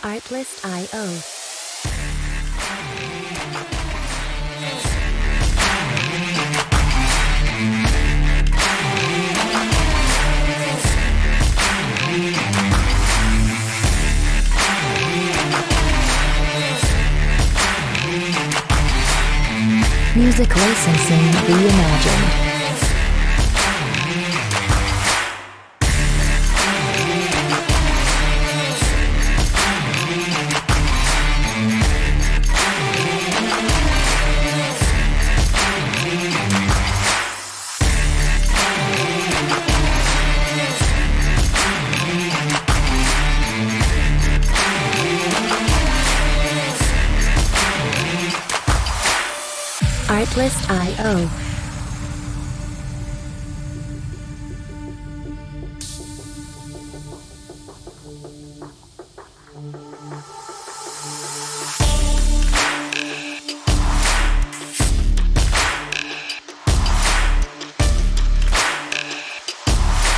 Artlist.io. Music licensing reimagined. Artlist.io.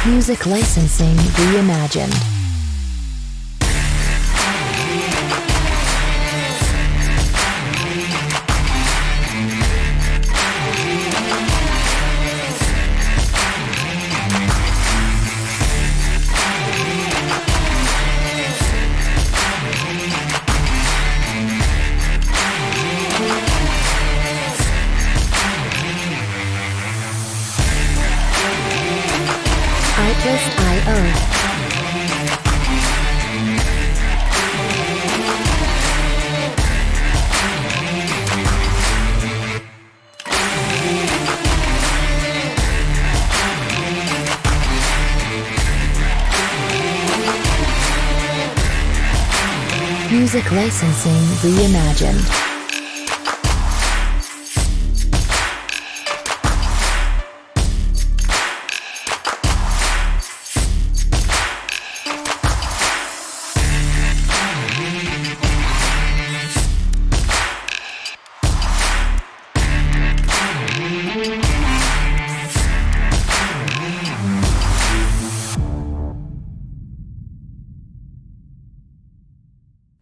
Music licensing reimagined. Artlist.io. Music licensing reimagined.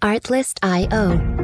Artlist.io.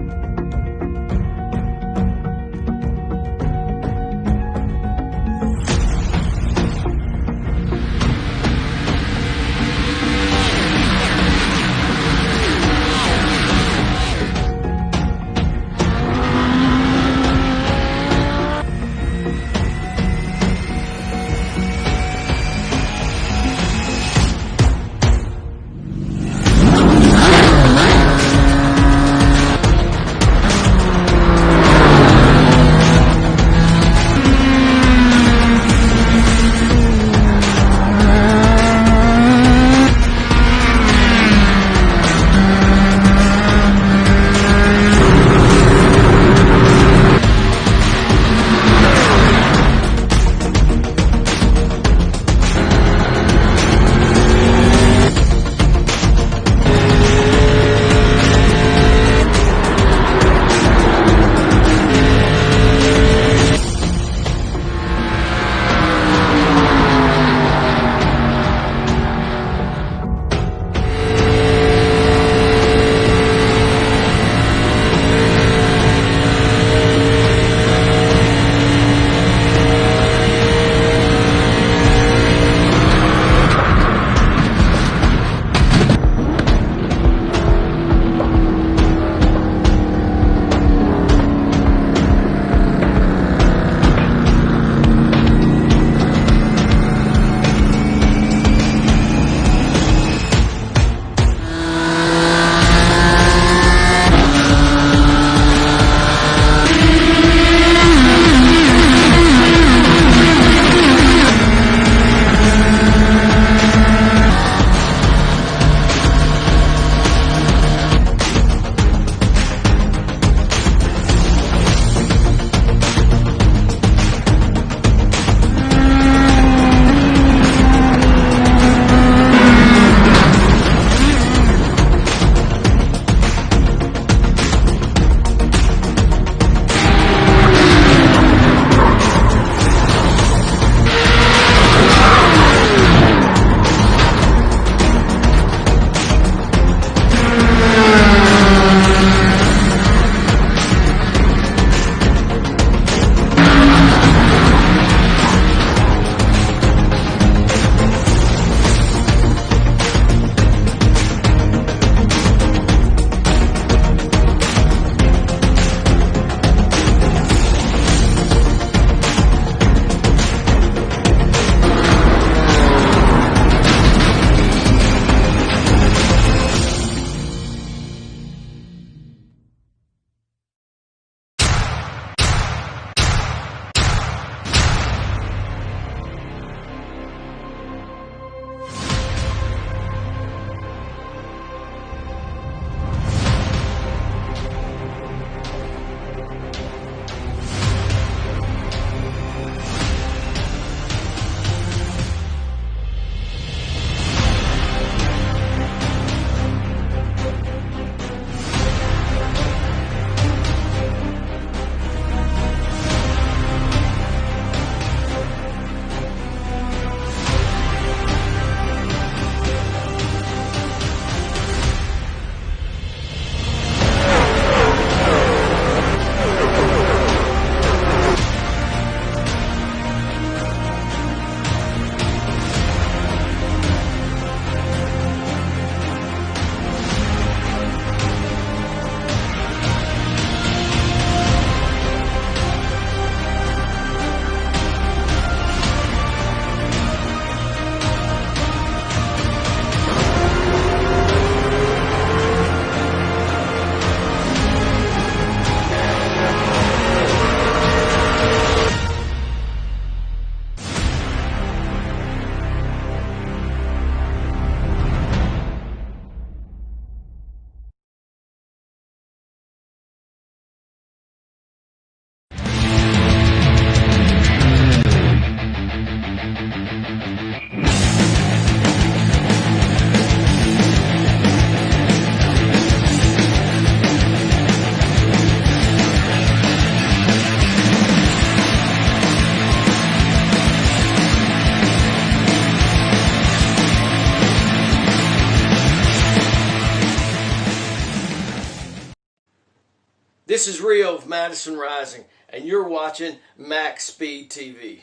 This is Rio of Madison Rising, and you're watching MaxSpeedTV.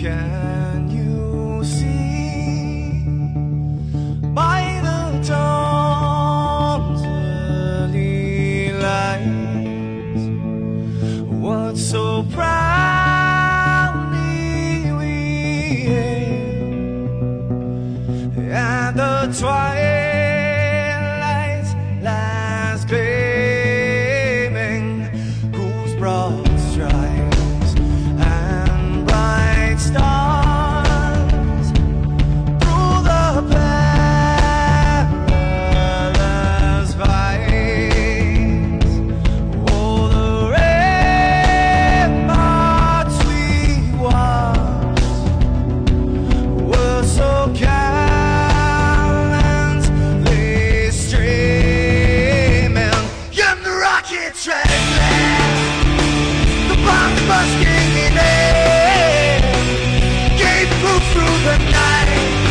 Can you see by the dawn's early light what so proudly we hailed at the twilight's last gleaming, whose broad stripes and bright stars through the perilous fights, oh, the ramparts we watched were so gallantly streaming, and the rocket track, the bombs bursting in air, gave proof through the night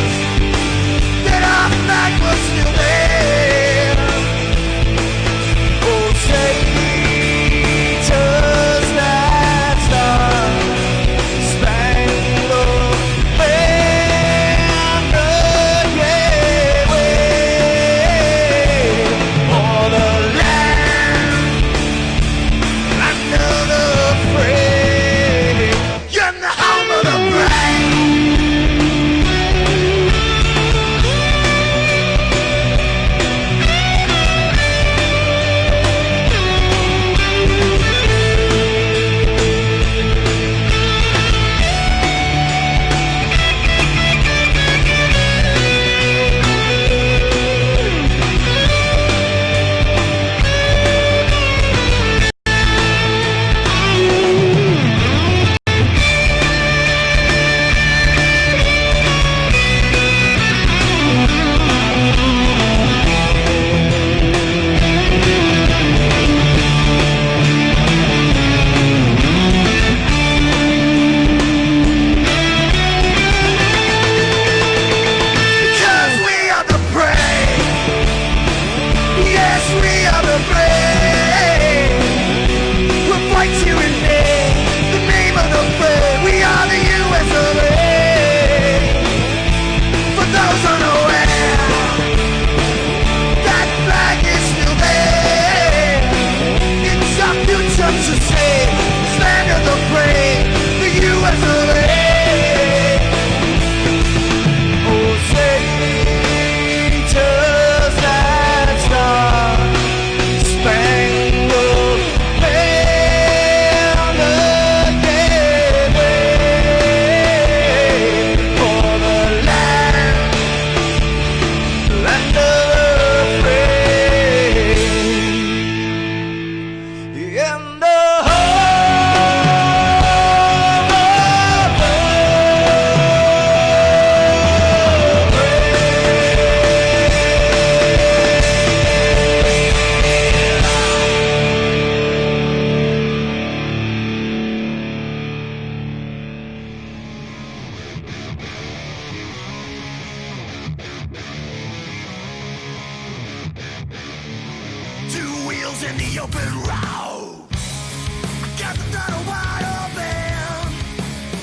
that our flag was still there. Oh, traitors that star-spangled banner, yeah, wave for the land under the fray, and the home of the brave. Because we are the brave. Yes, we are the brave. We'll fight you in the name of the brave. We are the US of A. For those unaware, that flag is still there. It's our future to save. Stand of the brave, the US of A. Oh, traitors that star-spangled banner, yeah, wave for the land of the free, and the home of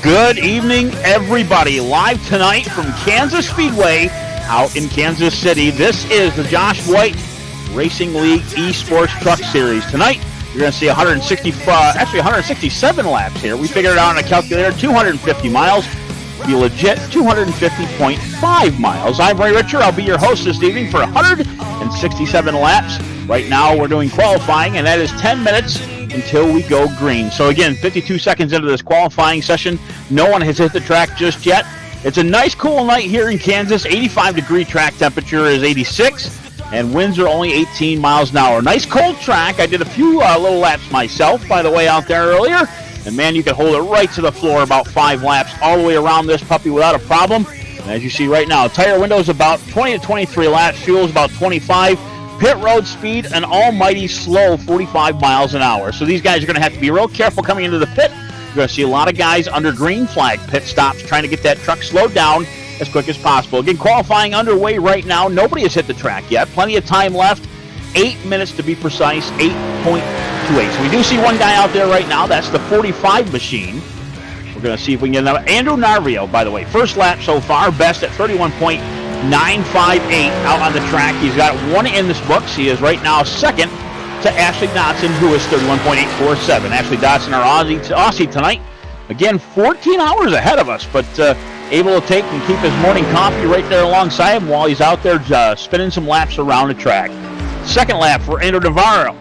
Good evening, everybody. Live tonight from Kansas Speedway out in Kansas City. This is the Josh White Racing League Esports Truck Series. Tonight, you're going to see 167 laps here. We figured it out on a calculator, 250 miles. Be legit 250.5 miles. I'm Ray Richer. I'll be your host this evening for 167 laps. Right now, we're doing qualifying, and that is 10 minutes until we go green. So again, 52 seconds into this qualifying session. No one has hit the track just yet. It's a nice cool night here in Kansas. 85-degree track temperature is 86, and winds are only 18 miles an hour. Nice cold track. I did a few little laps myself, by the way, out there earlier. And man, you can hold it right to the floor about 5 laps all the way around this puppy without a problem. And as you see right now, tire window is about 20 to 23 laps. Fuel is about 25. Pit road speed, an almighty slow 45 miles an hour. So these guys are going to have to be real careful coming into the pit. You're going to see a lot of guys under green flag pit stops trying to get that truck slowed down as quick as possible. Again, qualifying underway right now. Nobody has hit the track yet. Plenty of time left. 8 minutes to be precise, 8.28. So we do see one guy out there right now. That's the 45 machine. We're going to see if we can get another. Andrew Narvio, by the way, first lap so far, best at 31.958 out on the track. He's got one in this books. He is right now second to Ashley Dotson, who is 31.847. Ashley Dotson, our Aussie tonight. Again, 14 hours ahead of us, but able to take and keep his morning coffee right there alongside him while he's out there spinning some laps around the track. Second lap for Andrew Navarro.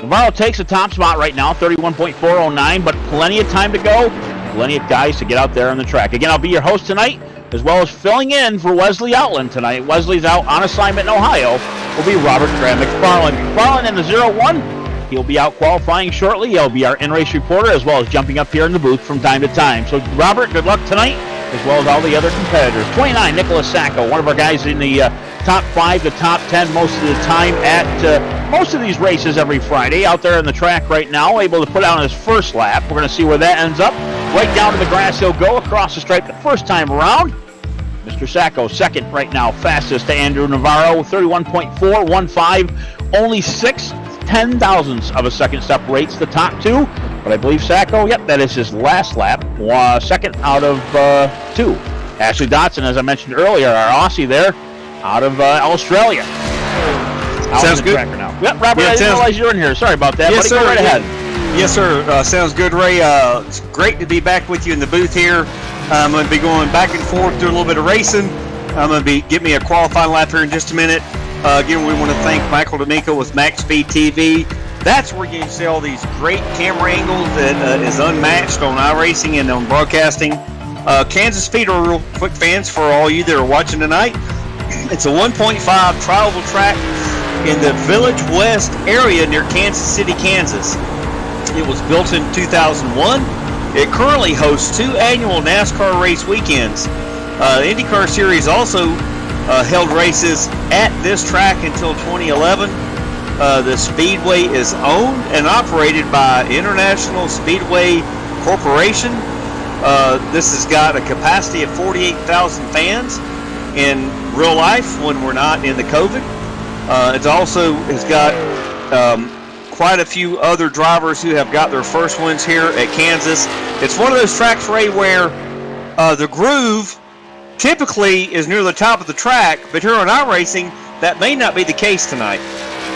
Navarro takes the top spot right now, 31.409, but plenty of time to go. Plenty of guys to get out there on the track. Again, I'll be your host tonight, as well as filling in for Wesley Outland tonight. Wesley's out on assignment in Ohio. Will be Robert Graham McFarland. McFarland in the 0-1. He'll be out qualifying shortly. He'll be our in-race reporter, as well as jumping up here in the booth from time to time. So, Robert, good luck tonight, as well as all the other competitors. 29, Nicholas Sacco, one of our guys in the top 5 to top 10 most of the time at most of these races every Friday. Out there on the track right now, able to put out his first lap. We're going to see where that ends up. Right down to the grass he'll go, across the stripe the first time around. Mr. Sacco, second right now, fastest to Andrew Navarro, 31.415. Only 6/10,000ths of a second separates the top two. But I believe Sacco, yep, that is his last lap. Second out of 2. Ashley Dotson, as I mentioned earlier, our Aussie there, out of Australia. Sounds good. Now. Yep, Robert, I didn't realize you were in here. Sorry about that. Yes, buddy. sir. Go right ahead. Yes, sir. Sounds good, Ray. It's great to be back with you in the booth here. I'm going to be going back and forth, do a little bit of racing. I'm going to be get me a qualifying lap here in just a minute. Again, we want to thank Michael D'Amico with MaxSpeedTV. That's where you can see all these great camera angles that is unmatched on iRacing and on broadcasting. Kansas Speed are real quick fans for all you that are watching tonight. It's a 1.5 trial track in the Village West area near Kansas City, Kansas. It was built in 2001. It currently hosts 2 annual NASCAR race weekends. The IndyCar Series also held races at this track until 2011. The Speedway is owned and operated by International Speedway Corporation. This has got a capacity of 48,000 fans in real life when we're not in the COVID. It also has got quite a few other drivers who have got their first wins here at Kansas. It's one of those tracks, Ray, where the groove typically is near the top of the track, but here on iRacing, that may not be the case tonight.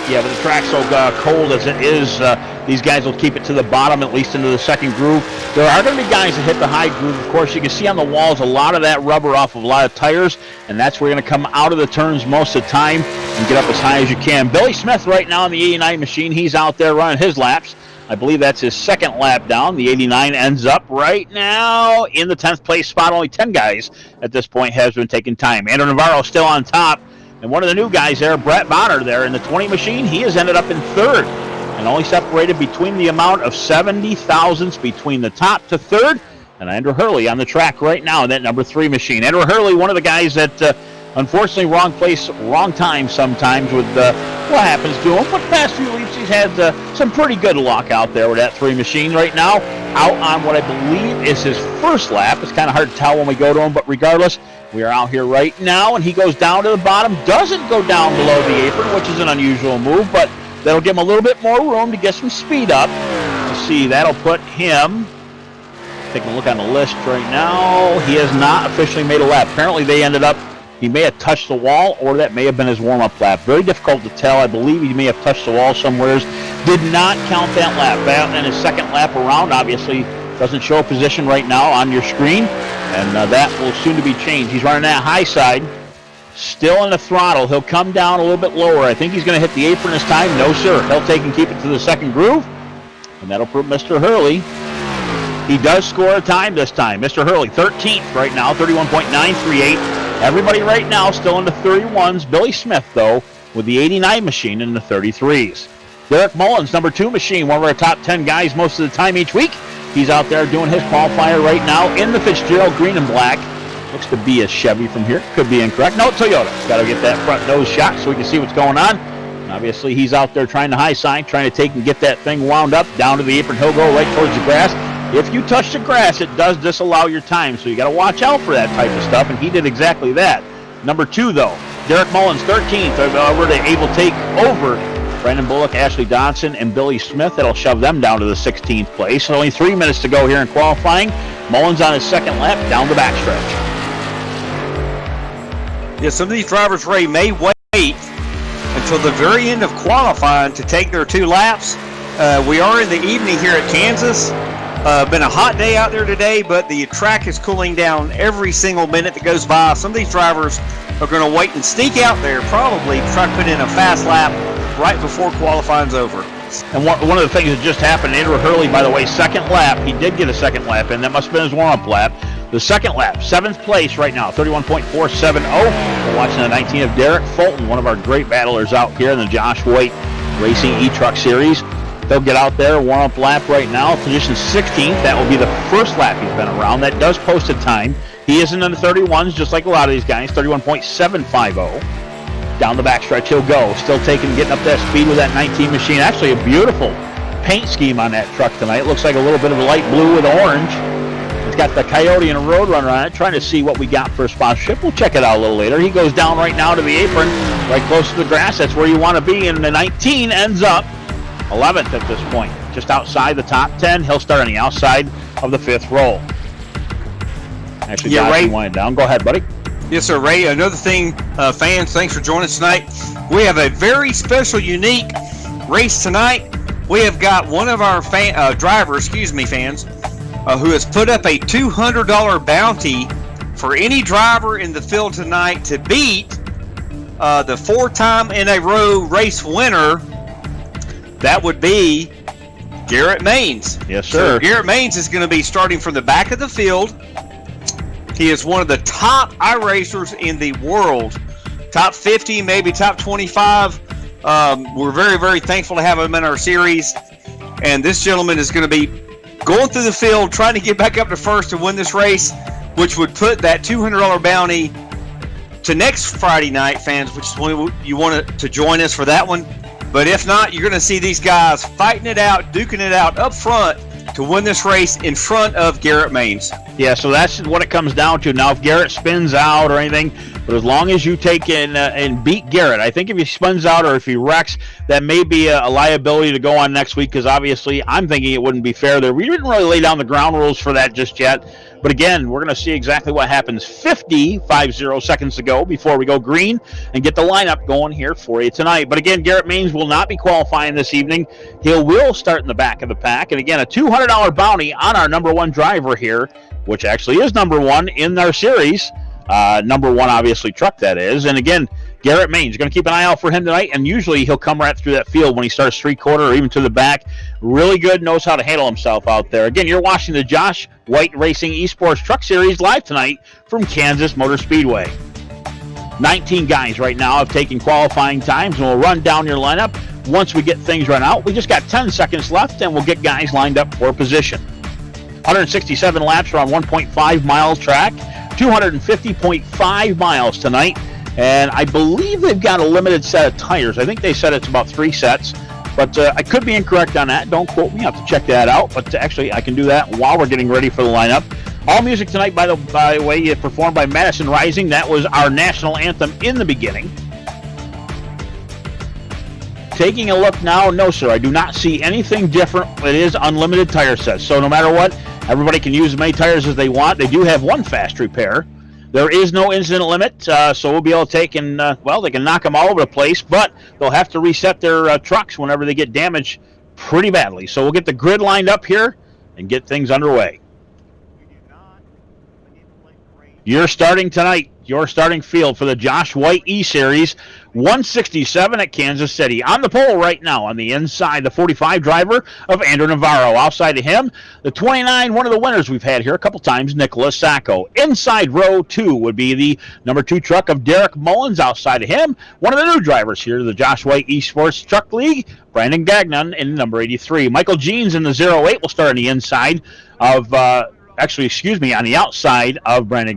Yeah, but the track's so cold as it is, these guys will keep it to the bottom, at least into the second groove. There are going to be guys that hit the high groove. Of course, you can see on the walls a lot of that rubber off of a lot of tires, and that's where you're going to come out of the turns most of the time and get up as high as you can. Billy Smith right now on the 89 machine, he's out there running his laps. I believe that's his second lap down. The 89 ends up right now in the 10th place spot. Only 10 guys at this point has been taking time. Andrew Navarro still on top. And one of the new guys there, Brett Bonner there in the 20 machine, he has ended up in third and only separated between the amount of 70 thousandths between the top to third. And Andrew Hurley on the track right now in that number 3 machine. Andrew Hurley, one of the guys that unfortunately wrong place, wrong time sometimes with what happens to him. But past few weeks he's had some pretty good luck out there with that 3 machine right now. Out on what I believe is his first lap. It's kind of hard to tell when we go to him, but regardless, we are out here right now, and he goes down to the bottom, doesn't go down below the apron, which is an unusual move, but That'll give him a little bit more room to get some speed up. Let's see, that'll put him, taking a look on the list right now, he has not officially made a lap. Apparently they ended up, he may have touched the wall, or that may have been his warm-up lap. Very difficult to tell. I believe he may have touched the wall somewhere. Did not count that lap. And his second lap around, obviously, doesn't show a position right now on your screen, and that will soon to be changed. He's running that high side, still on the throttle. He'll come down a little bit lower. I think he's going to hit the apron this time. No, sir. He'll take and keep it to the second groove, and that'll put Mr. Hurley. He does score a time this time. Mr. Hurley, 13th right now, 31.938. Everybody right now still in the 31s. Billy Smith, though, with the 89 machine in the 33s. Derek Mullins, number 2 machine, one of our top 10 guys most of the time each week. He's out there doing his qualifier right now in the Fitzgerald green and black. Looks to be a Chevy from here. Could be incorrect. No, Toyota. Got to get that front nose shot so we can see what's going on. And obviously, he's out there trying to high side, trying to take and get that thing wound up down to the apron. He'll go right towards the grass. If you touch the grass, it does disallow your time, so you got to watch out for that type of stuff, and he did exactly that. Number 2, though, Derek Mullins, 13th. We're able to take over Brandon Bullock, Ashley Dodson, and Billy Smith. That'll shove them down to the 16th place. So only 3 minutes to go here in qualifying. Mullins on his second lap down the backstretch. Yeah, some of these drivers, Ray, may wait until the very end of qualifying to take their 2 laps. We are in the evening here at Kansas. Been a hot day out there today, but the track is cooling down every single minute that goes by. Some of these drivers are going to wait and sneak out there, probably try to put in a fast lap right before qualifying's over. And one of the things that just happened, Andrew Hurley, by the way, second lap. He did get a second lap in. That must have been his warm-up lap. The second lap, 7th place right now, 31.470. We're watching the 19 of Derek Fulton, one of our great battlers out here in the Josh White Racing E-Truck Series. They'll get out there, warm-up lap right now, position 16th. That will be the first lap he's been around. That does post a time. He isn't in the 31s, just like a lot of these guys, 31.750. Down the backstretch he'll go. Still getting up that speed with that 19 machine. Actually a beautiful paint scheme on that truck tonight. It looks like a little bit of a light blue with orange. It's got the Coyote and a Roadrunner on it. Trying to see what we got for a sponsorship. We'll check it out a little later. He goes down right now to the apron, right close to the grass. That's where you want to be. And the 19 ends up 11th at this point. Just outside the top 10. He'll start on the outside of the 5th row. Actually, yeah, Ray, wind down. Go ahead, buddy. Yes, sir, Ray. Another thing, fans, thanks for joining us tonight. We have a very special, unique race tonight. We have got one of our fans, who has put up a $200 bounty for any driver in the field tonight to beat the 4-time in a row race winner. That would be Garrett Maines. Yes, sir. So Garrett Maines is going to be starting from the back of the field. He is one of the top iRacers in the world. Top 50, maybe top 25. We're very, very thankful to have him in our series. And this gentleman is going to be going through the field, trying to get back up to first to win this race, which would put that $200 bounty to next Friday night, fans, which is when you want to join us for that one. But if not, you're going to see these guys fighting it out, duking it out up front to win this race in front of Garrett Maines. Yeah, so that's what it comes down to. Now, if Garrett spins out or anything, but as long as you take in and beat Garrett, I think if he spins out or if he wrecks, that may be a liability to go on next week, because obviously I'm thinking it wouldn't be fair there. We didn't really lay down the ground rules for that just yet. But again, we're going to see exactly what happens 50 seconds to go before we go green and get the lineup going here for you tonight. But again, Garrett Maines will not be qualifying this evening. He will start in the back of the pack. And again, a $200 bounty on our number 1 driver here, which actually is number 1 in our series. Number 1, obviously, truck that is. And again, Garrett Maines, going to keep an eye out for him tonight, and usually he'll come right through that field when he starts 3/4 or even to the back. Really good, knows how to handle himself out there. Again, you're watching the Josh White Racing Esports Truck Series live tonight from Kansas Motor Speedway. 19 guys right now have taken qualifying times, and we'll run down your lineup once we get things run out. We just got 10 seconds left, and we'll get guys lined up for position. 167 laps around 1.5 miles track, 250.5 miles tonight. And I believe they've got a limited set of tires. I think they said it's about 3 sets. But I could be incorrect on that. Don't quote me. I have to check that out. But actually, I can do that while we're getting ready for the lineup. All music tonight, by the way, performed by Madison Rising. That was our national anthem in the beginning. Taking a look now, no, sir, I do not see anything different. It is unlimited tire sets, so no matter what, everybody can use as many tires as they want. They do have one fast repair. There is no incident limit, so we'll be able to take and, they can knock them all over the place, but they'll have to reset their trucks whenever they get damaged pretty badly. So we'll get the grid lined up here and get things underway. You're starting tonight, your starting field for the Josh White E-Series 167 at Kansas City. On the pole right now on the inside, the 45 driver of Andrew Navarro. Outside of him, the 29, one of the winners we've had here a couple times, Nicholas Sacco. Inside row 2 would be the number 2 truck of Derek Mullins. Outside of him, one of the new drivers here, the Josh White Esports Truck League, Brandon Gagnon in number 83. Michael Jeans in the 08 will start on the inside of, on the outside of Brandon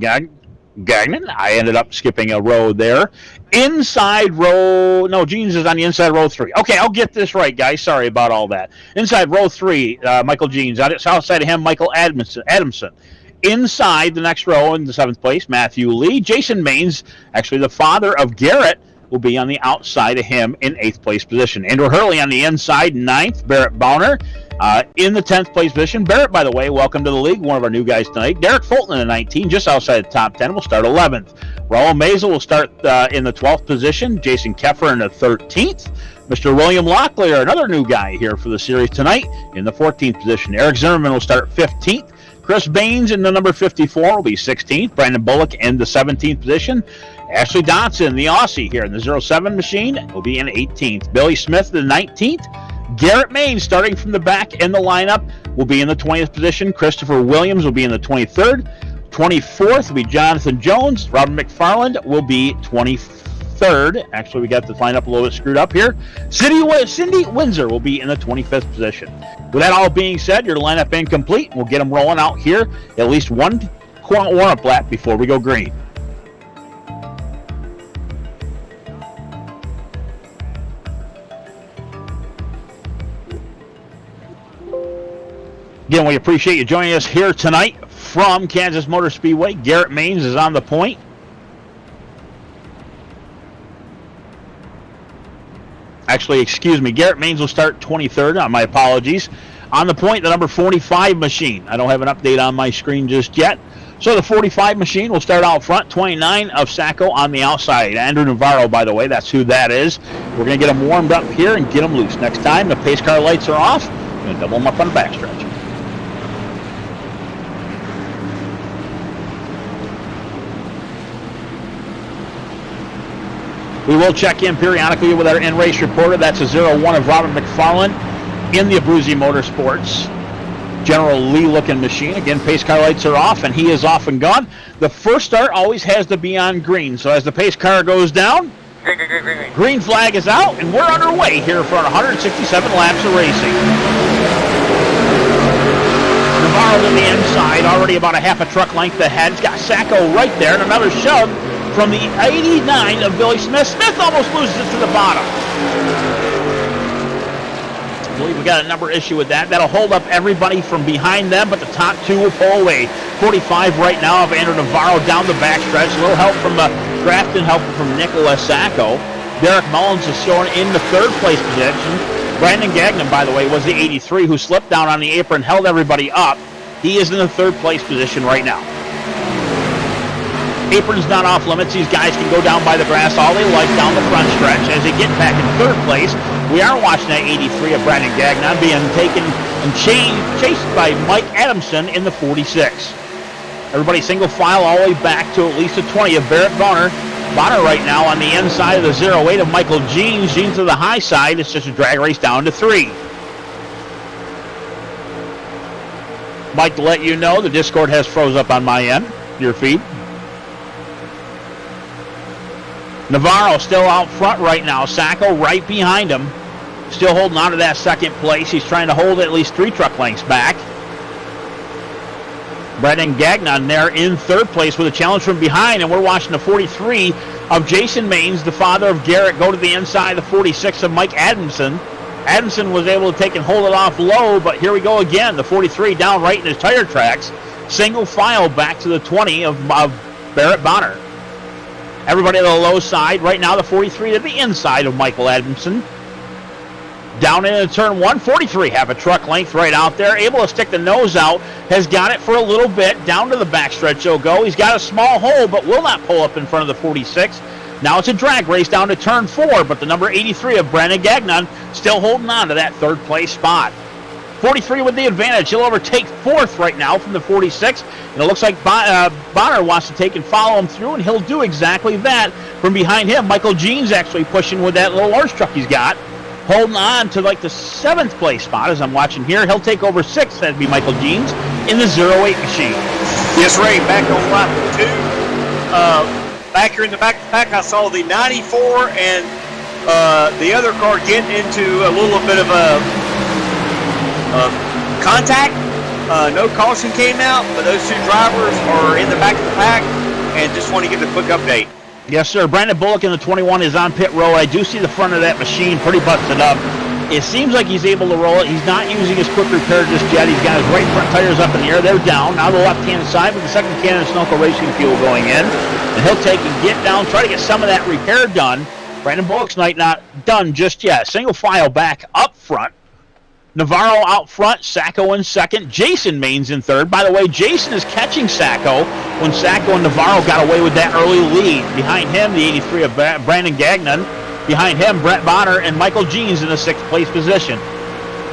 Gagnon. I ended up skipping a row there. Inside row, no, Jeans is on the inside row 3. Okay, I'll get this right, guys. Sorry about all that. Inside row 3, Michael Jeans. Outside of him, Michael Adamson. Inside the next row in the 7th place, Matthew Lee. Jason Maines, actually the father of Garrett, will be on the outside of him in 8th place position. Andrew Hurley on the inside, 9th. Barrett Bowner in the 10th place position. Barrett, by the way, welcome to the league, one of our new guys tonight. Derek Fulton in the 19, just outside the top 10, will start 11th. Raul Mazel will start in the 12th position. Jason Keffer in the 13th. Mr. William Locklear, another new guy here for the series tonight, in the 14th position. Eric Zimmerman will start 15th. Chris Baines in the number 54 will be 16th. Brandon Bullock in the 17th position. Ashley Dotson, the Aussie here in the 07 machine, will be in 18th. Billy Smith, the 19th. Garrett Main, starting from the back in the lineup, will be in the 20th position. Christopher Williams will be in the 23rd. 24th will be Jonathan Jones. Robert McFarland will be 23rd. Actually, we got the lineup a little bit screwed up here. Cindy Windsor will be in the 25th position. With that all being said, your lineup incomplete. We'll get them rolling out here. At least one warm-up lap before we go green. Again, we appreciate you joining us here tonight from Kansas Motor Speedway. Garrett Maines is on the point. Actually, excuse me, Garrett Maines will start 23rd. My apologies. On the point, the number 45 machine. I don't have an update on my screen just yet. So the 45 machine will start out front. 29 of Sacco on the outside. Andrew Navarro, by the way, that's who that is. We're going to get them warmed up here and get them loose. Next time the pace car lights are off, we're going to double them up on the backstretch. We will check in periodically with our in-race reporter. That's a 01 of Robert McFarland in the Abruzzi Motorsports General Lee-looking machine. Again, pace car lights are off, and he is off and gone. The first start always has to be on green. So as the pace car goes down, green flag is out, and we're underway here for 167 laps of racing. Navarro in the inside, already about a half a truck length ahead. He's got Sacco right there, and another shove from the 89 of Billy Smith. Smith almost loses it to the bottom. I believe we got a number issue with that. That'll hold up everybody from behind them, but the top two will pull away. 45 right now of Andrew Navarro down the backstretch. A little help from the Grafton, help from Nicholas Sacco. Derek Mullins is showing in the 3rd place position. Brandon Gagnon, by the way, was the 83 who slipped down on the apron, held everybody up. He is in the 3rd place position right now. Apron's not off limits. These guys can go down by the grass all they like down the front stretch. As they get back in 3rd place, we are watching that 83 of Brandon Gagnon being taken and chased by Mike Adamson in the 46. Everybody single file all the way back to at least a 20 of Barrett Bonner. Bonner right now on the inside of the 08 of Michael Jeans. Jeans to the high side. It's just a drag race down to 3. Mike, to let you know, the Discord has froze up on my end, your feed. Navarro still out front right now. Sacco right behind him. Still holding on to that 2nd place. He's trying to hold at least 3 truck lengths back. Brandon Gagnon there in 3rd place with a challenge from behind. And we're watching the 43 of Jason Maines, the father of Garrett, go to the inside. The 46 of Mike Adamson. Adamson was able to take and hold it off low, but here we go again. The 43 down right in his tire tracks. Single file back to the 20 of Barrett Bonner. Everybody on the low side. Right now, the 43 to the inside of Michael Adamson. Down into turn 143, half a truck length right out there, able to stick the nose out, has got it for a little bit, down to the backstretch he'll go. He's got a small hole, but will not pull up in front of the 46. Now it's a drag race down to turn 4, but the number 83 of Brandon Gagnon still holding on to that third place spot. 43 with the advantage. He'll overtake fourth right now from the 46. And it looks like Bonner wants to take and follow him through, and he'll do exactly that. From behind him, Michael Jean's actually pushing with that little large truck he's got, holding on to like the 7th place spot as I'm watching here. He'll take over 6th. That'd be Michael Jean's in the 08 machine. Yes, Ray, back on lap 2. Back here in the back of the pack, I saw the 94 and the other car getting into a little bit of a contact. No caution came out, but those two drivers are in the back of the pack and just want to give a quick update. Yes, sir. Brandon Bullock in the 21 is on pit road. I do see the front of that machine pretty busted up. It seems like he's able to roll it. He's not using his quick repair just yet. He's got his right front tires up in the air. They're down. Now the left-hand side with the second can of Sunoco Racing Fuel going in. And he'll take and get down, try to get some of that repair done. Brandon Bullock's night not done just yet. Single file back up front. Navarro out front, Sacco in second, Jason Maines in third. By the way, Jason is catching Sacco when Sacco and Navarro got away with that early lead. Behind him, the 83 of Brandon Gagnon. Behind him, Brett Bonner and Michael Jeans in the 6th place position.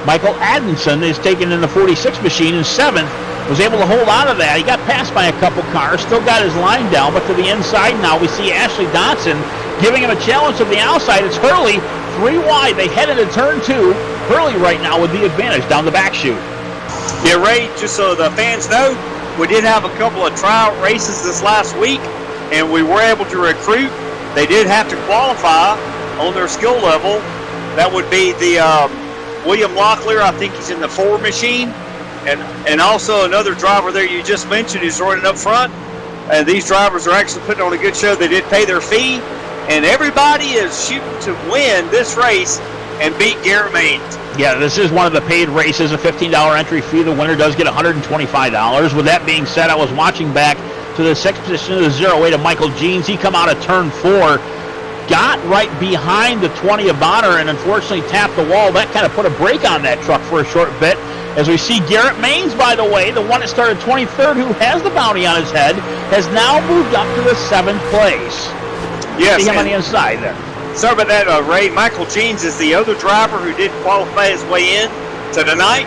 Michael Adamson is taken in the 46 machine in 7th. Was able to hold on to that. He got passed by a couple cars, still got his line down, but to the inside now we see Ashley Dotson giving him a challenge to the outside. It's Hurley, 3 wide. They head into turn 2. Hurley right now with the advantage down the back chute. Yeah, Ray, just so the fans know, we did have a couple of tryout races this last week, and we were able to recruit. They did have to qualify on their skill level. That would be the William Locklear, I think he's in the 4 machine, and also another driver there you just mentioned who's running up front. And these drivers are actually putting on a good show. They did pay their fee, and everybody is shooting to win this race and beat Garrett Maines. Yeah, this is one of the paid races, a $15 entry fee. The winner does get $125. With that being said, I was watching back to the 6th position of the 08 of Michael Jeans. He come out of turn 4, got right behind the 20 of Bonner, and unfortunately tapped the wall. That kind of put a brake on that truck for a short bit. As we see Garrett Maines, by the way, the one that started 23rd, who has the bounty on his head, has now moved up to the 7th place. Yes, see him on the inside there. Sorry about that, Ray. Michael Jeans is the other driver who did qualify his way in to tonight.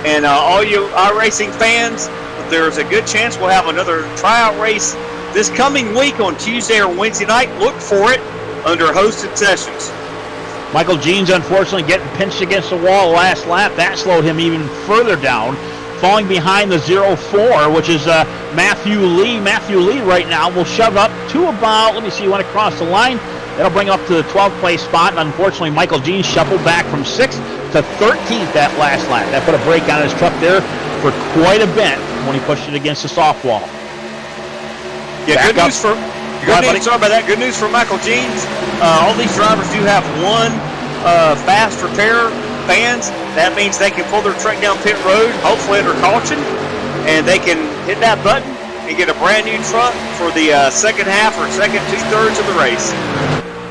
And all you iRacing fans, there's a good chance we'll have another tryout race this coming week on Tuesday or Wednesday night. Look for it under hosted sessions. Michael Jeans, unfortunately, getting pinched against the wall last lap. That slowed him even further down, falling behind the 04, which is Matthew Lee. Matthew Lee right now will shove up to about, let me see, he went across the line. That'll bring up to the 12th place spot, and unfortunately, Michael Jeans shuffled back from 6th to 13th that last lap. That put a brake on his truck there for quite a bit when he pushed it against the soft wall. Yeah, good news for sorry about that. Good news for Michael Jeans. All these drivers do have one fast repair fans. That means they can pull their truck down pit road, hopefully under caution, and they can hit that button and get a brand new truck for the second half or second 2/3 of the race.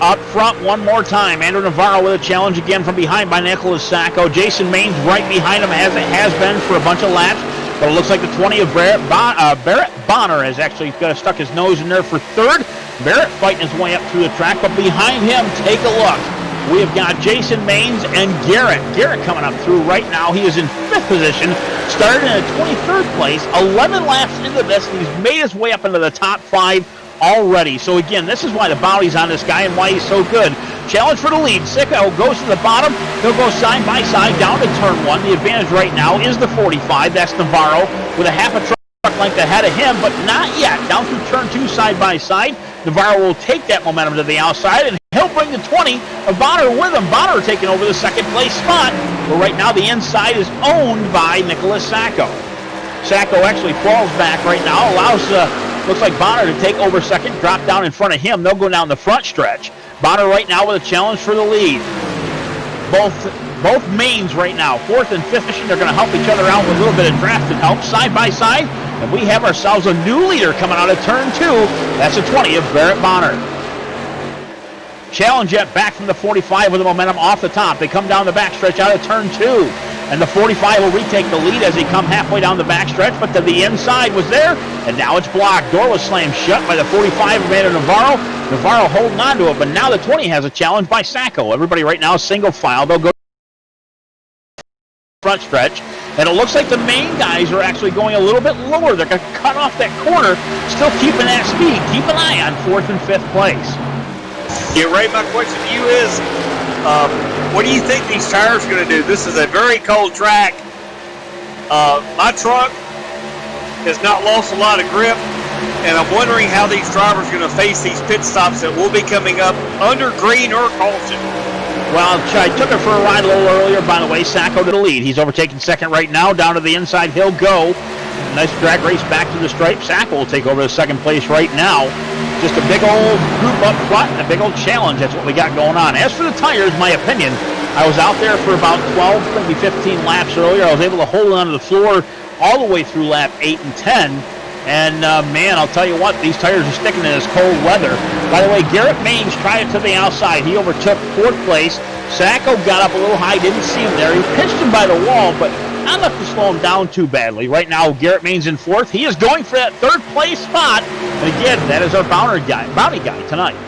Up front one more time, Andrew Navarro with a challenge again from behind by Nicholas Sacco. Jason Maines right behind him, as it has been for a bunch of laps. But it looks like the 20 of Barrett Bonner has actually stuck his nose in there for 3rd. Barrett fighting his way up through the track, but behind him, take a look. We have got Jason Maines and Garrett. Garrett coming up through right now. He is in 5th position, started in a 23rd place, 11 laps into this, and he's made his way up into the top 5 already. So again, this is why the bounty's on this guy and why he's so good. Challenge for the lead. Sicko goes to the bottom. He'll go side by side down to turn 1. The advantage right now is the 45. That's Navarro with a half a truck length ahead of him, but not yet. Down through turn 2 side by side. Navarro will take that momentum to the outside, and he'll bring the 20 of Bonner with him. Bonner taking over the 2nd place spot, but right now the inside is owned by Nicholas Sacco. Sacco actually falls back right now, allows looks like Bonner to take over 2nd, drop down in front of him. They'll go down the front stretch. Bonner right now with a challenge for the lead. Both mains right now, 4th and 5th position, they're going to help each other out with a little bit of drafted help side by side. And we have ourselves a new leader coming out of turn 2. That's the 20 of Barrett Bonner. Challenge Jet back from the 45 with the momentum off the top. They come down the backstretch out of turn 2. And the 45 will retake the lead as they come halfway down the backstretch, but to the inside was there, and now it's blocked. Door was slammed shut by the 45 of Amanda Navarro. Navarro holding on to it, but now the 20 has a challenge by Sacco. Everybody right now single file. They'll go front stretch, and it looks like the main guys are actually going a little bit lower. They're going to cut off that corner, still keeping that speed. Keep an eye on 4th and 5th place. Yeah, Ray, my question to you is, what do you think these tires are going to do? This is a very cold track. My truck has not lost a lot of grip, and I'm wondering how these drivers are going to face these pit stops that will be coming up under green or caution. Well, I took it for a ride a little earlier. By the way, Sacco to the lead. He's overtaking second right now. Down to the inside, he'll go. Nice drag race back to the stripe. Sacco will take over the second place right now. Just a big old group up front and a big old challenge. That's what we got going on. As for the tires, my opinion, I was out there for about 12, maybe 15 laps earlier. I was able to hold on to the floor all the way through lap 8 and 10. And, man, I'll tell you what, these tires are sticking in this cold weather. By the way, Garrett Maines tried it to the outside. He overtook 4th place. Sacco got up a little high, didn't see him there. He pitched him by the wall, but not enough to slow him down too badly. Right now, Garrett Maines in 4th. He is going for that 3rd place spot. And again, that is our bounty guy tonight.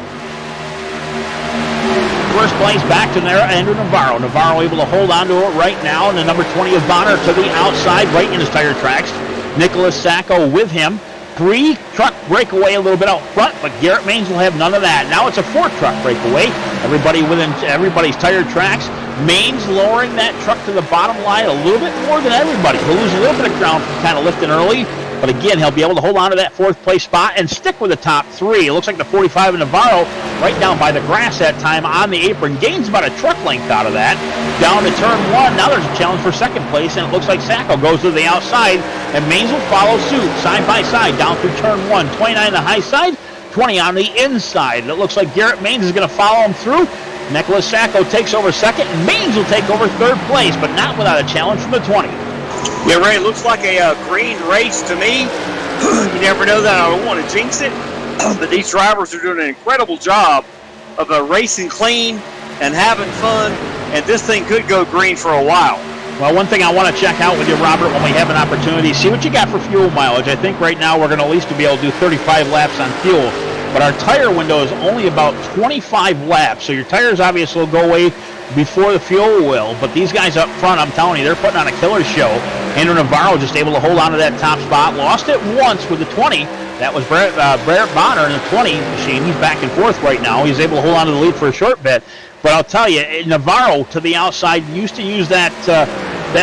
First place back to Andrew Navarro. Navarro able to hold on to it right now. And the number 20 of Bonner to the outside, right in his tire tracks. Nicholas Sacco with him. 3 truck breakaway a little bit out front, but Garrett Maines will have none of that. Now it's a 4 truck breakaway. Everybody within everybody's tire tracks. Maines lowering that truck to the bottom line a little bit more than everybody. He'll lose a little bit of ground from kind of lifting early, but again, he'll be able to hold on to that 4th place spot and stick with the top 3. It looks like the 45 of Navarro right down by the grass that time on the apron. Gains about a truck length out of that. Down to turn 1. Now there's a challenge for second place, and it looks like Sacco goes to the outside, and Maines will follow suit side by side down through turn 1. 29 on the high side, 20 on the inside. And it looks like Garrett Maines is going to follow him through. Nicholas Sacco takes over second, and Maines will take over 3rd place, but not without a challenge from the 20. Yeah, Ray, it looks like a green race to me. You never know that. I don't want to jinx it, but these drivers are doing an incredible job of racing clean and having fun, and this thing could go green for a while. Well, one thing I want to check out with you, Robert, when we have an opportunity, see what you got for fuel mileage. I think right now we're going to at least be able to do 35 laps on fuel, but our tire window is only about 25 laps, so your tires obviously will go away before the fuel will, but these guys up front, I'm telling you, they're putting on a killer show. Andrew Navarro just able to hold on to that top spot. Lost it once with the 20. That was Barrett Bonner in the 20 machine. He's back and forth right now. He's able to hold on to the lead for a short bit. But I'll tell you, Navarro to the outside used to use that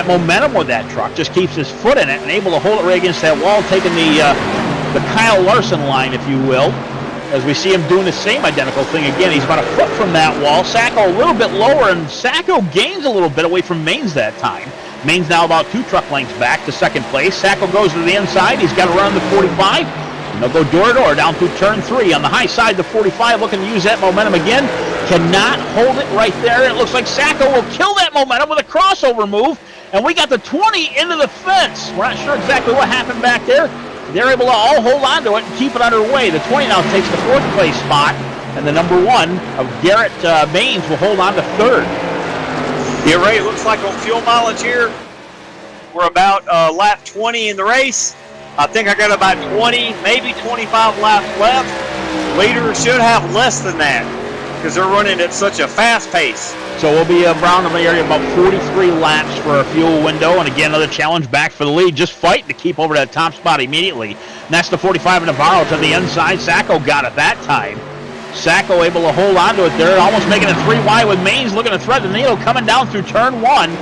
momentum with that truck. Just keeps his foot in it and able to hold it right against that wall, taking the Kyle Larson line, if you will. As we see him doing the same identical thing again. He's about a foot from that wall. Sacco a little bit lower, and Sacco gains a little bit away from Maines that time. Maines now about 2 truck lengths back to second place. Sacco goes to the inside. He's got to run the 45. And they'll go door to door down through turn 3. On the high side, the 45 looking to use that momentum again. Cannot hold it right there. It looks like Sacco will kill that momentum with a crossover move. And we got the 20 into the fence. We're not sure exactly what happened back there. They're able to all hold on to it and keep it underway. The 20 now takes the 4th place spot, and the number 1 of Garrett Maines will hold on to 3rd. Yeah, Ray, it looks like on fuel mileage here, we're about lap 20 in the race. I think I got about 20, maybe 25 laps left. Leaders should have less than that because they're running at such a fast pace. So we'll be around in the area about 43 laps for a fuel window. And again, another challenge back for the lead. Just fighting to keep over that top spot immediately. And that's the 45 of Navarro to the inside. Sacco got it that time. Sacco able to hold on to it there, almost making a 3 wide with Maines looking to thread the needle coming down through turn 1.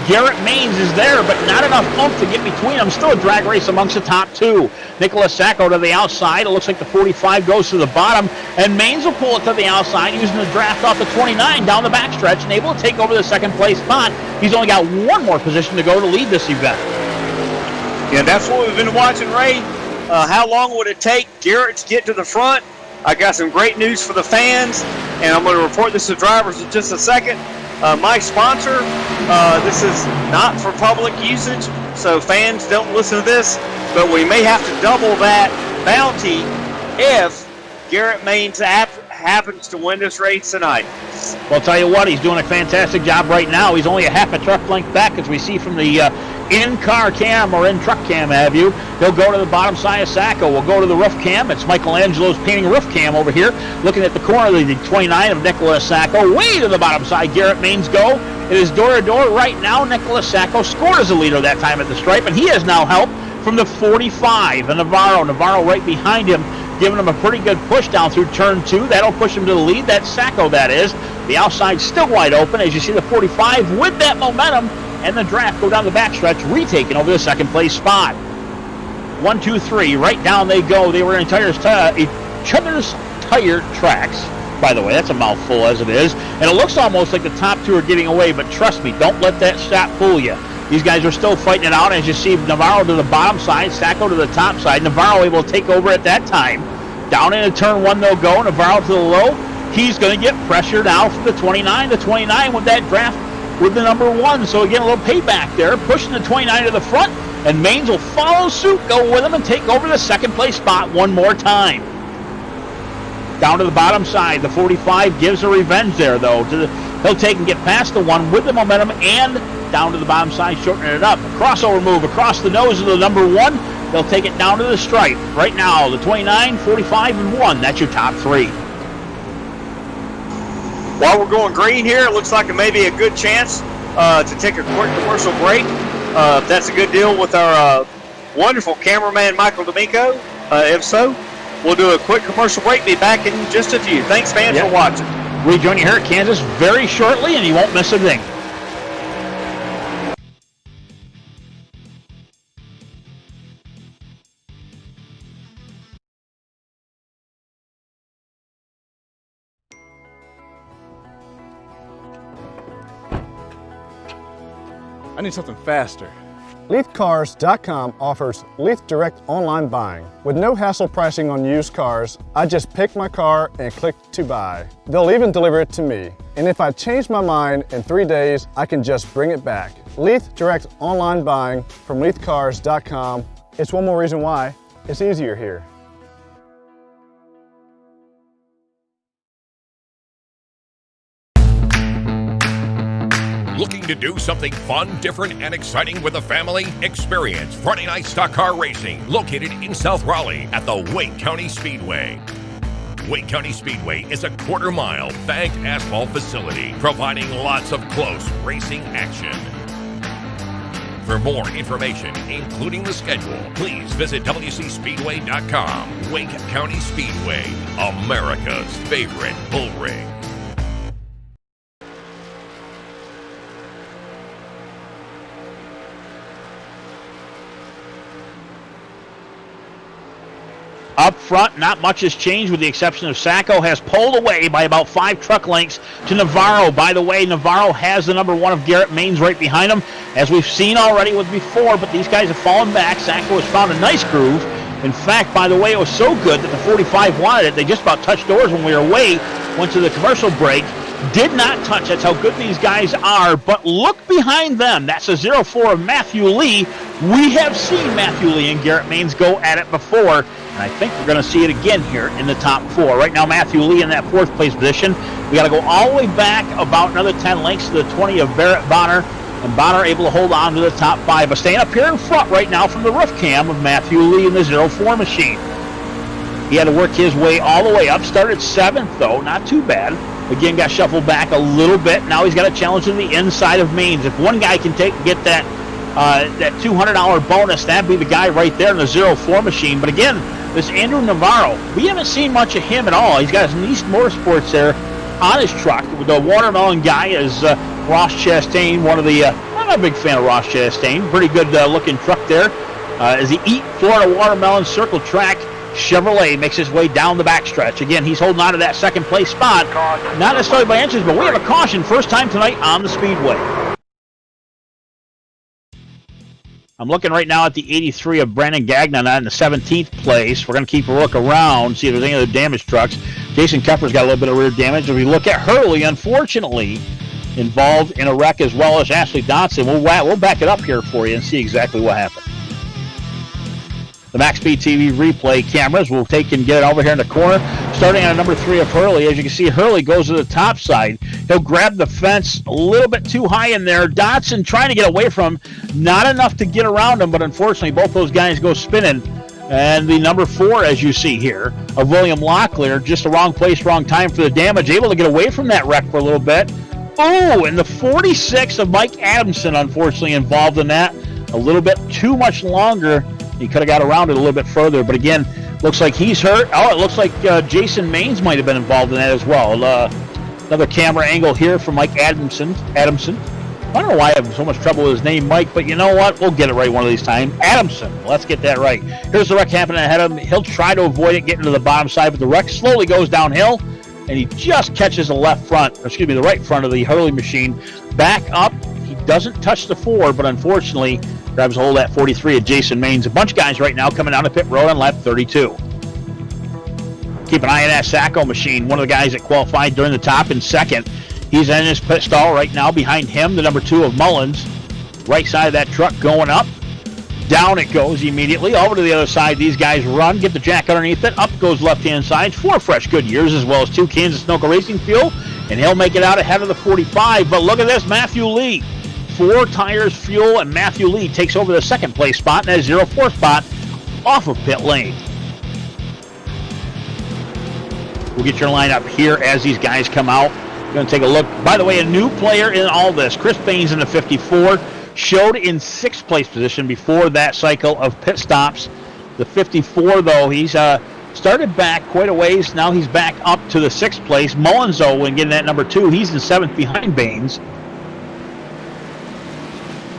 Garrett Maines is there, but not enough oomph to get between them. Still a drag race amongst the top 2. Nicholas Sacco to the outside. It looks like the 45 goes to the bottom, and Maines will pull it to the outside using the draft off the 29 down the backstretch and able to take over the second place spot. He's only got 1 more position to go to lead this event. Yeah, that's what we've been watching, Ray. How long would it take Garrett to get to the front? I got some great news for the fans, and I'm going to report this to drivers in just a second. My sponsor, this is not for public usage, so fans don't listen to this, but we may have to double that bounty if Garrett Maines happens to win this race tonight? Well, I'll tell you what, he's doing a fantastic job right now. He's only a half a truck length back, as we see from the in-car cam or in-truck cam, have you. He'll go to the bottom side of Sacco. We'll go to the roof cam. It's Michelangelo's painting roof cam over here, looking at the corner of the 29 of Nicholas Sacco. Way to the bottom side, Garrett Maines go. It is door-to-door right now. Nicholas Sacco scored as a leader that time at the stripe, and he has now help from the 45, and Navarro right behind him, giving him a pretty good push down through turn 2. That'll push him to the lead. That's Sacco, that is. The outside still wide open as you see the 45 with that momentum, and the draft go down the backstretch, retaking over the second place spot. 1, 2, 3, right down they go. They were in each other's tire tracks. By the way, that's a mouthful as it is. And it looks almost like the top two are getting away, but trust me, don't let that shot fool you. These guys are still fighting it out. As you see, Navarro to the bottom side, Sacco to the top side. Navarro able to take over at that time. Down into turn 1 they'll go. Navarro to the low. He's going to get pressure now from the 29. The 29 with that draft with the number 1. So again, a little payback there. Pushing the 29 to the front. And Maines will follow suit, go with him, and take over the second place spot one more time. Down to the bottom side. The 45 gives a revenge there, though. He'll take and get past the 1 with the momentum and down to the bottom side, shortening it up. A crossover move across the nose of the number 1. They'll take it down to the stripe. Right now, the 29, 45, and 1. That's your top 3. While we're going green here, it looks like it may be a good chance to take a quick commercial break. If that's a good deal with our wonderful cameraman, Michael D'Amico. If so, we'll do a quick commercial break. Be back in just a few. Thanks, fans, for watching. Rejoin you here at Kansas very shortly, and you won't miss a thing. I need something faster. LeithCars.com offers Leith Direct online buying. With no hassle pricing on used cars, I just pick my car and click to buy. They'll even deliver it to me. And if I change my mind in 3 days, I can just bring it back. Leith Direct online buying from LeithCars.com. It's one more reason why it's easier here. Looking to do something fun, different, and exciting with a family? Experience Friday Night Stock Car Racing, located in South Raleigh at the Wake County Speedway. Wake County Speedway is a quarter-mile banked asphalt facility, providing lots of close racing action. For more information, including the schedule, please visit WCSpeedway.com. Wake County Speedway, America's favorite bull ring. Up front, not much has changed with the exception of Sacco has pulled away by about 5 truck lengths to Navarro. By the way, Navarro has the number 1 of Garrett Maines right behind him, as we've seen already with before, but these guys have fallen back. Sacco has found a nice groove. In fact, by the way, it was so good that the 45 wanted it. They just about touched doors when we were away, went to the commercial break. Did not touch. That's how good these guys are. But look behind them. That's a 04 of Matthew Lee. We have seen Matthew Lee and Garrett Maines go at it before. And I think we're going to see it again here in the top 4. Right now, Matthew Lee in that 4th place position. We got to go all the way back about another 10 lengths to the 20 of Barrett Bonner. And Bonner able to hold on to the top 5. But staying up here in front right now from the roof cam of Matthew Lee in the 04 machine. He had to work his way all the way up. Started 7th, though. Not too bad. Again, got shuffled back a little bit. Now he's got a challenge to the inside of Maines. If one guy can get that $200 bonus, that'd be the guy right there in the 04 machine. But again, this Andrew Navarro, we haven't seen much of him at all. He's got his Nice Motorsports there on his truck. The watermelon guy is Ross Chastain, one of the, I'm not a big fan of Ross Chastain. Pretty good looking truck there. As he eat Florida Watermelon Circle Track Chevrolet makes his way down the backstretch. Again, he's holding on to that second place spot. Not necessarily by inches, but we have a caution first time tonight on the Speedway. I'm looking right now at the 83 of Brandon Gagnon in the 17th place. We're going to keep a look around, see if there's any other damaged trucks. Jason Kepper's got a little bit of rear damage. If we look at Hurley, unfortunately, involved in a wreck as well as Ashley Dotson. We'll back it up here for you and see exactly what happened. The MaxSpeedTV replay cameras will take and get it over here in the corner. Starting on number 3 of Hurley. As you can see, Hurley goes to the top side. He'll grab the fence a little bit too high in there. Dotson trying to get away from him. Not enough to get around him, but unfortunately both those guys go spinning. And the number 4, as you see here, of William Locklear, just the wrong place, wrong time for the damage. Able to get away from that wreck for a little bit. Oh, and the 46 of Mike Adamson, unfortunately, involved in that. A little bit too much longer. He could have got around it a little bit further, but again, looks like he's hurt. Oh, it looks like Jason Maines might have been involved in that as well. Another camera angle here from Mike Adamson. I don't know why I have so much trouble with his name, Mike, but you know what? We'll get it right one of these times. Adamson. Let's get that right. Here's the wreck happening ahead of him. He'll try to avoid it, getting to the bottom side, but the wreck slowly goes downhill, and he just catches the the right front of the Hurley machine. Back up. He doesn't touch the 4, but unfortunately grabs a hold of that 43 of Jason Maines. A bunch of guys right now coming down the pit road on lap 32. Keep an eye on that Sacco machine. One of the guys that qualified during the top in second. He's in his pit stall right now. Behind him, the number 2 of Mullins. Right side of that truck going up. Down it goes immediately. Over to the other side. These guys run. Get the jack underneath it. Up goes left-hand side. 4 fresh Goodyears as well as 2 Kansas Snoka Racing fuel. And he'll make it out ahead of the 45. But look at this, Matthew Lee. 4 tires, fuel, and Matthew Lee takes over the second place spot and that 04 spot off of pit lane. We'll get your lineup here as these guys come out. We're going to take a look. By the way, a new player in all this. Chris Baines in the 54 showed in 6th place position before that cycle of pit stops. The 54, though, he's started back quite a ways. Now he's back up to the 6th place. Mullins, though, when getting that number 2, he's in 7th behind Baines.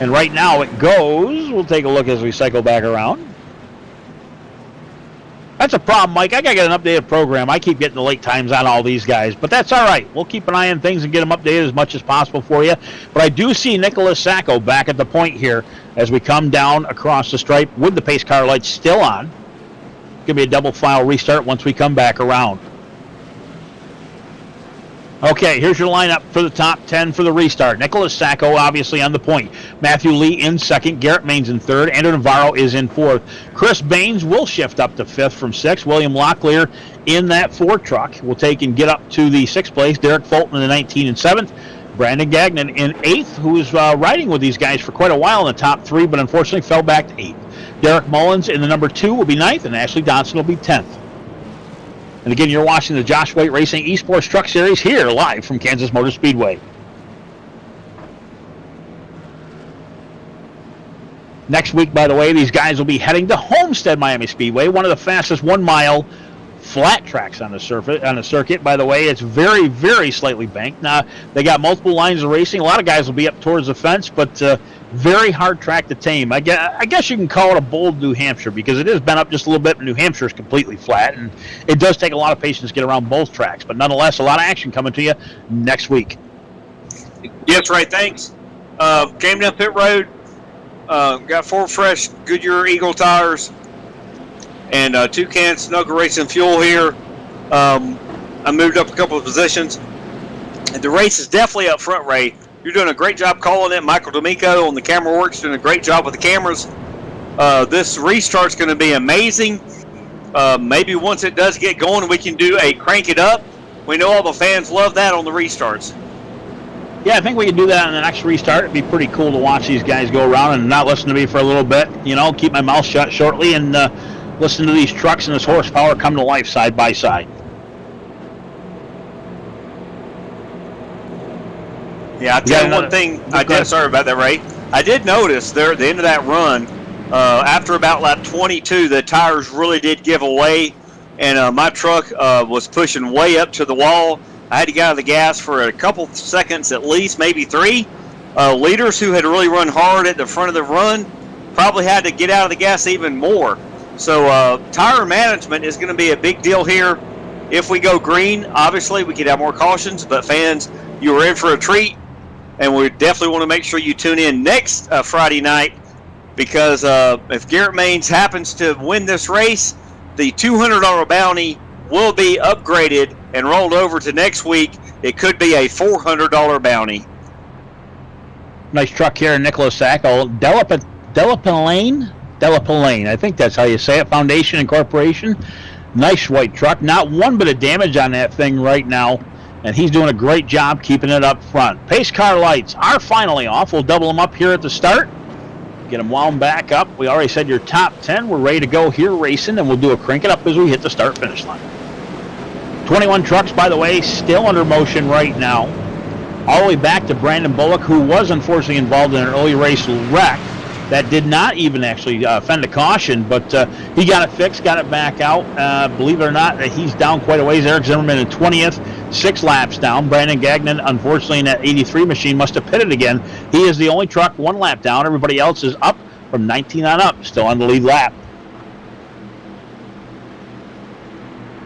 And right now it goes. We'll take a look as we cycle back around. That's a problem, Mike. I got to get an updated program. I keep getting the late times on all these guys, but that's all right. We'll keep an eye on things and get them updated as much as possible for you. But I do see Nicholas Sacco back at the point here as we come down across the stripe with the pace car lights still on. Going to be a double file restart once we come back around. Okay, here's your lineup for the top 10 for the restart. Nicholas Sacco, obviously, on the point. Matthew Lee in second. Garrett Maines in third. Andrew Navarro is in fourth. Chris Baines will shift up to fifth from sixth. William Locklear in that Ford truck will take and get up to the 6th place. Derek Fulton in the 19 and 7th. Brandon Gagnon in 8th, who was riding with these guys for quite a while in the top 3, but unfortunately fell back to 8th. Derek Mullins in the number 2 will be 9th, and Ashley Dodson will be 10th. And again, you're watching the Josh White Racing Esports Truck Series here live from Kansas Motor Speedway. Next week, by the way, these guys will be heading to Homestead Miami Speedway, one of the fastest 1-mile flat tracks on the circuit. By the way, it's very, very slightly banked. Now, they got multiple lines of racing. A lot of guys will be up towards the fence, but very hard track to tame. I guess you can call it a bold New Hampshire because it is bent up just a little bit, but New Hampshire is completely flat, and it does take a lot of patience to get around both tracks. But nonetheless, a lot of action coming to you next week. Yes, right. Thanks. Came down pit road. Got 4 fresh Goodyear Eagle tires and 2 cans Snoka Racing fuel here. I moved up a couple of positions. And the race is definitely up front, Ray. You're doing a great job calling it. Michael D'Amico on the camera works doing a great job with the cameras. This restart's going to be amazing. Maybe once it does get going, we can do a crank it up. We know all the fans love that on the restarts. Yeah, I think we can do that on the next restart. It'd be pretty cool to watch these guys go around and not listen to me for a little bit. You know, keep my mouth shut shortly and listen to these trucks and this horsepower come to life side by side. Yeah, I'll tell you one thing. Sorry about that, Ray. I did notice there at the end of that run, after about lap 22, the tires really did give away, and my truck was pushing way up to the wall. I had to get out of the gas for a couple seconds at least, maybe 3. Leaders who had really run hard at the front of the run probably had to get out of the gas even more. So tire management is going to be a big deal here. If we go green, obviously we could have more cautions, but fans, you are in for a treat. And we definitely want to make sure you tune in next Friday night because if Garrett Maines happens to win this race, the $200 bounty will be upgraded and rolled over to next week. It could be a $400 bounty. Nice truck here in Nicholas Sacco. Delapalane Delapolane. I think that's how you say it. Foundation Incorporation. Nice white truck. Not one bit of damage on that thing right now. And he's doing a great job keeping it up front. Pace car lights are finally off. We'll double them up here at the start. Get them wound back up. We already said your top 10. We're ready to go here racing, and we'll do a crank it up as we hit the start-finish line. 21 trucks, by the way, still under motion right now. All the way back to Brandon Bullock, who was unfortunately involved in an early race wreck that did not even actually fend a caution, but he got it fixed, got it back out. Believe it or not, he's down quite a ways. Eric Zimmerman in 20th, 6 laps down. Brandon Gagnon, unfortunately, in that 83 machine, must have pitted again. He is the only truck 1 lap down. Everybody else is up from 19 on up, still on the lead lap.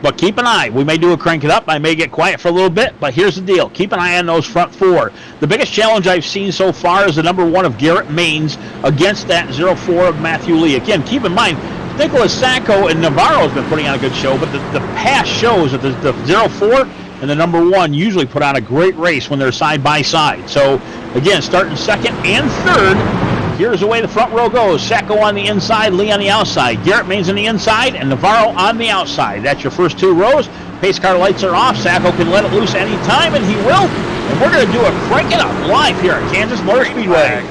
But keep an eye. We may do a crank it up. I may get quiet for a little bit, but here's the deal. Keep an eye on those front 4. The biggest challenge I've seen so far is the number 1 of Garrett Maines against that 04 of Matthew Lee. Again, keep in mind, Nicholas Sacco and Navarro has been putting on a good show, but the past shows that the 04 and the number 1 usually put on a great race when they're side by side. So, again, starting second and third. Here's the way the front row goes. Sacco on the inside, Lee on the outside. Garrett Maines on the inside, and Navarro on the outside. That's your first 2 rows. Pace car lights are off. Sacco can let it loose any time, and he will. And we're going to do a crank it up live here at Kansas Motor Speedway.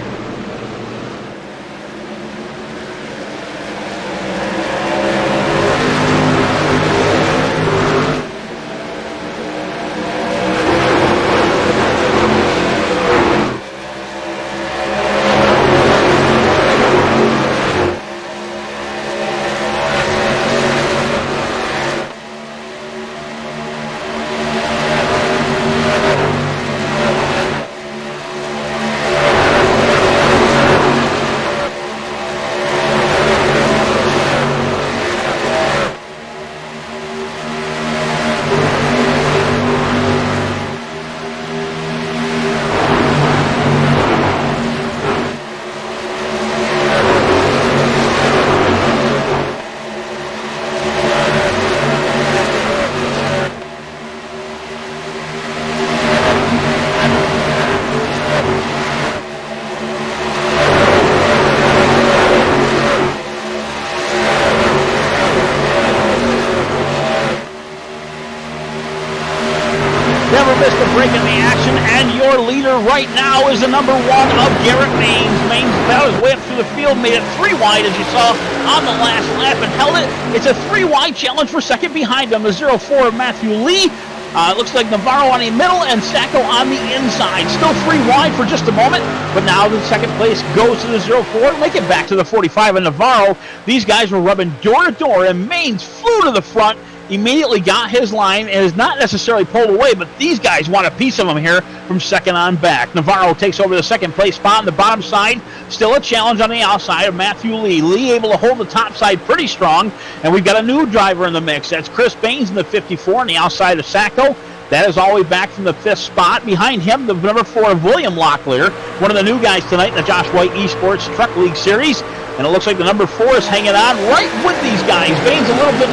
Never missed a break in the action, and your leader right now is the number 1 of Garrett Maines. Maines found his way up through the field, made it 3 wide, as you saw on the last lap, and held it. It's a 3-wide challenge for second behind him, the 04 of Matthew Lee. It looks like Navarro on the middle and Sacco on the inside. Still 3 wide for just a moment, but now the second place goes to the 04. Make it back to the 45 and Navarro. These guys were rubbing door to door, and Maines flew to the front, immediately got his line, and is not necessarily pulled away, but these guys want a piece of him here from second on back. Navarro takes over the second place spot on the bottom side. Still a challenge on the outside of Matthew Lee. Lee able to hold the top side pretty strong, and we've got a new driver in the mix. That's Chris Baines in the 54 on the outside of Sacco. That is all the way back from the 5th spot. Behind him, the number 4 of William Locklear, one of the new guys tonight in the Josh White Esports Truck League Series. And it looks like the number 4 is hanging on right with these guys. Baines a little bit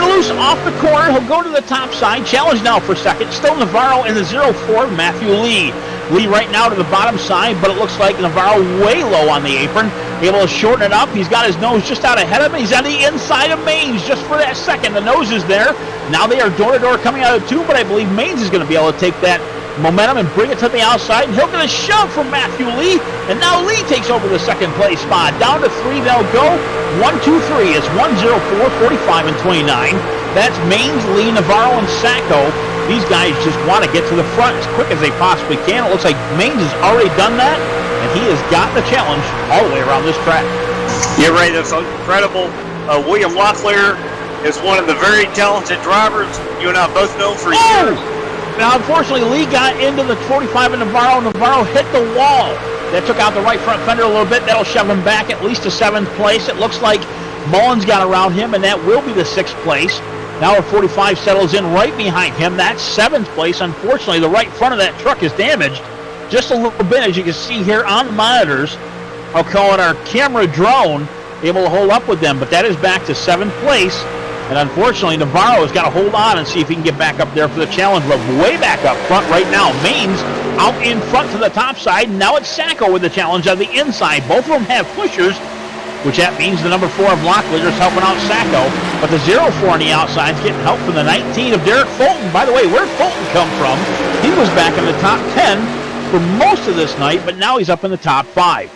loose off the corner. He'll go to the top side. Challenge now for second. Still Navarro in the 04, Matthew Lee. Lee right now to the bottom side, but it looks like Navarro way low on the apron. Able to shorten it up. He's got his nose just out ahead of him. He's on the inside of Maines just for that second. The nose is there. Now they are door-to-door coming out of 2, but I believe Maines is going to be able to take that momentum and bring it to the outside, and he'll get a shove from Matthew Lee, and now Lee takes over the second place spot. Down to 3 they'll go. 1, 2, 3. It's 104, 45, and 29. That's Maines, Lee, Navarro, and Sacco. These guys just want to get to the front as quick as they possibly can. It looks like Maines has already done that, and he has got the challenge all the way around this track. Yeah, Ray, that's incredible. William Locklear is one of the very talented drivers. You and I both know for years. Now, unfortunately, Lee got into the 45 of Navarro. Navarro hit the wall. That took out the right front fender a little bit. That'll shove him back at least to 7th place. It looks like Mullins got around him, and that will be the 6th place. Now a 45 settles in right behind him. That's 7th place. Unfortunately, the right front of that truck is damaged just a little bit, as you can see here on the monitors. I'll call it our camera drone, able to hold up with them, but that is back to 7th place. And unfortunately, Navarro has got to hold on and see if he can get back up there for the challenge. But way back up front right now. Maines out in front to the top side. Now it's Sacco with the challenge on the inside. Both of them have pushers. which that means the number 4 of Locklear is helping out Sacco. But the 04 on the outside is getting help from the 19 of Derek Fulton. By the way, where did Fulton come from? He was back in the top 10 for most of this night, but now he's up in the top 5.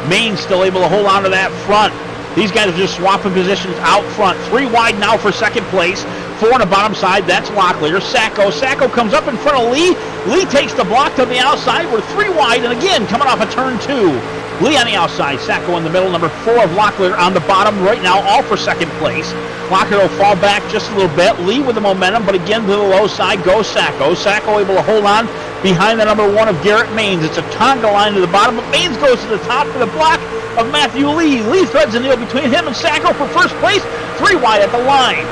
Maine still able to hold on to that front. These guys are just swapping positions out front. 3 wide now for second place. 4 on the bottom side, that's Locklear. Sacco comes up in front of Lee. Lee takes the block to the outside. We're 3 wide, and again, coming off a turn 2. Lee on the outside, Sacco in the middle, number 4 of Locklear on the bottom right now, all for second place. Locklear will fall back just a little bit. Lee with the momentum, but again to the low side goes Sacco. Sacco able to hold on behind the number 1 of Garrett Maines. It's a Tonga line to the bottom, but Maines goes to the top for the block of Matthew Lee. Lee threads the needle between him and Sacco for first place. 3 wide at the line.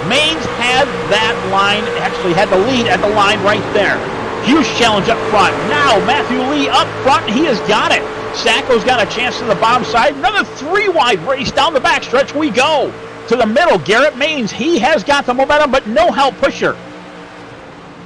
Maines had that line, actually had the lead at the line right there. Huge challenge up front. Now Matthew Lee up front, he has got it. Sacco's got a chance to the bottom side. Another 3 wide race down the backstretch we go. To the middle, Garrett Maines, he has got the momentum, but no help pusher.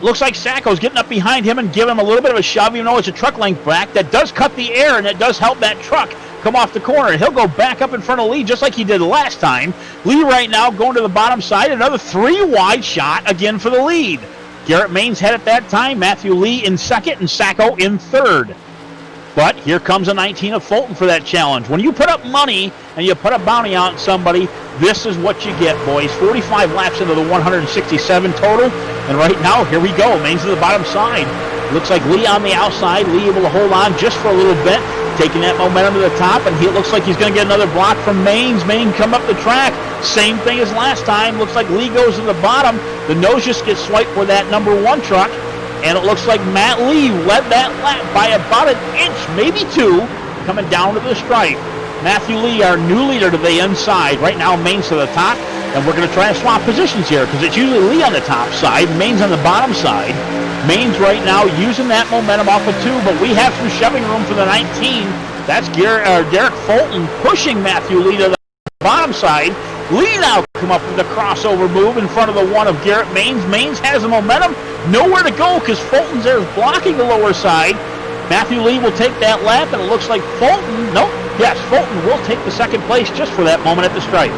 Looks like Sacco's getting up behind him and giving him a little bit of a shove, even though it's a truck length back. That does cut the air, and it does help that truck come off the corner. He'll go back up in front of Lee just like he did last time. Lee right now going to the bottom side. Another 3 wide shot again for the lead. Garrett Maines had it that time. Matthew Lee in second and Sacco in third. But here comes a 19 of Fulton for that challenge. When you put up money and you put a bounty out on somebody, this is what you get, boys. 45 laps into the 167 total. And right now, here we go. Maines to the bottom side. Looks like Lee on the outside. Lee able to hold on just for a little bit. Taking that momentum to the top, and he looks like he's going to get another block from Maines. Maine come up the track. Same thing as last time. Looks like Lee goes to the bottom. The nose just gets swiped for that number 1 truck. And it looks like Matt Lee led that lap by about an inch, maybe 2, coming down to the stripe. Matthew Lee, our new leader, to the inside. Right now, Maines to the top. And we're going to try and swap positions here because it's usually Lee on the top side, Maines on the bottom side. Maines right now using that momentum off of 2, but we have some shoving room for the 19. That's Derek Fulton pushing Matthew Lee to the bottom side. Lee now come up with the crossover move in front of the 1 of Garrett Maines. Maines has the momentum. Nowhere to go because Fulton's there blocking the lower side. Matthew Lee will take that lap, and it looks like Fulton, Fulton will take the second place just for that moment at the stripe.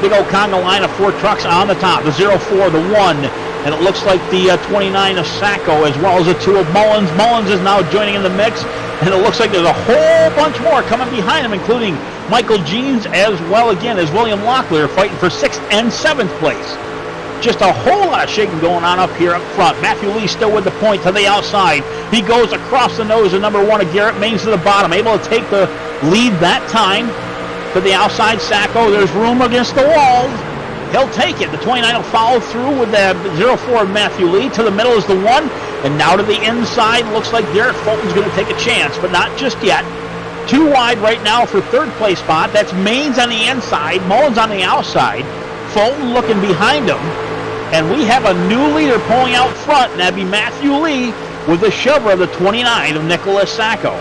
Big old conga line of 4 trucks on the top. The 04, the 1, and it looks like the 29 of Sacco as well as the 2 of Mullins. Mullins is now joining in the mix, and it looks like there's a whole bunch more coming behind him, including Michael Jeans as well again as William Locklear fighting for 6th and 7th place. Just a whole lot of shaking going on up here up front. Matthew Lee still with the point to the outside. He goes across the nose of number 1 of Garrett Maines to the bottom, able to take the lead that time. To the outside, Sacco. There's room against the walls. He'll take it. The 29 will follow through with the 04 of Matthew Lee. To the middle is the 1. And now to the inside. Looks like Derek Fulton's going to take a chance, but not just yet. 2 wide right now for 3rd place spot. That's Maines on the inside. Mullins on the outside. Fulton looking behind him. And we have a new leader pulling out front, and that'd be Matthew Lee with the shover of the 29 of Nicholas Sacco.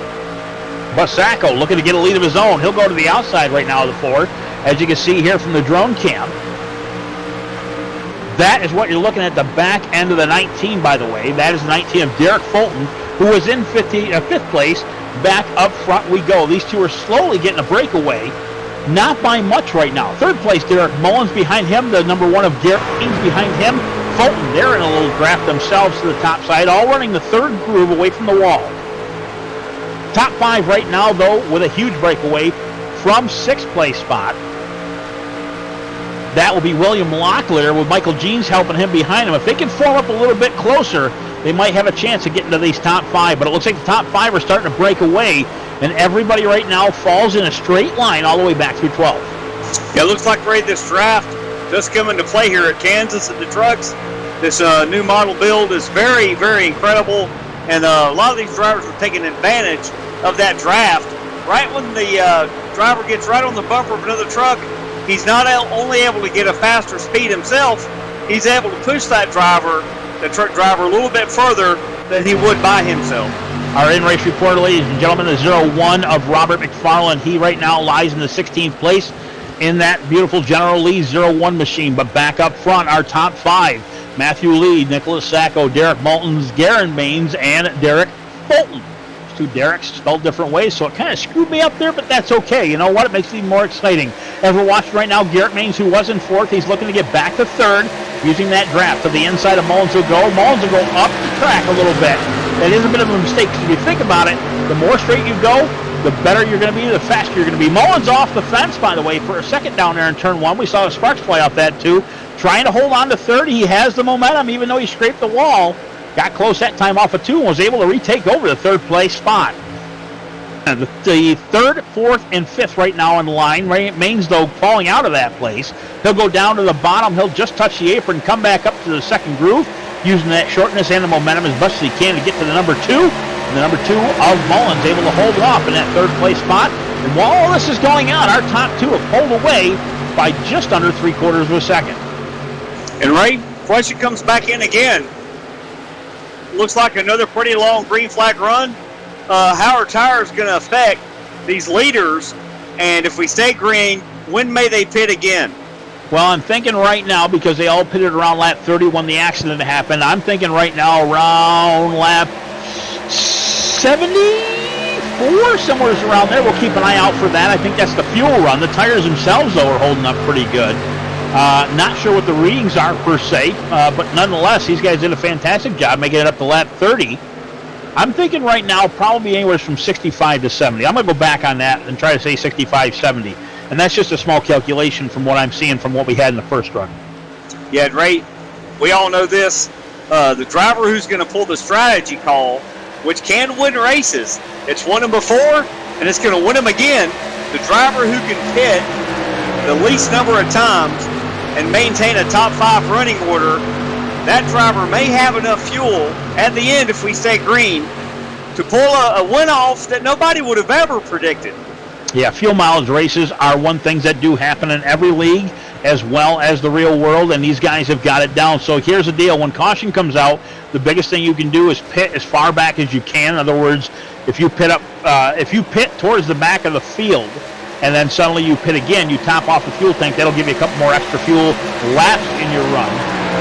But Sacco looking to get a lead of his own. He'll go to the outside right now of the 4, as you can see here from the drone cam. That is what you're looking at the back end of the 19, by the way. That is the 19 of Derek Fulton, who was in 5th place. Back up front we go. These 2 are slowly getting a breakaway. Not by much right now. 3rd place, Derek Mullins behind him. The number 1 of Garrett Maines behind him. Fulton, they're in a little draft themselves to the top side, all running the 3rd groove away from the wall. Top 5 right now, though, with a huge breakaway from 6th place spot. That will be William Locklear with Michael Jeans helping him behind him. If they can form up a little bit closer, they might have a chance of getting to these top 5. But it looks like the top 5 are starting to break away, and everybody right now falls in a straight line all the way back through 12. Yeah, it looks like, Ray, this draft does come into play here at Kansas at the trucks. This new model build is very, very incredible, and a lot of these drivers are taking advantage of that draft. Right when the driver gets right on the bumper of another truck, he's not only able to get a faster speed himself, he's able to push that driver, the truck driver, a little bit further than he would by himself. Our in-race report, ladies and gentlemen, the 01 of Robert McFarland. He right now lies in the 16th place in that beautiful General Lee 01 machine. But back up front, our top 5, Matthew Lee, Nicholas Sacco, Derek Mullins, Garrett Maines, and Derek Fulton. two Derek's spelled different ways, so it kind of screwed me up there, but that's okay. You know what? It makes it even more exciting. As we're watching right now, Garrett Maines, who was in fourth, he's looking to get back to third, using that draft. To the inside of Mullins will go. Mullins will go up the track a little bit. That is a bit of a mistake, because if you think about it, the more straight you go, the better you're going to be, the faster you're going to be. Mullins off the fence, by the way, for a second down there in turn one. We saw the sparks fly off that, too. Trying to hold on to third. He has the momentum, even though he scraped the wall. Got close that time off of two and was able to retake over the third place spot. And the third, fourth, and fifth right now on the line. Maines, though, falling out of that place. He'll go down to the bottom. He'll just touch the apron, come back up to the second groove, using that shortness and the momentum as best as he can to get to the number two. And the number two of Mullins able to hold off in that third place spot. And while all this is going on, our top two have pulled away by just under 3/4 of a second. And Ray, Porsche comes back in again. Looks like another pretty long green flag run. How our tires going to affect these leaders? And if we stay green, when may they pit again? Well, I'm thinking right now, because they all pitted around lap 30 when the accident happened, I'm thinking right now around lap 74, somewhere around there. We'll keep an eye out for that. I think that's the fuel run. The tires themselves, though, are holding up pretty good. Not sure what the readings are per se, but nonetheless, these guys did a fantastic job making it up to lap 30. I'm thinking right now probably anywhere from 65 to 70. I'm going to go back on that and try to say 65, 70. And that's just a small calculation from what I'm seeing from what we had in the first run. Yeah, Ray, we all know this. The driver who's going to pull the strategy call, which can win races, it's won them before, and it's going to win them again. The driver who can pit the least number of times and maintain a top 5 running order, that driver may have enough fuel at the end, if we stay green, to pull a win off that nobody would have ever predicted. Yeah, fuel mileage races are one things that do happen in every league as well as the real world, and these guys have got it down. So here's the deal. When caution comes out, the biggest thing you can do is pit as far back as you can. In other words, if you pit towards the back of the field, and then suddenly you pit again, you top off the fuel tank, that'll give you a couple more extra fuel laps in your run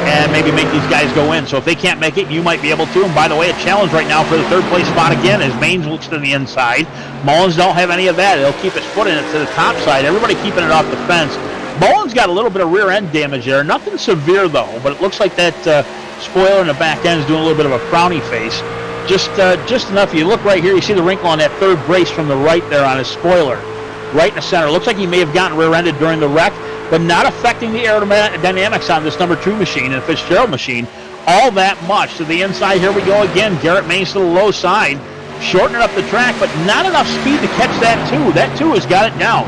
and maybe make these guys go in. So if they can't make it, you might be able to. And by the way, a challenge right now for the third place spot again as Maines looks to the inside. Mullins don't have any of that. He'll keep his foot in it to the top side. Everybody keeping it off the fence. Mullins got a little bit of rear end damage there. Nothing severe though, but it looks like that spoiler in the back end is doing a little bit of a frowny face. Just enough. You look right here, you see the wrinkle on that third brace from the right there on his spoiler. Right in the center. Looks like he may have gotten rear-ended during the wreck, but not affecting the aerodynamics on this number 2 machine and Fitzgerald machine all that much. To the inside, here we go again. Garrett Maines to the low side, shortening up the track, but not enough speed to catch that 2. That 2 has got it down.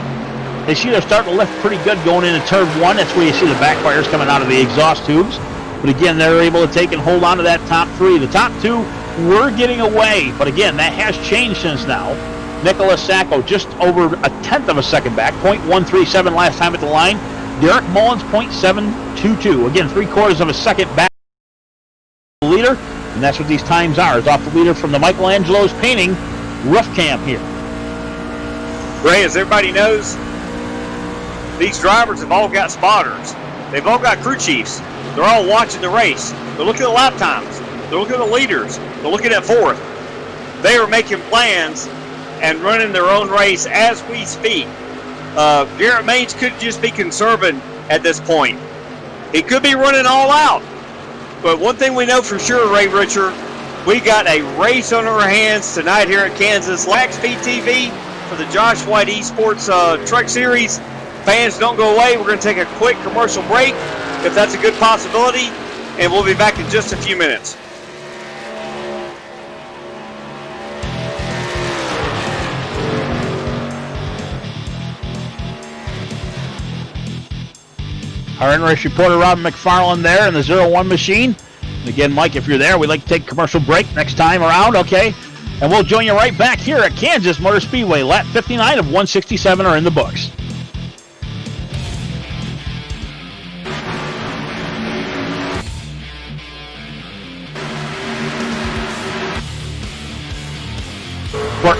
They see they're starting to lift pretty good going into turn 1. That's where you see the backfires coming out of the exhaust tubes. But again, they're able to take and hold on to that top 3. The top 2 were getting away, but again, that has changed since now. Nicholas Sacco just over a tenth of a second back, 0.137 last time at the line. Derek Mullins, 0.722. Again, 3/4 of a second back the leader, and that's what these times are. It's off the leader from the Michelangelo's painting roof cam here. Ray, as everybody knows, these drivers have all got spotters. They've all got crew chiefs. They're all watching the race. They're looking at lap times. They're looking at the leaders. They're looking at fourth. They are making plans and running their own race as we speak. Garrett Maines could just be conserving at this point. He could be running all out. But one thing we know for sure, Ray Richard, we got a race on our hands tonight here at Kansas. MaxSpeedTV for the Josh White Esports Truck Series. Fans, don't go away. We're going to take a quick commercial break, if that's a good possibility, and we'll be back in just a few minutes. Our in-race reporter, Rob McFarland, there in the 01 machine. And again, Mike, if you're there, we'd like to take a commercial break next time around, okay? And we'll join you right back here at Kansas Motor Speedway. Lap 59 of 167 are in the books. Work.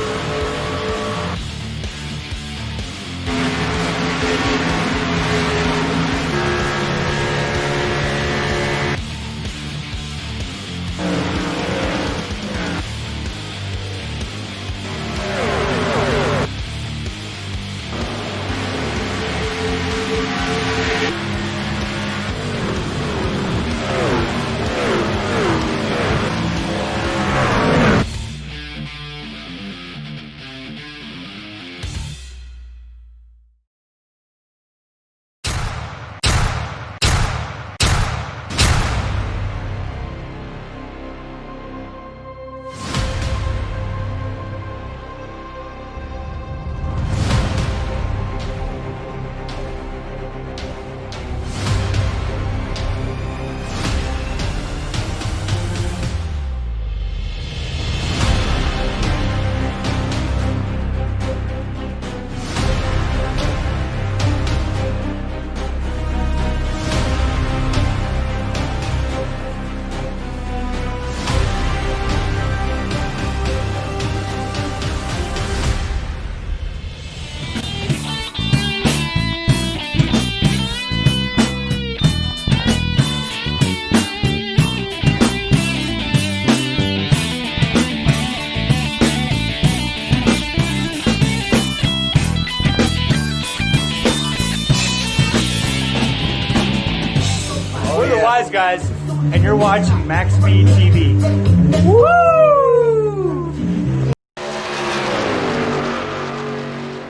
Wise Guys, and you're watching MaxSpeedTV.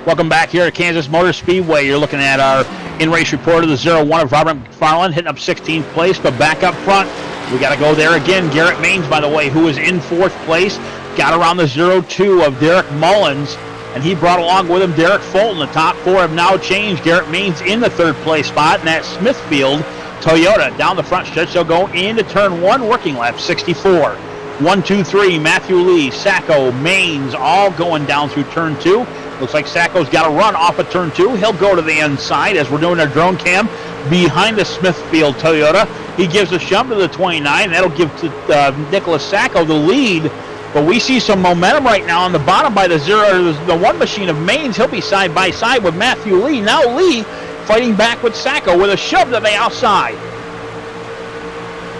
Welcome back here at Kansas Motor Speedway. You're looking at our in-race report of the 01 of Robert McFarland, hitting up 16th place, but back up front, we got to go there again. Garrett Maines, by the way, who was in 4th place, got around the 02 of Derek Mullins, and he brought along with him Derek Fulton. The top 4 have now changed. Garrett Maines in the 3rd place spot, and that Smithfield Toyota down the front stretch. They'll go into turn 1, working lap 64. 1, 2, 3, Matthew Lee, Sacco, Maines, all going down through turn 2. Looks like Sacco's got a run off of turn 2. He'll go to the inside as we're doing our drone cam behind the Smithfield Toyota. He gives a shove to the 29. That'll give to Nicholas Sacco the lead. But we see some momentum right now on the bottom by the 1 machine of Maines. He'll be side by side with Matthew Lee. Now Lee fighting back with Sacco with a shove to the outside.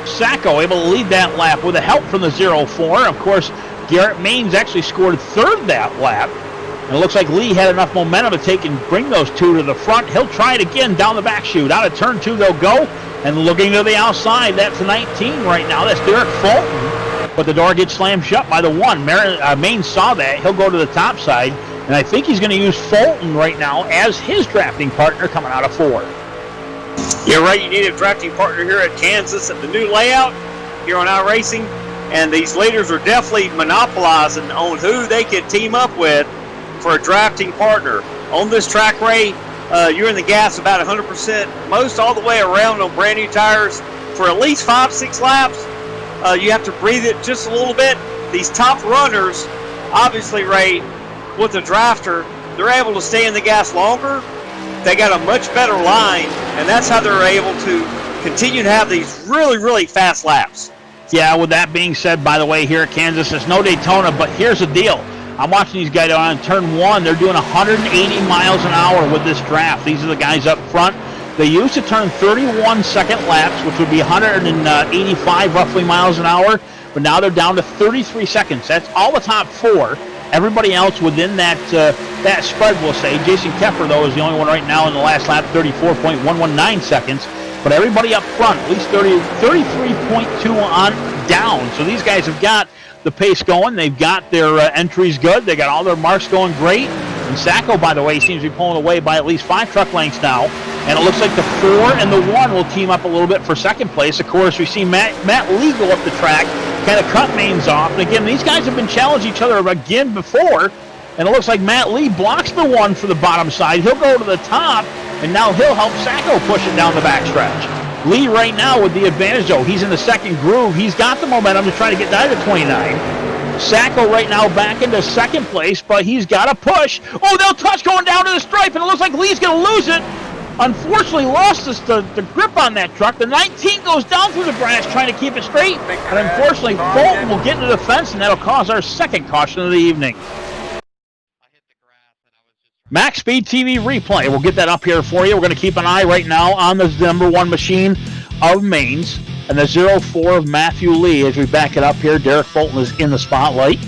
Sacco able to lead that lap with the help from the 04. Of course, Garrett Maines actually scored 3rd that lap. And it looks like Lee had enough momentum to take and bring those 2 to the front. He'll try it again down the back chute. Out of turn 2 they'll go. And looking to the outside, that's 19 right now. That's Derek Fulton. But the door gets slammed shut by the 1. Maines saw that. He'll go to the top side. And I think he's going to use Fulton right now as his drafting partner coming out of 4. Yeah, right. You need a drafting partner here at Kansas at the new layout here on iRacing. And these leaders are definitely monopolizing on who they could team up with for a drafting partner. On this track, Ray, you're in the gas about 100%, most all the way around on brand new tires for at least 5-6 laps. You have to breathe it just a little bit. These top runners, obviously, Ray, with the drafter, they're able to stay in the gas longer. They got a much better line, and that's how they're able to continue to have these really, really fast laps. Yeah, with that being said, by the way, here at Kansas, it's no Daytona, but here's the deal. I'm watching these guys on turn 1. They're doing 180 miles an hour with this draft. These are the guys up front. They used to turn 31 second laps, which would be 185 roughly miles an hour, but now they're down to 33 seconds. That's all the top 4. Everybody else within that spread, we'll say. Jason Keffer, though, is the only one right now in the last lap, 34.119 seconds. But everybody up front, at least 33.2 on down. So these guys have got the pace going. They've got their entries good. They got all their marks going great. And Sacco, by the way, seems to be pulling away by at least 5 truck lengths now. And it looks like the 4 and the 1 will team up a little bit for second place. Of course, we see Matt Lee go up the track, kind of cut Maines off. And again, these guys have been challenging each other again before. And it looks like Matt Lee blocks the 1 for the bottom side. He'll go to the top, and now he'll help Sacco push it down the backstretch. Lee right now with the advantage, though. He's in the second groove. He's got the momentum to try to get down to 29. Sacco right now back into second place, but he's got to push. Oh, they'll touch going down to the stripe, and it looks like Lee's going to lose it. Unfortunately, lost the grip on that truck. The 19 goes down through the grass trying to keep it straight, and unfortunately, Fulton will get into the fence, and that'll cause our second caution of the evening. MaxSpeedTV replay. We'll get that up here for you. We're going to keep an eye right now on the number 1 machine of Maines and the 04 of Matthew Lee as we back it up here. Derek Fulton is in the spotlight.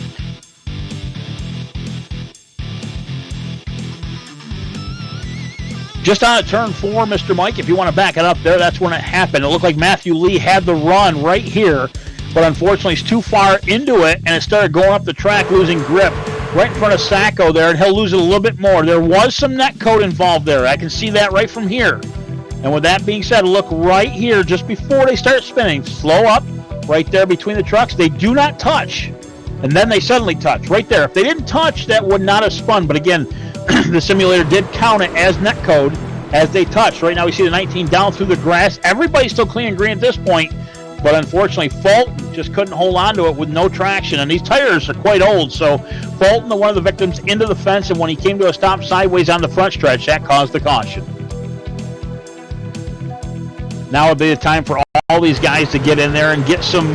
Just on at turn 4, Mr. Mike, if you want to back it up there, that's when it happened. It looked like Matthew Lee had the run right here, but unfortunately he's too far into it, and it started going up the track, losing grip right in front of Sacco there, and he'll lose it a little bit more. There was some net code involved there. I can see that right from here. And with that being said, look right here just before they start spinning. Slow up right there between the trucks. They do not touch, and then they suddenly touch right there. If they didn't touch, that would not have spun. But again, the simulator did count it as net code as they touched. Right now we see the 19 down through the grass. Everybody's still clean and green at this point, but unfortunately Fulton just couldn't hold on to it with no traction, and these tires are quite old, so Fulton, one of the victims, into the fence, and when he came to a stop sideways on the front stretch, that caused the caution. Now would be the time for all these guys to get in there and get some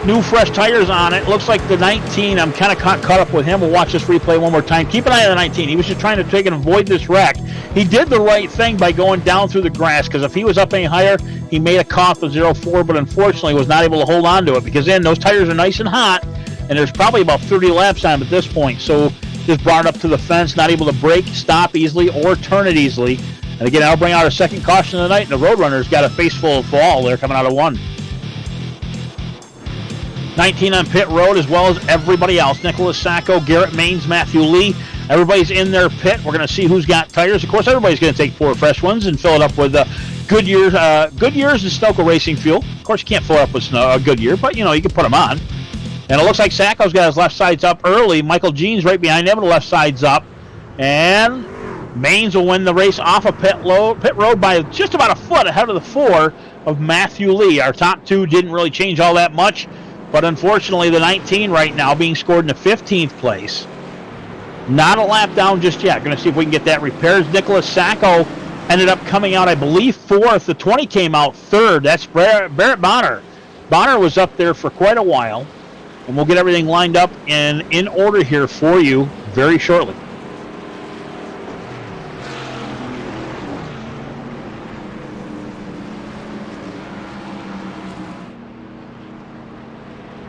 new fresh tires on it. Looks like the 19, I'm kind of caught up with him. We'll watch this replay one more time. Keep an eye on the 19. He was just trying to take and avoid this wreck. He did the right thing by going down through the grass, because if he was up any higher, he made a cough the 04, but unfortunately was not able to hold on to it, because then those tires are nice and hot, and there's probably about 30 laps on him at this point. So just brought it up to the fence, not able to brake, stop easily, or turn it easily. And again, I'll bring out a second caution of the night, and the Roadrunner's got a face full of fall. They're coming out of 1. 19 on pit road, as well as everybody else. Nicholas Sacco, Garrett Maines, Matthew Lee. Everybody's in their pit. We're going to see who's got tires. Of course, everybody's going to take 4 fresh ones and fill it up with Goodyear's and Stoker Racing fuel. Of course, you can't fill it up with Goodyear, but, you can put them on. And it looks like Sacco's got his left sides up early. Michael Jean's right behind him, the left side's up. And Maines will win the race off of pit road by just about a foot ahead of the 4 of Matthew Lee. Our top 2 didn't really change all that much, but unfortunately the 19 right now being scored in the 15th place. Not a lap down just yet. Going to see if we can get that repaired. Nicholas Sacco ended up coming out, I believe, 4th. The 20 came out 3rd. That's Barrett Bonner. Bonner was up there for quite a while, and we'll get everything lined up and in order here for you very shortly.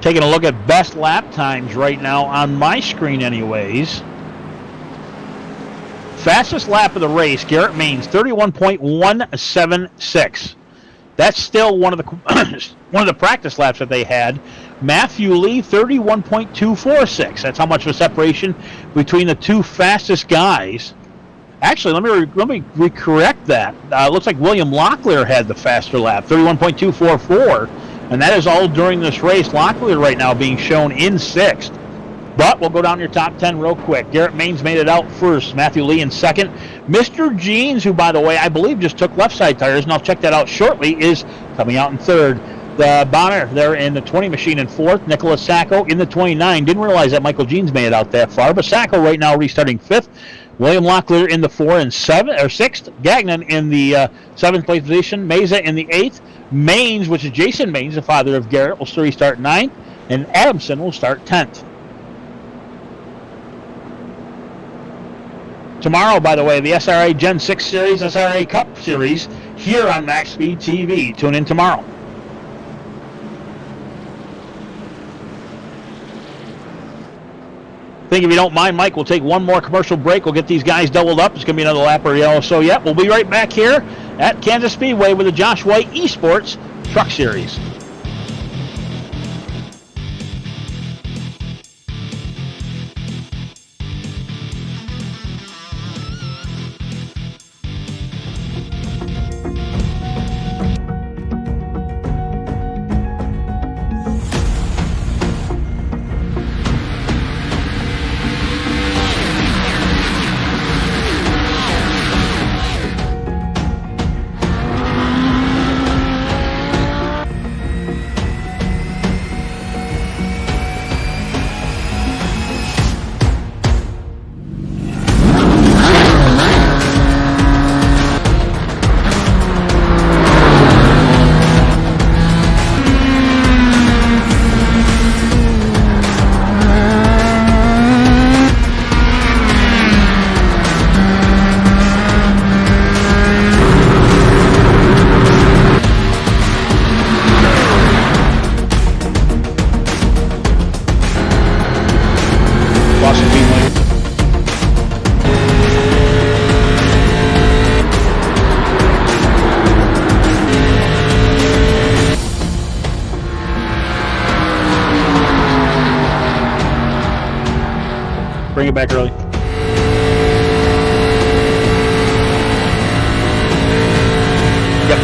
Taking a look at best lap times right now on my screen anyways. Fastest lap of the race, Garrett Maines, 31.176. That's still one of the practice laps that they had. Matthew Lee, 31.246. That's how much of a separation between the 2 fastest guys. Actually, let me correct that. Looks like William Locklear had the faster lap, 31.244. And that is all during this race. Locklear right now being shown in 6th. But we'll go down to your top 10 real quick. Garrett Maines made it out first. Matthew Lee in 2nd. Mr. Jeans, who, by the way, I believe just took left side tires, and I'll check that out shortly, is coming out in 3rd. The Bonner there in the 20 machine in 4th. Nicholas Sacco in the 29. Didn't realize that Michael Jeans made it out that far. But Sacco right now restarting 5th. William Locklear in the 4 and 6th. Gagnon in the 7th place position. Meza in the 8th. Maines, which is Jason Maines, the father of Garrett, will restart 9th. And Adamson will start 10th. Tomorrow, by the way, the SRA Gen 6 Series, SRA Cup Series, here on MaxSpeedTV. Tune in tomorrow. I think if you don't mind, Mike, we'll take one more commercial break. We'll get these guys doubled up. It's going to be another lap or yellow. So, yeah, we'll be right back here at Kansas Speedway with the Josh White Esports Truck Series. Bring it back early. Yep.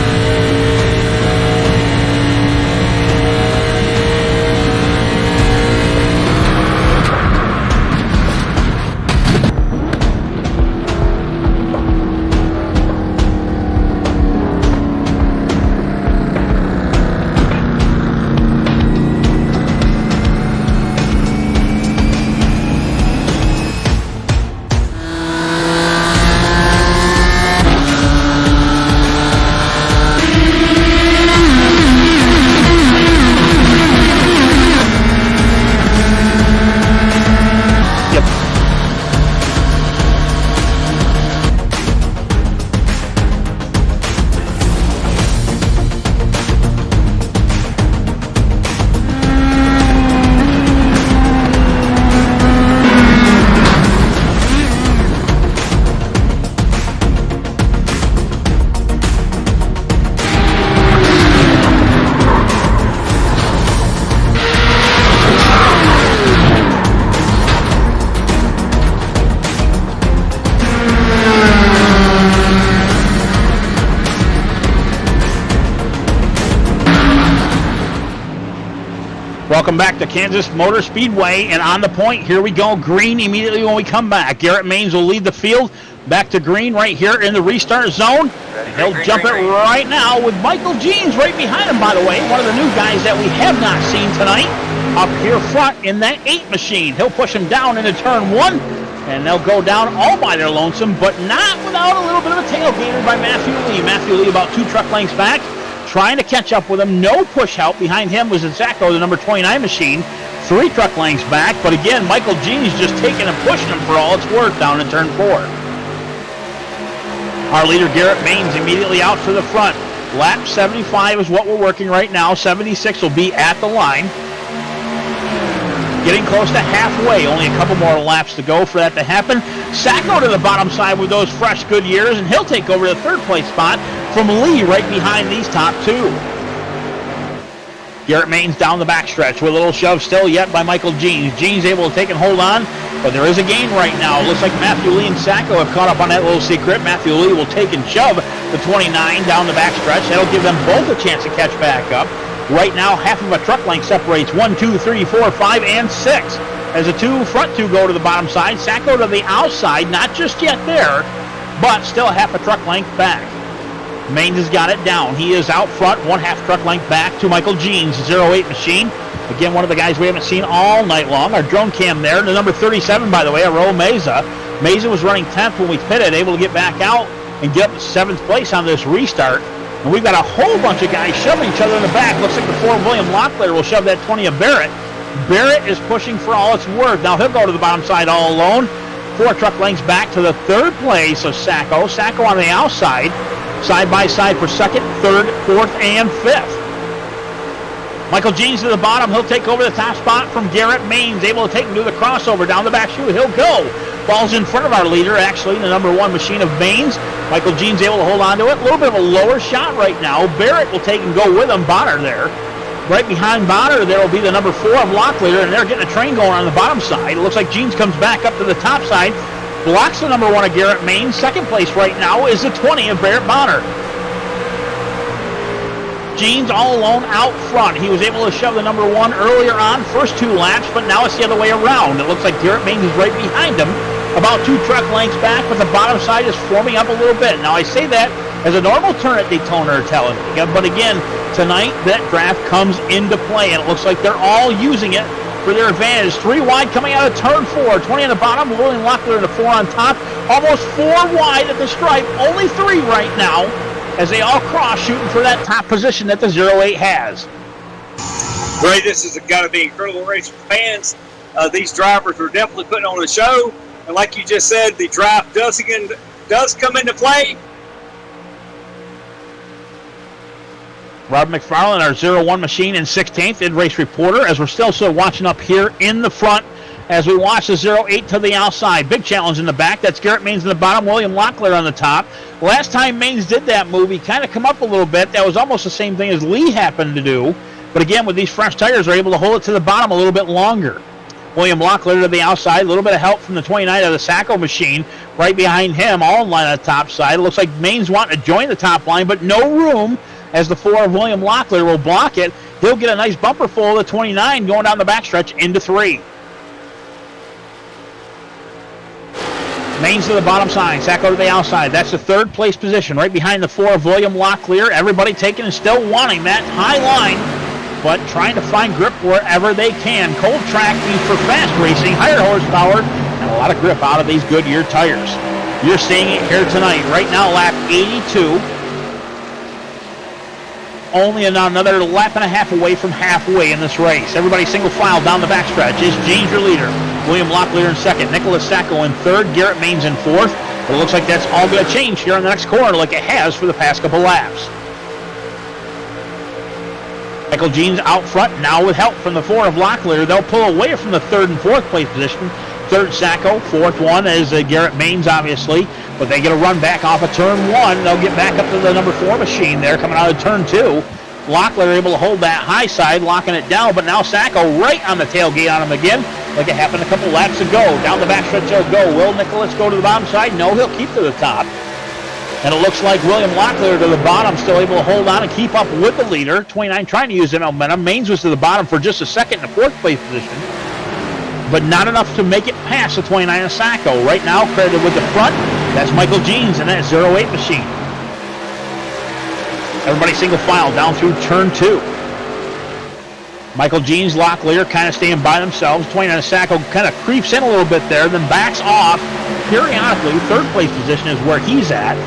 Welcome back to Kansas Motor Speedway, and on the point, here we go. Green immediately when we come back. Garrett Maines will lead the field. Back to Green right here in the restart zone. He'll jump it right now with Michael Jeans right behind him, by the way. One of the new guys that we have not seen tonight up here front in that 8 machine. He'll push him down into turn 1, and they'll go down all by their lonesome, but not without a little bit of a tailgater by Matthew Lee. Matthew Lee about 2 truck lengths back, trying to catch up with him. No push help. Behind him was Zacco, the number 29 machine, 3 truck lengths back. But again, Michael Jeans just taking and pushing him for all it's worth down in turn 4. Our leader, Garrett Maines, immediately out to the front. Lap 75 is what we're working right now. 76 will be at the line. Getting close to halfway. Only a couple more laps to go for that to happen. Zacco to the bottom side with those fresh good years, and he'll take over the 3rd place spot from Lee right behind these top 2. Garrett Maines down the backstretch with a little shove still yet by Michael Jeans. Jeans able to take and hold on, but there is a gain right now. Looks like Matthew Lee and Zacco have caught up on that little secret. Matthew Lee will take and shove the 29 down the backstretch. That'll give them both a chance to catch back up. Right now, half of a truck length separates 1, 2, 3, 4, 5, and 6. As the front two go to the bottom side, Zacco to the outside, not just yet there, but still half a truck length back. Maines has got it down. He is out front, 1/2 truck length back to Michael Jeans, 08 machine. Again, one of the guys we haven't seen all night long. Our drone cam there. The number 37, by the way, Raul Meza. Meza was running 10th when we pitted, able to get back out and get up to 7th place on this restart. And we've got a whole bunch of guys shoving each other in the back. Looks like the 4 William Locklear will shove that 20 of Barrett. Barrett is pushing for all it's worth. Now he'll go to the bottom side all alone. 4 truck lengths back to the 3rd place of Zacco. Zacco on the outside. Side by side for 2nd, 3rd, 4th, and 5th. Michael Jeans to the bottom. He'll take over the top spot from Garrett Maines. Able to take and do the crossover down the back chute. He'll go. Ball's in front of our leader, actually, the number 1 machine of Maines. Michael Jeans able to hold on to it. A little bit of a lower shot right now. Barrett will take and go with him. Bonner there. Right behind Bonner, there will be the number 4 of Locklear, and they're getting a train going on the bottom side. It looks like Jeans comes back up to the top side. Blocks the number 1 of Garrett Maines. 2nd place right now is the 20 of Barrett Bonner. Jeans all alone out front. He was able to shove the number 1 earlier on, first 2 laps, but now it's the other way around. It looks like Garrett Maines is right behind him, about 2 truck lengths back, but the bottom side is forming up a little bit. Now I say that as a normal turn at Daytona or Talladega, but again, tonight that draft comes into play, and it looks like they're all using it for their advantage. 3 wide coming out of turn 4. 20 on the bottom, William Locklear in the 4 on top. Almost 4 wide at the stripe. Only 3 right now as they all cross, shooting for that top position that the 08 has. Ray, this has got to be incredible race for fans. These drivers are definitely putting on a show. And like you just said, the draft does come into play. Rob McFarland, our 01 machine in 16th, in-race reporter, as we're still watching up here in the front as we watch the 08 to the outside. Big challenge in the back. That's Garrett Maines in the bottom, William Locklear on the top. Last time Maines did that move, he kind of come up a little bit. That was almost the same thing as Lee happened to do. But again, with these fresh tires, they're able to hold it to the bottom a little bit longer. William Locklear to the outside. A little bit of help from the 29 of the Zacco machine. Right behind him, all in line on the top side. It looks like Maines wanting to join the top line, but no room as the 4 of William Locklear will block it. He'll get a nice bumper full of the 29 going down the backstretch into 3. Maines to the bottom side, Zacco to the outside. That's the 3rd place position, right behind the 4 of William Locklear. Everybody taking and still wanting that high line, but trying to find grip wherever they can. Cold track means for fast racing, higher horsepower, and a lot of grip out of these Goodyear tires. You're seeing it here tonight. Right now, lap 82. Only another lap and a half away from halfway in this race. Everybody single file down the backstretch. Is Jeans your leader? William Locklear in 2nd. Nicholas Zacco in 3rd. Garrett Maines in 4th. But it looks like that's all going to change here in the next corner like it has for the past couple laps. Michael Jeans out front now with help from the 4 of Locklear. They'll pull away from the 3rd and 4th place position. 3rd Zacco, 4th one is Garrett Maines, obviously. But they get a run back off of turn 1. They'll get back up to the number 4 machine there coming out of turn 2. Locklear able to hold that high side, locking it down. But now Zacco right on the tailgate on him again, like it happened a couple laps ago. Down the backstretch they'll go. Will Nicholas go to the bottom side? No, he'll keep to the top. And it looks like William Locklear to the bottom, still able to hold on and keep up with the leader. 29 trying to use the momentum. Maines was to the bottom for just a second in the fourth place position, but not enough to make it past the 29 of Sacco. Right now, credited with the front, that's Michael Jeans and that 08 machine. Everybody single file down through turn 2. Michael Jeans, Locklear kind of staying by themselves. 29 of Sacco kind of creeps in a little bit there, then backs off periodically. Third place position is where he's at.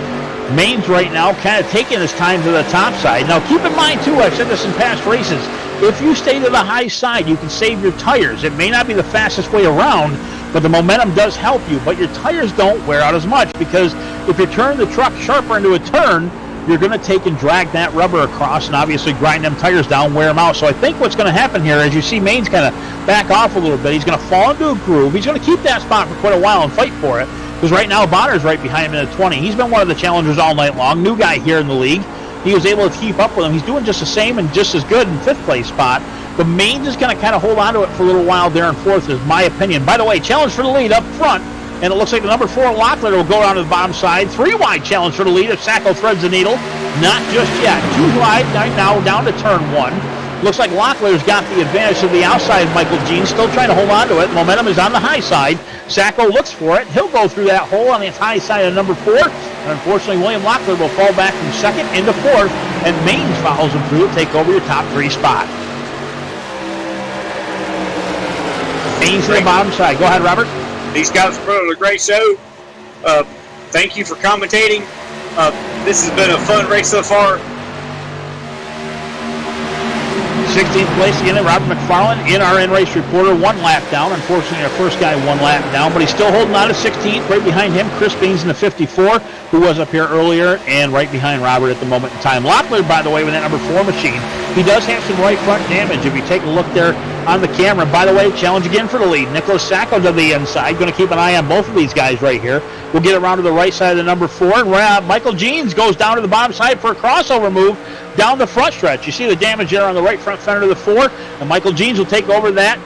Maines right now kind of taking his time to the top side. Now keep in mind too, I've said this in past races, if you stay to the high side, you can save your tires. It may not be the fastest way around, but the momentum does help you. But your tires don't wear out as much, because if you turn the truck sharper into a turn, you're going to take and drag that rubber across and obviously grind them tires down, wear them out. So I think what's going to happen here, as you see Maines kind of back off a little bit, he's going to fall into a groove. He's going to keep that spot for quite a while and fight for it, because right now Bonner's right behind him in the 20. He's been one of the challengers all night long. New guy here in the league. He was able to keep up with him. He's doing just the same and just as good in fifth place spot. But Maines is going to kind of hold on to it for a little while there in fourth, is my opinion. By the way, challenge for the lead up front. And it looks like the number 4 Locklear will go down to the bottom side. 3 wide challenge for the lead if Sacco threads the needle. Not just yet. 2 wide right now down to turn 1. Looks like Locklear's got the advantage of the outside. Michael Jean still trying to hold on to it. Momentum is on the high side. Sacco looks for it. He'll go through that hole on the high side of number 4. And unfortunately, William Locklear will fall back from second into fourth. And Maines follows him through to take over your top 3 spot. Maines to the bottom side. Go ahead, Robert. These guys put on a great show. Thank you for commentating. This has been a fun race so far. 16th place again, Robert McFarland, in our in-race reporter, 1 lap down. Unfortunately, our first guy 1 lap down, but he's still holding on to 16th. Right behind him, Chris Beans in the 54, who was up here earlier, and right behind Robert at the moment in time. Locklear, by the way, with that number 4 machine, he does have some right front damage. If you take a look there on the camera, by the way, challenge again for the lead. Nicholas Sacco to the inside. Going to keep an eye on both of these guys right here. We'll get around to the right side of the number 4. And Michael Jeans goes down to the bottom side for a crossover move down the front stretch. You see the damage there on the right front fender of the 4. And Michael Jeans will take over that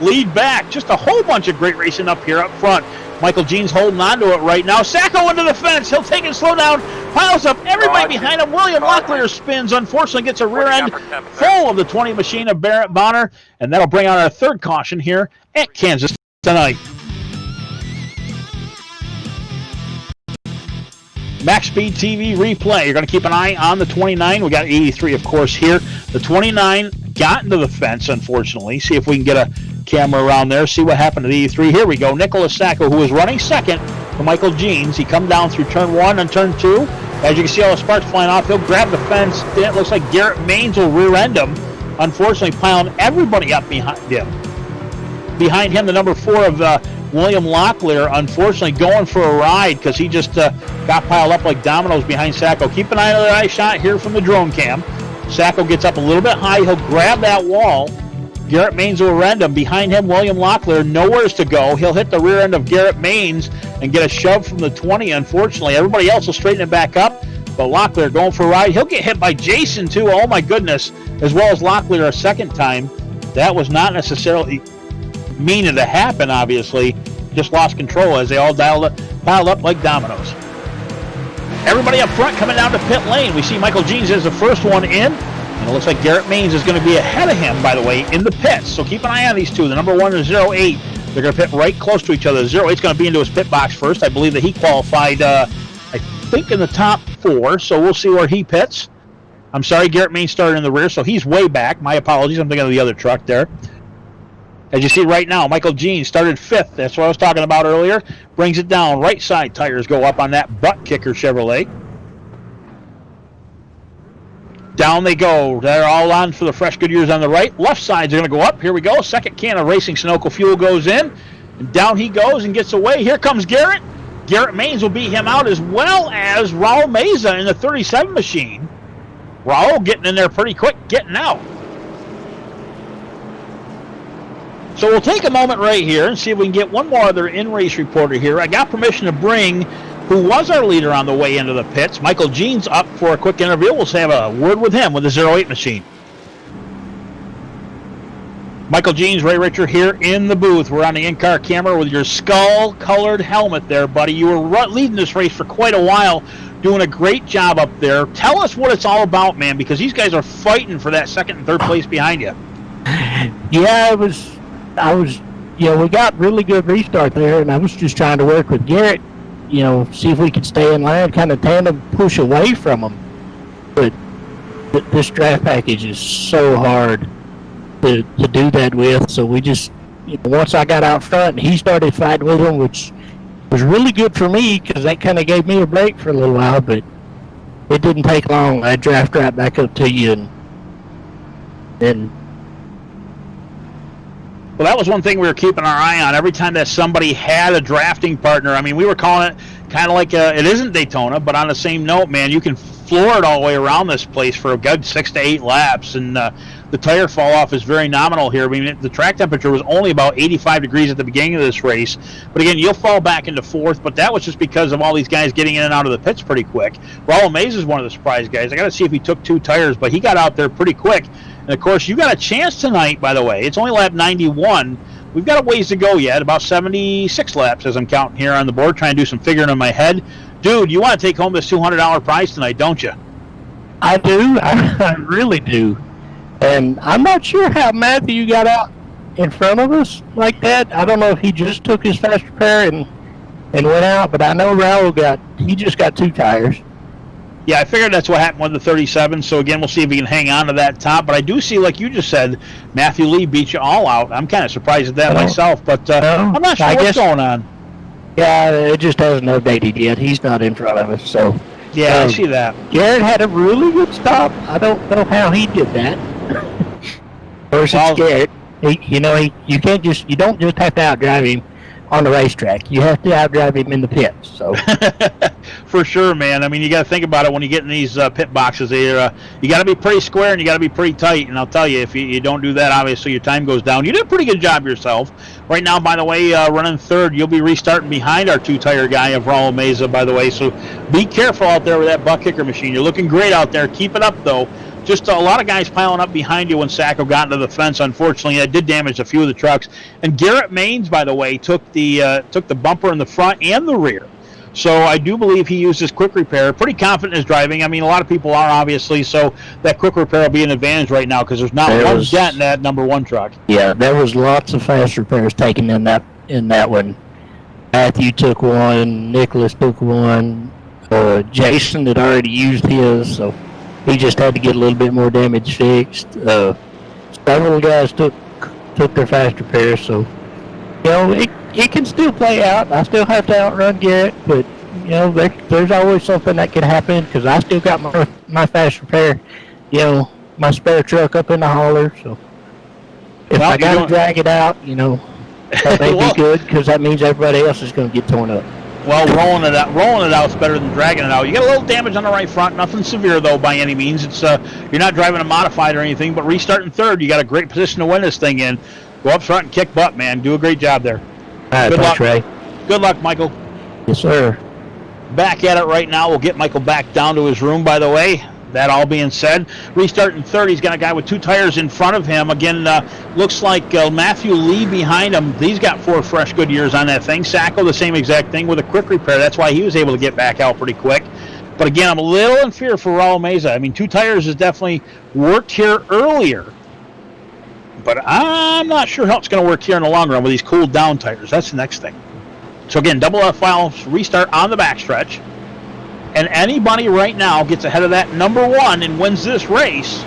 lead back. Just a whole bunch of great racing up here up front. Michael Jeans holding on to it right now. Sacco into the fence. He'll take it slow down. Piles up everybody behind him. William Locklear spins. Unfortunately, gets a rear end full of the 20 machine of Barrett Bonner. And that'll bring out our third caution here at Kansas tonight. MaxSpeedTV replay. You're going to keep an eye on the 29. We got 83, of course, here. The 29 got into the fence, unfortunately. See if we can get a camera around there. See what happened to the 83. Here we go. Nicholas Sacco, who was running second for Michael Jeans. He come down through turn 1 and turn 2. As you can see all the sparks flying off, he'll grab the fence. It looks like Garrett Maines will rear end him. Unfortunately, piling everybody up behind him. Behind him, the number 4 of William Locklear, unfortunately, going for a ride because he just got piled up like dominoes behind Sacco. Keep an eye on the eye shot here from the drone cam. Sacco gets up a little bit high. He'll grab that wall. Garrett Maines will rend him. Behind him, William Locklear, nowheres to go. He'll hit the rear end of Garrett Maines and get a shove from the 20, unfortunately. Everybody else will straighten it back up, but Locklear going for a ride. He'll get hit by Jason, too. Oh, my goodness. As well as Locklear a second time. That was not necessarily meaning to happen, obviously. Just lost control as they all piled up like dominoes. Everybody up front coming down to pit lane. We see Michael Jeans as the first one in. And it looks like Garrett Maines is going to be ahead of him, by the way, in the pits. So keep an eye on these two. The number 1 is 08. They're going to pit right close to each other. 08's going to be into his pit box first. I believe that he qualified, I think, in the top 4. So we'll see where he pits. I'm sorry, Garrett Maines started in the rear, so he's way back. My apologies. I'm thinking of the other truck there. As you see right now, Michael Jean started 5th. That's what I was talking about earlier. Brings it down. Right side tires go up on that butt kicker Chevrolet. Down they go. They're all on for the fresh Goodyears on the right. Left sides are going to go up. Here we go. Second can of Racing Sunoco fuel goes in. And down he goes and gets away. Here comes Garrett. Garrett Maines will beat him out, as well as Raul Meza in the 37 machine. Raul getting in there pretty quick, getting out. So we'll take a moment right here and see if we can get one more other in-race reporter here. I got permission to bring who was our leader on the way into the pits. Michael Jean's up for a quick interview. We'll have a word with him with the 08 machine. Michael Jeans, Ray Richard here in the booth. We're on the in-car camera with your skull-colored helmet there, buddy. You were leading this race for quite a while. doing a great job up there. Tell us what it's all about, man, because these guys are fighting for that second and third place behind you. Yeah, we got really good restart there, and I was just trying to work with Garrett, see if we could stay in line, kind of tandem push away from them. But this draft package is so hard to do that with, so we just, once I got out front and he started fighting with them, which was really good for me because that kind of gave me a break for a little while, but it didn't take long. I draft right back up to you, and then. Well, that was one thing we were keeping our eye on. Every time that somebody had a drafting partner, I mean, we were calling it kind of like it isn't Daytona, but on the same note, man, you can floor it all the way around this place for a good 6 to 8 laps, and the tire fall off is very nominal here. I mean, the track temperature was only about 85 degrees at the beginning of this race, but again, you'll fall back into fourth, but that was just because of all these guys getting in and out of the pits pretty quick. Rollo Mays is one of the surprise guys. I got to see if he took 2 tires, but he got out there pretty quick. And, of course, you got a chance tonight, by the way. It's only lap 91. We've got a ways to go yet, about 76 laps as I'm counting here on the board, trying to do some figuring in my head. Dude, you want to take home this $200 prize tonight, don't you? I do. I really do. And I'm not sure how Matthew got out in front of us like that. I don't know if he just took his fast repair and went out, but I know Raul just got 2 tires. Yeah, I figured that's what happened with the 37, so again, we'll see if he can hang on to that top. But I do see, like you just said, Matthew Lee beat you all out. I'm kind of surprised at that myself, but I'm not sure what's going on. Yeah, it just hasn't updated yet. He's not in front of us, so. Yeah, I see that. Garrett had a really good stop. I don't know how he did that. Versus Garrett, you don't just have to outdrive him on the racetrack. You have to outdrive him in the pits. So. For sure, man. I mean, you got to think about it when you get in these pit boxes. You got to be pretty square and you got to be pretty tight. And I'll tell you, if you don't do that, obviously your time goes down. You did a pretty good job yourself. Right now, by the way, running third, you'll be restarting behind our 2-tire guy of Raul Meza, by the way. So be careful out there with that buck kicker machine. You're looking great out there. Keep it up, though. Just a lot of guys piling up behind you when Sacco got into the fence. Unfortunately, that did damage a few of the trucks. And Garrett Maines, by the way, took the bumper in the front and the rear. So I do believe he used his quick repair. Pretty confident in his driving. I mean, a lot of people are, obviously, so that quick repair will be an advantage right now because there's not one dent in that number 1 truck. Yeah, there was lots of fast repairs taken in that one. Matthew took one, Nicholas took one, Jason had already used his, so he just had to get a little bit more damage fixed. Several guys took their fast repairs, so it can still play out. I still have to outrun Garrett, but there's always something that could happen because I still got my fast repair, my spare truck up in the hauler. So if I got to drag it out, that may be good because that means everybody else is going to get torn up. Well, rolling it out is better than dragging it out. You got a little damage on the right front, nothing severe though by any means. It's you're not driving a modified or anything, but restarting third, you got a great position to win this thing in. Go up front and kick butt, man. Do a great job there. All right, good luck, Ray. Good luck, Michael. Yes, sir. Back at it right now. We'll get Michael back down to his room, by the way. That all being said, restarting third, he's got a guy with 2 tires in front of him. Again, looks like Matthew Lee behind him. He's got 4 fresh good years on that thing. Sacco, the same exact thing with a quick repair. That's why he was able to get back out pretty quick. But again, I'm a little in fear for Raul Meza. I mean, 2 tires has definitely worked here earlier. But I'm not sure how it's going to work here in the long run with these cooled down tires. That's the next thing. So again, double F file restart on the backstretch. And anybody right now gets ahead of that number 1 and wins this race,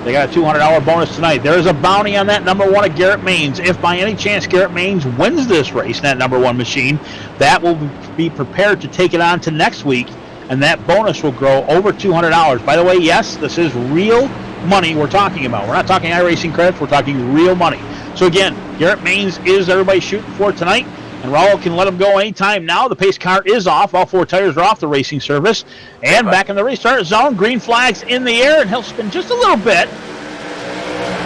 they got a $200 bonus tonight. There is a bounty on that number 1 of Garrett Maines. If by any chance Garrett Maines wins this race in that number 1 machine, that will be prepared to take it on to next week, and that bonus will grow over $200. By the way, yes, this is real money we're talking about. We're not talking iRacing credits, we're talking real money. So again, Garrett Maines is everybody shooting for tonight, and Raul can let him go anytime now. The pace car is off. All 4 tires are off the racing surface. And back in the restart zone, green flags in the air, and he'll spin just a little bit.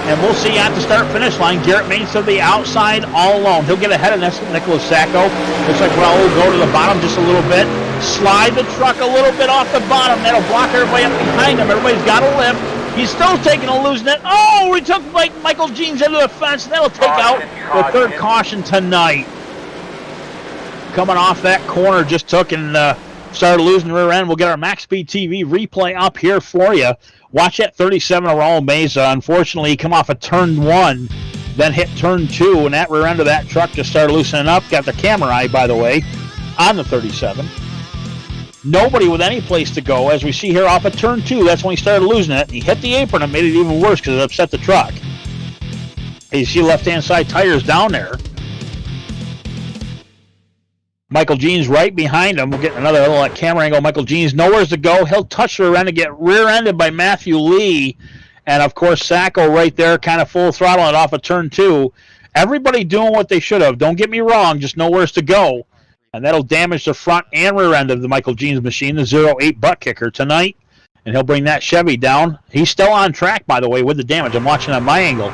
And we'll see at the start-finish line. Garrett Maines to the outside all alone. He'll get ahead of Nicholas Sacco. Looks like Raul will go to the bottom just a little bit. Slide the truck a little bit off the bottom. That'll block everybody up behind him. Everybody's got a lift. He's still taking a losing it. Oh, we took Michael Jeans into the fence. That'll take out the third caution tonight. Coming off that corner, just took and started losing the rear end. We'll get our MaxSpeedTV replay up here for you. Watch that 37 Raul Mesa. Unfortunately, he come off of turn 1, then hit turn 2, and that rear end of that truck just started loosening up. Got the camera eye, by the way, on the 37. Nobody with any place to go, as we see here off of turn 2. That's when he started losing it. He hit the apron and made it even worse because it upset the truck. You see left-hand side tires down there. Michael Jean's right behind him. We're getting another little camera angle. Michael Jean's nowhere to go. He'll touch the rear end and get rear-ended by Matthew Lee. And, of course, Sacco right there kind of full throttling it off of turn 2. Everybody doing what they should have. Don't get me wrong, just nowhere to go. And that'll damage the front and rear end of the Michael Jean's machine, the 08 butt kicker tonight. And he'll bring that Chevy down. He's still on track, by the way, with the damage. I'm watching on my angle.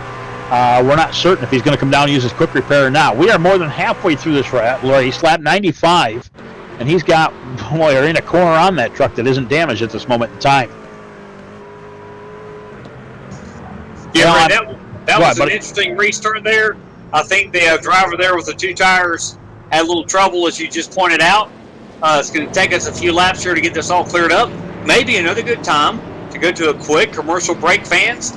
We're not certain if he's going to come down and use his quick repair or not. We are more than halfway through this race, lap 95. And he's got, boy, they're in a corner on that truck that isn't damaged at this moment in time. Yeah, Ray, that was an interesting restart there. I think the driver there with the 2 tires had a little trouble, as you just pointed out. It's going to take us a few laps here to get this all cleared up. Maybe another good time to go to a quick commercial break, fans.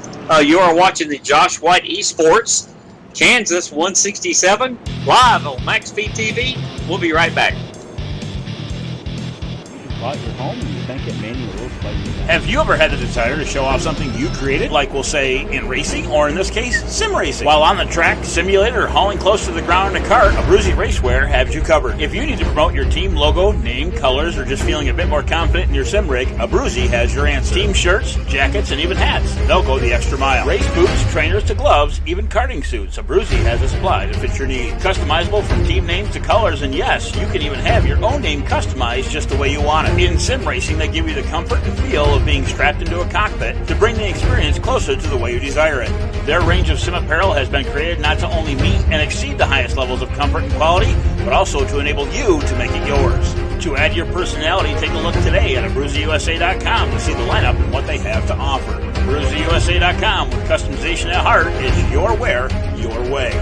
You are watching the Josh White Esports, Kansas 167, live on MaxSpeedTV. We'll be right back. Bought your home and you think it made you a little spicy. Have you ever had the desire to show off something you created, like we'll say in racing, or in this case, sim racing? While on the track, simulator, or hauling close to the ground in a cart, Abruzzi Racewear has you covered. If you need to promote your team logo, name, colors, or just feeling a bit more confident in your sim rig, Abruzzi has your answer. Team shirts, jackets, and even hats. They'll go the extra mile. Race boots, trainers to gloves, even karting suits. Abruzzi has a supply to fit your needs. Customizable from team names to colors, and yes, you can even have your own name customized just the way you want it. In sim racing, they give you the comfort and feel of being strapped into a cockpit to bring the experience closer to the way you desire it. Their range of sim apparel has been created not to only meet and exceed the highest levels of comfort and quality, but also to enable you to make it yours. To add your personality, take a look today at AbruzziUSA.com to see the lineup and what they have to offer. AbruzziUSA.com, with customization at heart, is your wear, your way.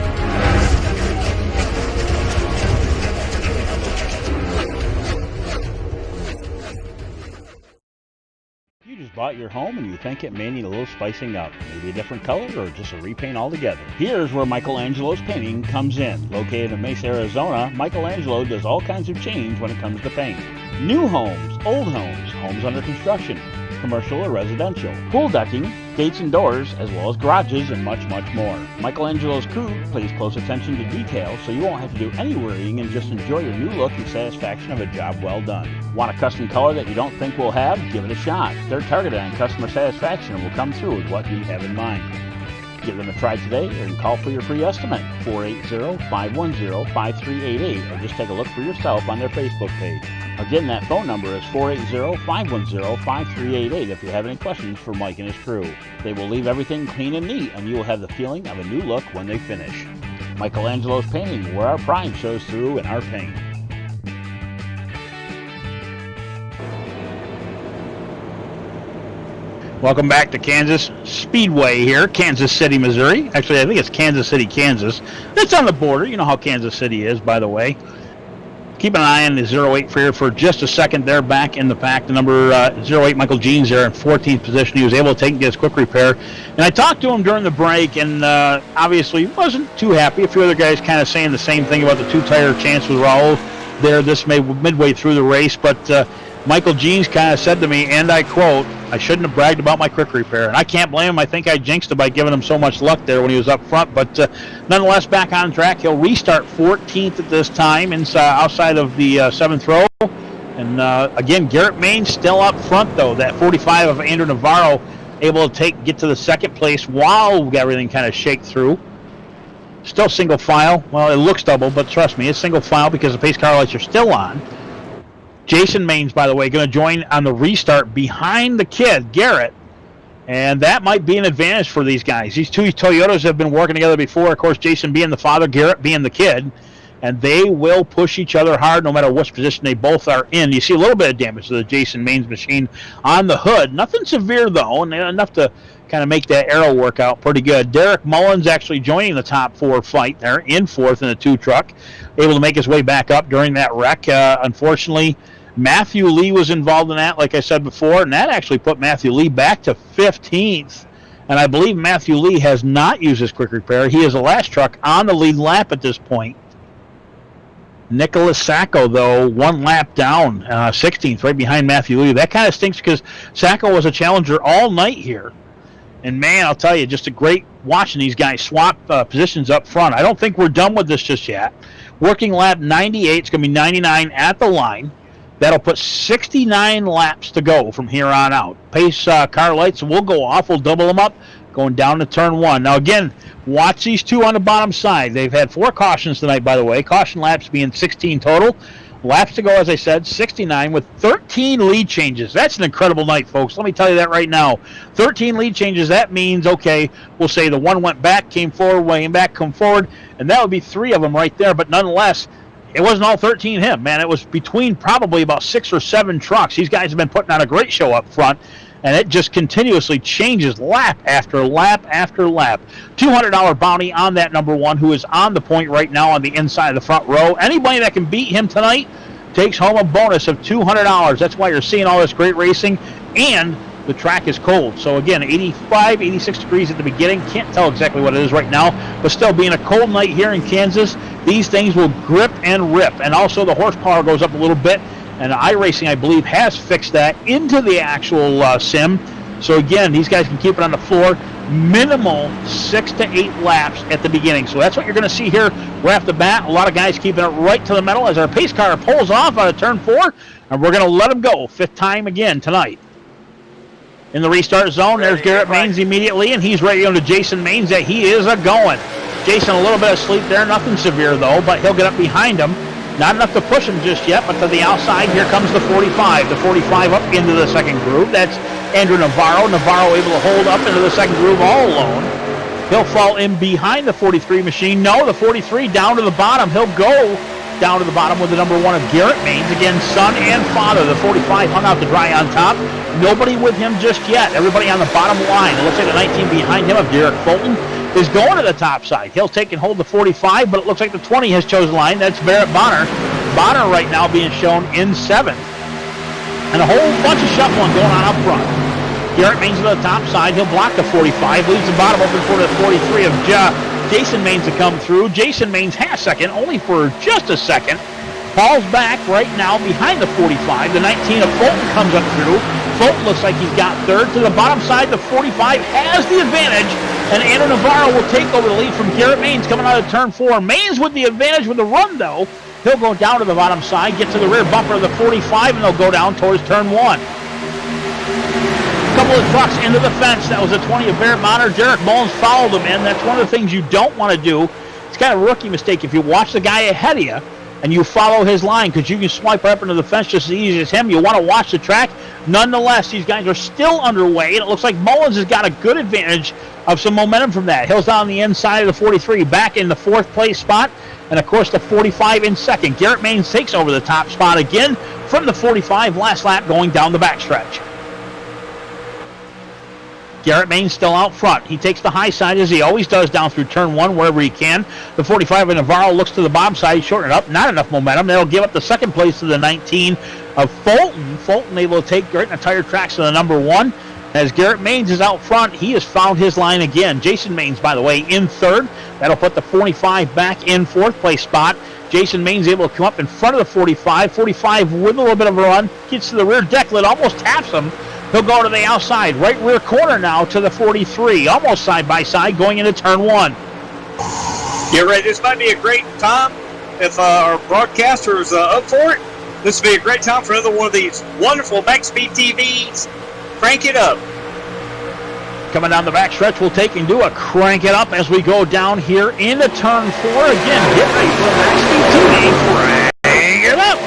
Bought your home and you think it may need a little spicing up, maybe a different color or just a repaint altogether. Here's where Michelangelo's Painting comes in. Located in Mesa, Arizona, Michelangelo does all kinds of change when it comes to paint. New homes, old homes, homes under construction, commercial or residential, pool decking, gates and doors, as well as garages and much, much more. Michelangelo's crew pays close attention to detail, so you won't have to do any worrying and just enjoy your new look and satisfaction of a job well done. Want a custom color that you don't think we'll have? Give it a shot. They're targeted on customer satisfaction and will come through with what you have in mind. Give them a try today or call for your free estimate, 480-510-5388, or just take a look for yourself on their Facebook page. Again, that phone number is 480-510-5388 if you have any questions for Mike and his crew. They will leave everything clean and neat, and you will have the feeling of a new look when they finish. Michelangelo's Painting, where our pride shows through in our paint. Welcome back to Kansas Speedway here, Kansas City, Missouri. Actually, I think it's Kansas City, Kansas. It's on the border. You know how Kansas City is, by the way. Keep an eye on the 08 for here for just a second. They're back in the pack. The number 08, Michael Jean's there in 14th position. He was able to take and get his quick repair. And I talked to him during the break, and obviously wasn't too happy. A few other guys kind of saying the same thing about the two-tire chance with Raul there midway through the race. But Michael Jean's kind of said to me, and I quote, "I shouldn't have bragged about my quick repair." And I can't blame him. I think I jinxed it by giving him so much luck there when he was up front. But nonetheless, back on track. He'll restart 14th at this time, outside of the 7th row. And again, Garrett Main's still up front, though. That 45 of Andrew Navarro able to get to the second place while we got everything kind of shake through. Still single file. Well, it looks double, but trust me, it's single file because the pace car lights are still on. Jason Maines, by the way, going to join on the restart behind the kid, Garrett. And that might be an advantage for these guys. These two Toyotas have been working together before. Of course, Jason being the father, Garrett being the kid. And they will push each other hard no matter which position they both are in. You see a little bit of damage to the Jason Maines machine on the hood. Nothing severe, though, and enough to kind of make that aero work out pretty good. Derek Mullins actually joining the top four fight there in fourth in the two truck. Able to make his way back up during that wreck. Unfortunately, Matthew Lee was involved in that, like I said before, and that actually put Matthew Lee back to 15th. And I believe Matthew Lee has not used his quick repair. He is the last truck on the lead lap at this point. Nicholas Sacco, though, 1 lap down, 16th, right behind Matthew Lee. That kind of stinks because Sacco was a challenger all night here. And, man, I'll tell you, just a great watching these guys swap positions up front. I don't think we're done with this just yet. Working lap 98, it's going to be 99 at the line. That'll put 69 laps to go from here on out. Pace car lights will go off. We'll double them up going down to turn 1. Now, again, watch these two on the bottom side. They've had 4 cautions tonight, by the way. Caution laps being 16 total. Laps to go, as I said, 69 with 13 lead changes. That's an incredible night, folks. Let me tell you that right now. 13 lead changes, that means, okay, we'll say the one went back, came forward, went back, come forward, and that would be 3 of them right there. But nonetheless, it wasn't all 13 him, man. It was between probably about 6 or 7 trucks. These guys have been putting on a great show up front, and it just continuously changes lap after lap after lap. $200 bounty on that number 1, who is on the point right now on the inside of the front row. Anybody that can beat him tonight takes home a bonus of $200. That's why you're seeing all this great racing, and the track is cold. So again, 85, 86 degrees at the beginning. Can't tell exactly what it is right now, but still being a cold night here in Kansas, these things will grip and rip. And also the horsepower goes up a little bit, and iRacing, I believe, has fixed that into the actual sim. So again, these guys can keep it on the floor. Minimal 6 to 8 laps at the beginning. So that's what you're going to see here right off the bat. A lot of guys keeping it right to the middle as our pace car pulls off out of turn 4, and we're going to let them go. 5th time again tonight. In the restart zone, there's Garrett Maines immediately, and he's ready on to Jason Maines that he is a-going. Jason, a little bit of sleep there, nothing severe though, but he'll get up behind him. Not enough to push him just yet, but to the outside, here comes the 45. The 45 up into the second groove. That's Andrew Navarro. Navarro able to hold up into the second groove all alone. He'll fall in behind the 43 machine. No, the 43 down to the bottom. He'll go down to the bottom with the number 1 of Garrett Maines. Again, son and father. The 45 hung out to dry on top. Nobody with him just yet. Everybody on the bottom line. It looks like the 19 behind him of Derek Fulton is going to the top side. He'll take and hold the 45, but it looks like the 20 has chosen line. That's Barrett Bonner. Bonner right now being shown in 7th. And a whole bunch of shuffling going on up front. Garrett Maines to the top side. He'll block the 45. Leaves the bottom open for the 43 of Jason Maines to come through. Jason Maines has second, only for just a second. Falls back right now behind the 45. The 19 of Fulton comes up through. Fulton looks like he's got 3rd. To the bottom side, the 45 has the advantage, and Andrew Navarro will take over the lead from Garrett Maines coming out of turn 4. Maines with the advantage with the run, though. He'll go down to the bottom side, get to the rear bumper of the 45, and they'll go down towards turn 1. Couple of trucks into the fence. That was a 20 of Barrett Bonner. Derek Mullins followed him in. That's one of the things you don't want to do. It's kind of a rookie mistake if you watch the guy ahead of you and you follow his line, because you can swipe right up into the fence just as easy as him. You want to watch the track. Nonetheless, these guys are still underway, and it looks like Mullins has got a good advantage of some momentum from that. Hill's down the inside of the 43, back in the 4th place spot, and of course the 45 in 2nd. Garrett Maines takes over the top spot again from the 45, last lap going down the backstretch. Garrett Maines still out front. He takes the high side as he always does down through turn 1 wherever he can. The 45 of Navarro looks to the bottom side, shorten it up. Not enough momentum. They'll give up the 2nd place to the 19 of Fulton. Fulton able to take right in the tire tracks to the number 1. As Garrett Maines is out front, he has found his line again. Jason Maines, by the way, in 3rd. That'll put the 45 back in 4th place spot. Jason Maines able to come up in front of the 45. 45 with a little bit of a run. Gets to the rear deck lid, almost taps him. He'll go to the outside, right rear corner now to the 43, almost side by side going into turn 1. Get ready. This might be a great time if our broadcaster is up for it. This would be a great time for another one of these wonderful MaxSpeedTVs. Crank it up. Coming down the backstretch, we'll take and do a crank it up as we go down here into turn 4. Again, get ready for MaxSpeedTV. Crank it up.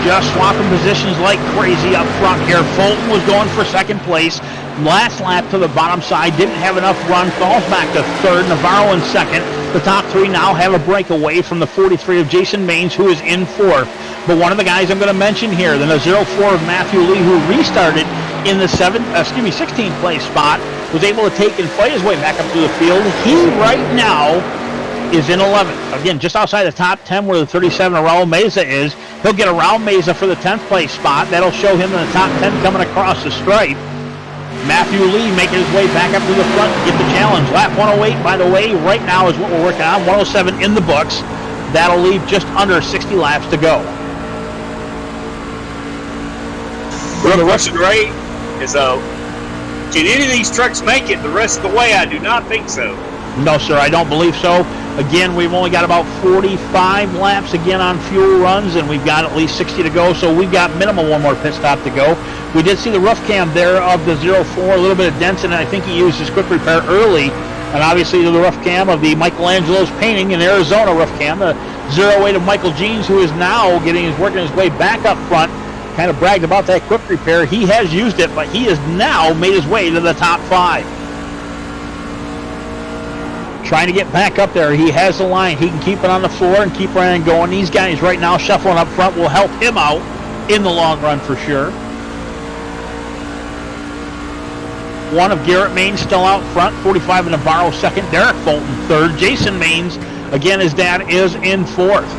just swapping positions like crazy up front here. Fulton was going for second place. Last lap to the bottom side, didn't have enough run, falls back to third. Navarro in second. The top three now have a breakaway from the 43 of Jason Maines, who is in fourth. But one of the guys I'm going to mention here, the 04 of Matthew Lee, who restarted in the 16th place spot, was able to take and fight his way back up to the field. He right now is in 11th. Again, just outside the top 10 where the 37 of Raul Meza is. He'll get around Meza for the 10th place spot. That'll show him in the top 10 coming across the stripe. Matthew Lee making his way back up to the front to get the challenge. Lap 108, by the way, right now is what we're working on. 107 in the books. That'll leave just under 60 laps to go. Real question, Ray, is can any of these trucks make it the rest of the way? I do not think so. No, sir, I don't believe so. Again, we've only got about 45 laps again on fuel runs, and we've got at least 60 to go, so we've got minimum one more pit stop to go. We did see the rough cam there of the 04, a little bit of dents, and I think he used his quick repair early. And obviously the rough cam of the Michelangelo's painting in Arizona rough cam, the 08 of Michael Jeans, who is now working his way back up front. Kind of bragged about that quick repair. He has used it, but he has now made his way to the top 5. Trying to get back up there. He has the line. He can keep it on the floor and keep running and going. These guys right now shuffling up front will help him out in the long run for sure. One of Garrett Maines still out front. 45 of Navarro second. Derek Fulton third. Jason Maines, again, his dad is in fourth.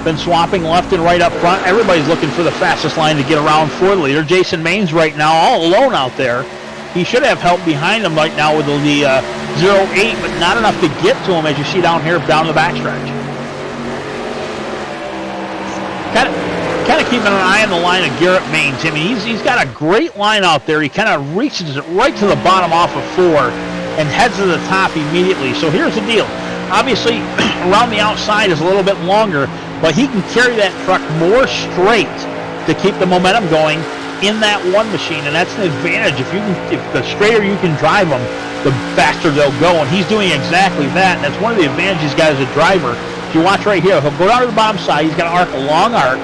Been swapping left and right up front. Everybody's looking for the fastest line to get around for the leader. Jason Maines right now all alone out there. He should have help behind him right now with the 08, but not enough to get to him, as you see down here, down the backstretch. Kind of keeping an eye on the line of Garrett Maines. I mean, he's got a great line out there. He kind of reaches it right to the bottom off of 4 and heads to the top immediately. So here's the deal. Obviously, around the outside is a little bit longer, but he can carry that truck more straight to keep the momentum going in that one machine, and that's an advantage. If the straighter you can drive them, the faster they'll go, and he's doing exactly that. And that's one of the advantages he's got as a driver. If you watch right here, he'll go down to the bottom side. He's going to arc a long arc,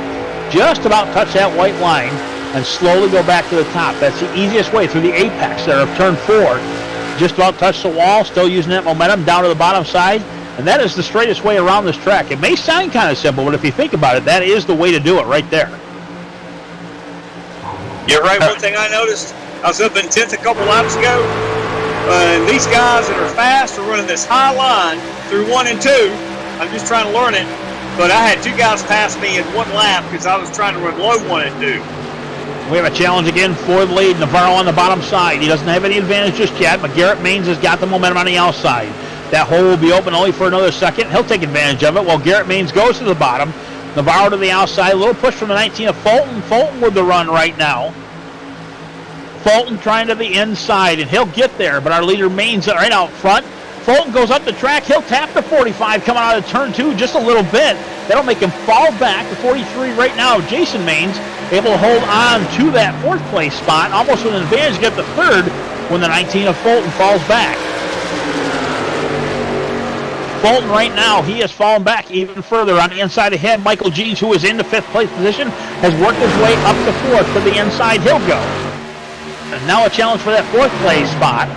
just about touch that white line, and slowly go back to the top. That's the easiest way through the apex there of turn 4. Just about touch the wall, still using that momentum down to the bottom side, and that is the straightest way around this track. It may sound kind of simple, but if you think about it, that is the way to do it right there. Yeah, right. One thing I noticed, I was up in 10th a couple laps ago, and these guys that are fast are running this high line through 1 and 2. I'm just trying to learn it, but I had 2 guys pass me in 1 lap because I was trying to run low 1 and 2. We have a challenge again for the lead. Navarro on the bottom side. He doesn't have any advantage just yet, but Garrett Maines has got the momentum on the outside. That hole will be open only for another second. He'll take advantage of it while Garrett Maines goes to the bottom. Navarro to the outside. A little push from the 19 of Fulton. Fulton with the run right now. Fulton trying to the inside, and he'll get there, but our leader Maines right out front. Fulton goes up the track. He'll tap the 45 coming out of turn 2 just a little bit. That'll make him fall back to 43 right now. Jason Maines able to hold on to that 4th place spot, almost with an advantage to get the 3rd when the 19 of Fulton falls back. Fulton right now, he has fallen back even further on the inside of him. Michael Jeans, who is in the 5th place position, has worked his way up to 4th. To the inside he'll go. And now a challenge for that 4th place spot.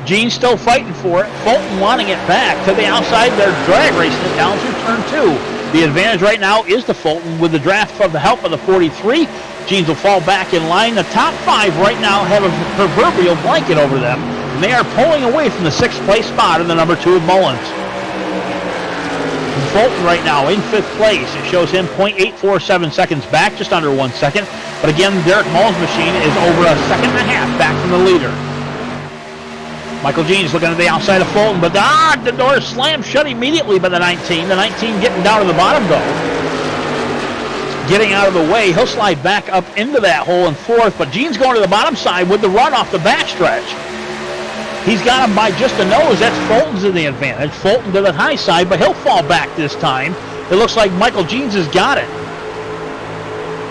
Jeans still fighting for it. Fulton wanting it back. To the outside, they're drag racing it down through turn 2. The advantage right now is to Fulton with the draft from the help of the 43. Jeans will fall back in line. The top 5 right now have a proverbial blanket over them. And they are pulling away from the 6th place spot in the number 2 of Mullins. Fulton right now in 5th place. It shows him 0.847 seconds back, just under 1 second. But again, Derek Mullins' machine is over a second and a half back from the leader. Michael Jeans looking at the outside of Fulton, but the door is slammed shut immediately by the 19. The 19 getting down to the bottom, though. Getting out of the way, he'll slide back up into that hole in 4th, but Jeans going to the bottom side with the run off the backstretch. He's got him by just a nose. That's Fulton's in the advantage. Fulton to the high side, but he'll fall back this time. It looks like Michael Jeans has got it.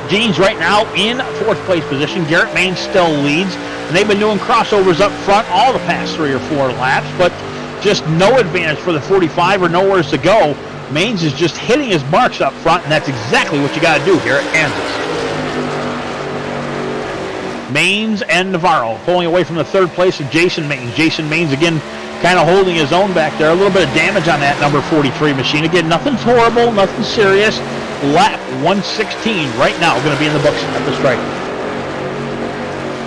Jeans right now in 4th place position. Garrett Maines still leads. And they've been doing crossovers up front all the past 3 or 4 laps. But just no advantage for the 45 or nowhere to go. Maines is just hitting his marks up front, and that's exactly what you got to do here at Kansas. Maines and Navarro pulling away from the third place of Jason Maines. Jason Maines again kind of holding his own back there. A little bit of damage on that number 43 machine. Again, nothing horrible, nothing serious. Lap 116 right now going to be in the books at the stripe.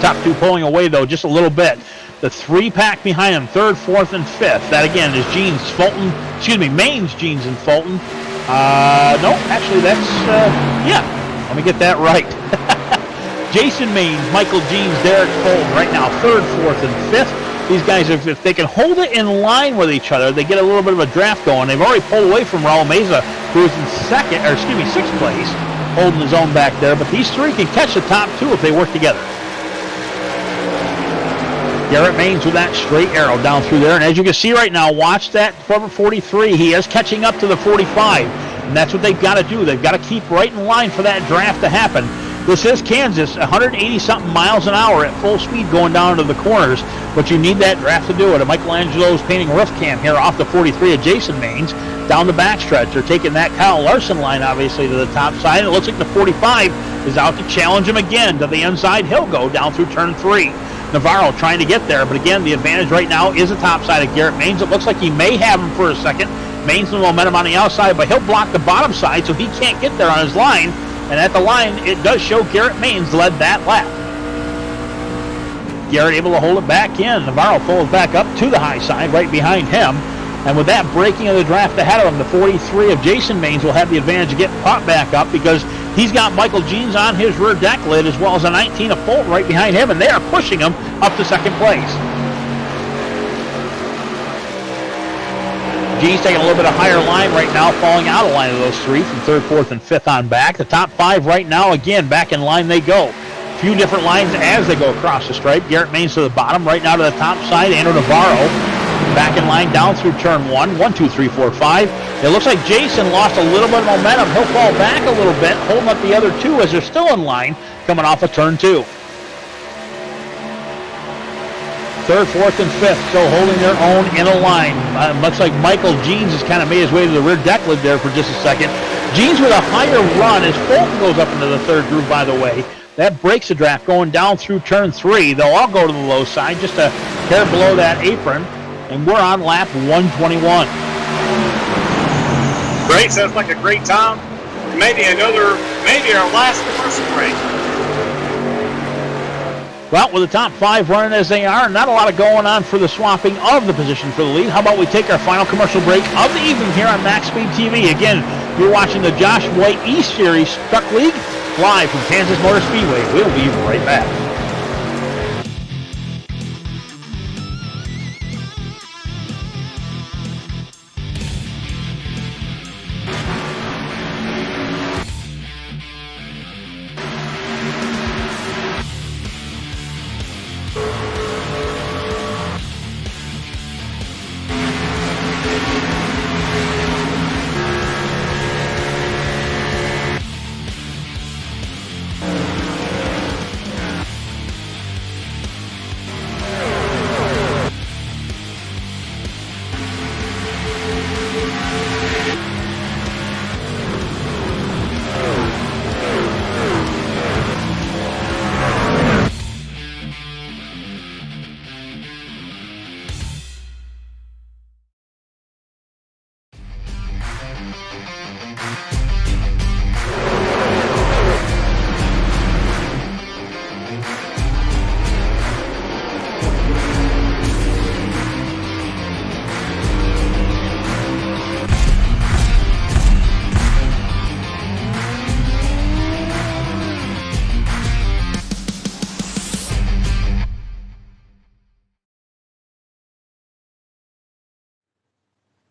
Top two pulling away, though, just a little bit. The three-pack behind him, third, fourth, and fifth. That, again, is Maines, Jeans, and Fulton. No, actually, that's, yeah, let me get that right. Jason Maines, Michael Jeans, Derek Fulton right now, third, fourth, and fifth. These guys, if they can hold it in line with each other, they get a little bit of a draft going. They've already pulled away from Raul Meza, who is in sixth place, holding his own back there. But these three can catch the top two if they work together. Garrett Maines with that straight arrow down through there. And as you can see right now, watch that number 43. He is catching up to the 45. And that's what they've got to do. They've got to keep right in line for that draft to happen. This is Kansas, 180-something miles an hour at full speed going down to the corners, but you need that draft to do it. And Michelangelo's painting roof cam here off the 43 of Jason Maines down the backstretch. They're taking that Kyle Larson line, obviously, to the top side. And it looks like the 45 is out to challenge him again to the inside. He'll go down through turn 3. Navarro trying to get there, but again, the advantage right now is the top side of Garrett Maines. It looks like he may have him for a second. Maines the momentum on the outside, but he'll block the bottom side so he can't get there on his line. And at the line, it does show Garrett Maines led that lap. Garrett able to hold it back in. Navarro pulls back up to the high side right behind him. And with that breaking of the draft ahead of him, the 43 of Jason Maines will have the advantage of getting caught back up because he's got Michael Jeans on his rear deck lid as well as a 19 of Fulton right behind him, and they are pushing him up to second place. Jeans taking a little bit of higher line right now, falling out of line of those three from third, fourth, and fifth on back. The top five right now, again, back in line they go. A few different lines as they go across the stripe. Garrett Maines to the bottom, right now to the top side. Andrew Navarro back in line down through turn 1. 1, 2, 3, 4, 5. It looks like Jason lost a little bit of momentum. He'll fall back a little bit, holding up the other two as they're still in line coming off of turn 2. Third, fourth, and fifth still holding their own in a line. Looks like Michael Jeans has kind of made his way to the rear deck lid there for just a second. Jeans with a higher run as Fulton goes up into the third groove, by the way. That breaks the draft going down through turn 3. They'll all go to the low side, just a hair below that apron. And we're on lap 121. Great, sounds like a great time. Maybe our last commercial break. Well, with the top five running as they are, not a lot of going on for the swapping of the position for the lead. How about we take our final commercial break of the evening here on MaxSpeedTV. Again, you're watching the Josh White E-Series Truck League live from Kansas Motor Speedway. We'll be right back.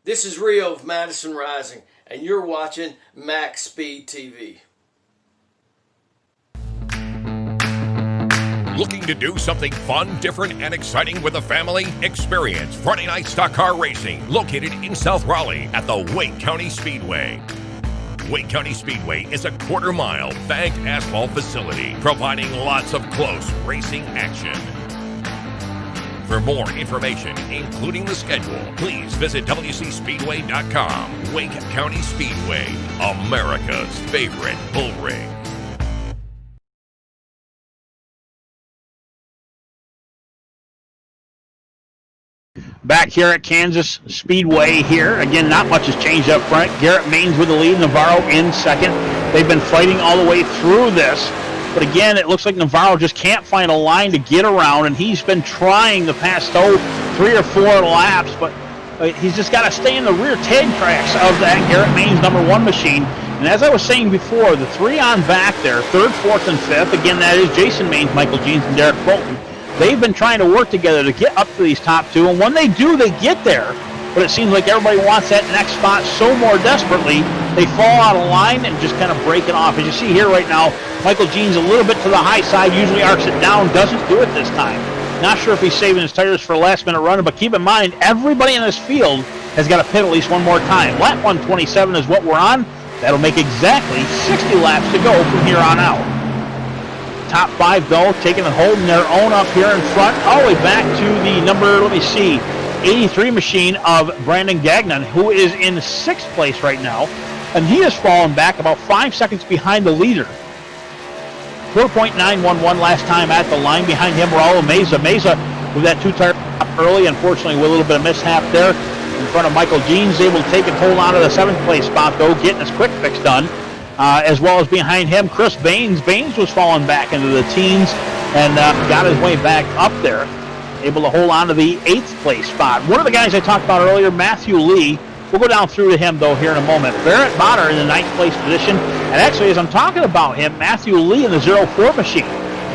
This is Rio of Madison Rising, and you're watching MaxSpeedTV. Looking to do something fun, different, and exciting with a family? Experience Friday Night Stock Car Racing, located in South Raleigh at the Wake County Speedway. Wake County Speedway is a quarter-mile banked asphalt facility, providing lots of close racing action. For more information, including the schedule, please visit WCSpeedway.com. Wake County Speedway, America's favorite bull ring. Back here at Kansas Speedway here. Again, not much has changed up front. Garrett Maines with the lead, Navarro in second. They've been fighting all the way through this. But again, it looks like Navarro just can't find a line to get around, and he's been trying the past 3 or 4 laps, but he's just got to stay in the rear tag tracks of that Garrett Maines #1 machine. And as I was saying before, the 3 on back there, 3rd, 4th, and 5th, again, that is Jason Maines, Michael Jeans, and Derek Bolton. They've been trying to work together to get up to these top 2, and when they do, they get there. But it seems like everybody wants that next spot so more desperately, they fall out of line and just kind of break it off. As you see here right now, Michael Jeans a little bit to the high side, usually arcs it down, doesn't do it this time. Not sure if he's saving his tires for a last-minute run, but keep in mind, everybody in this field has got to pit at least one more time. Lap 127 is what we're on. That'll make exactly 60 laps to go from here on out. Top 5, though, taking and holding their own up here in front, all the way back to the number, 83 machine of Brandon Gagnon, who is in 6th place right now, and he has fallen back about 5 seconds behind the leader. 4.911 last time at the line. Behind him, Raul Meza. Meza with that 2-tire early, unfortunately with a little bit of mishap there. In front of Michael Jeans, able to take and hold on to the 7th place spot, though, getting his quick fix done. As well as behind him, Chris Baines. Baines was falling back into the teens and got his way back up there, able to hold on to the 8th place spot. One of the guys I talked about earlier, Matthew Lee, we'll go down through to him, though, here in a moment. Barrett Bonner in the 9th place position, and actually, as I'm talking about him, Matthew Lee in the 04 machine.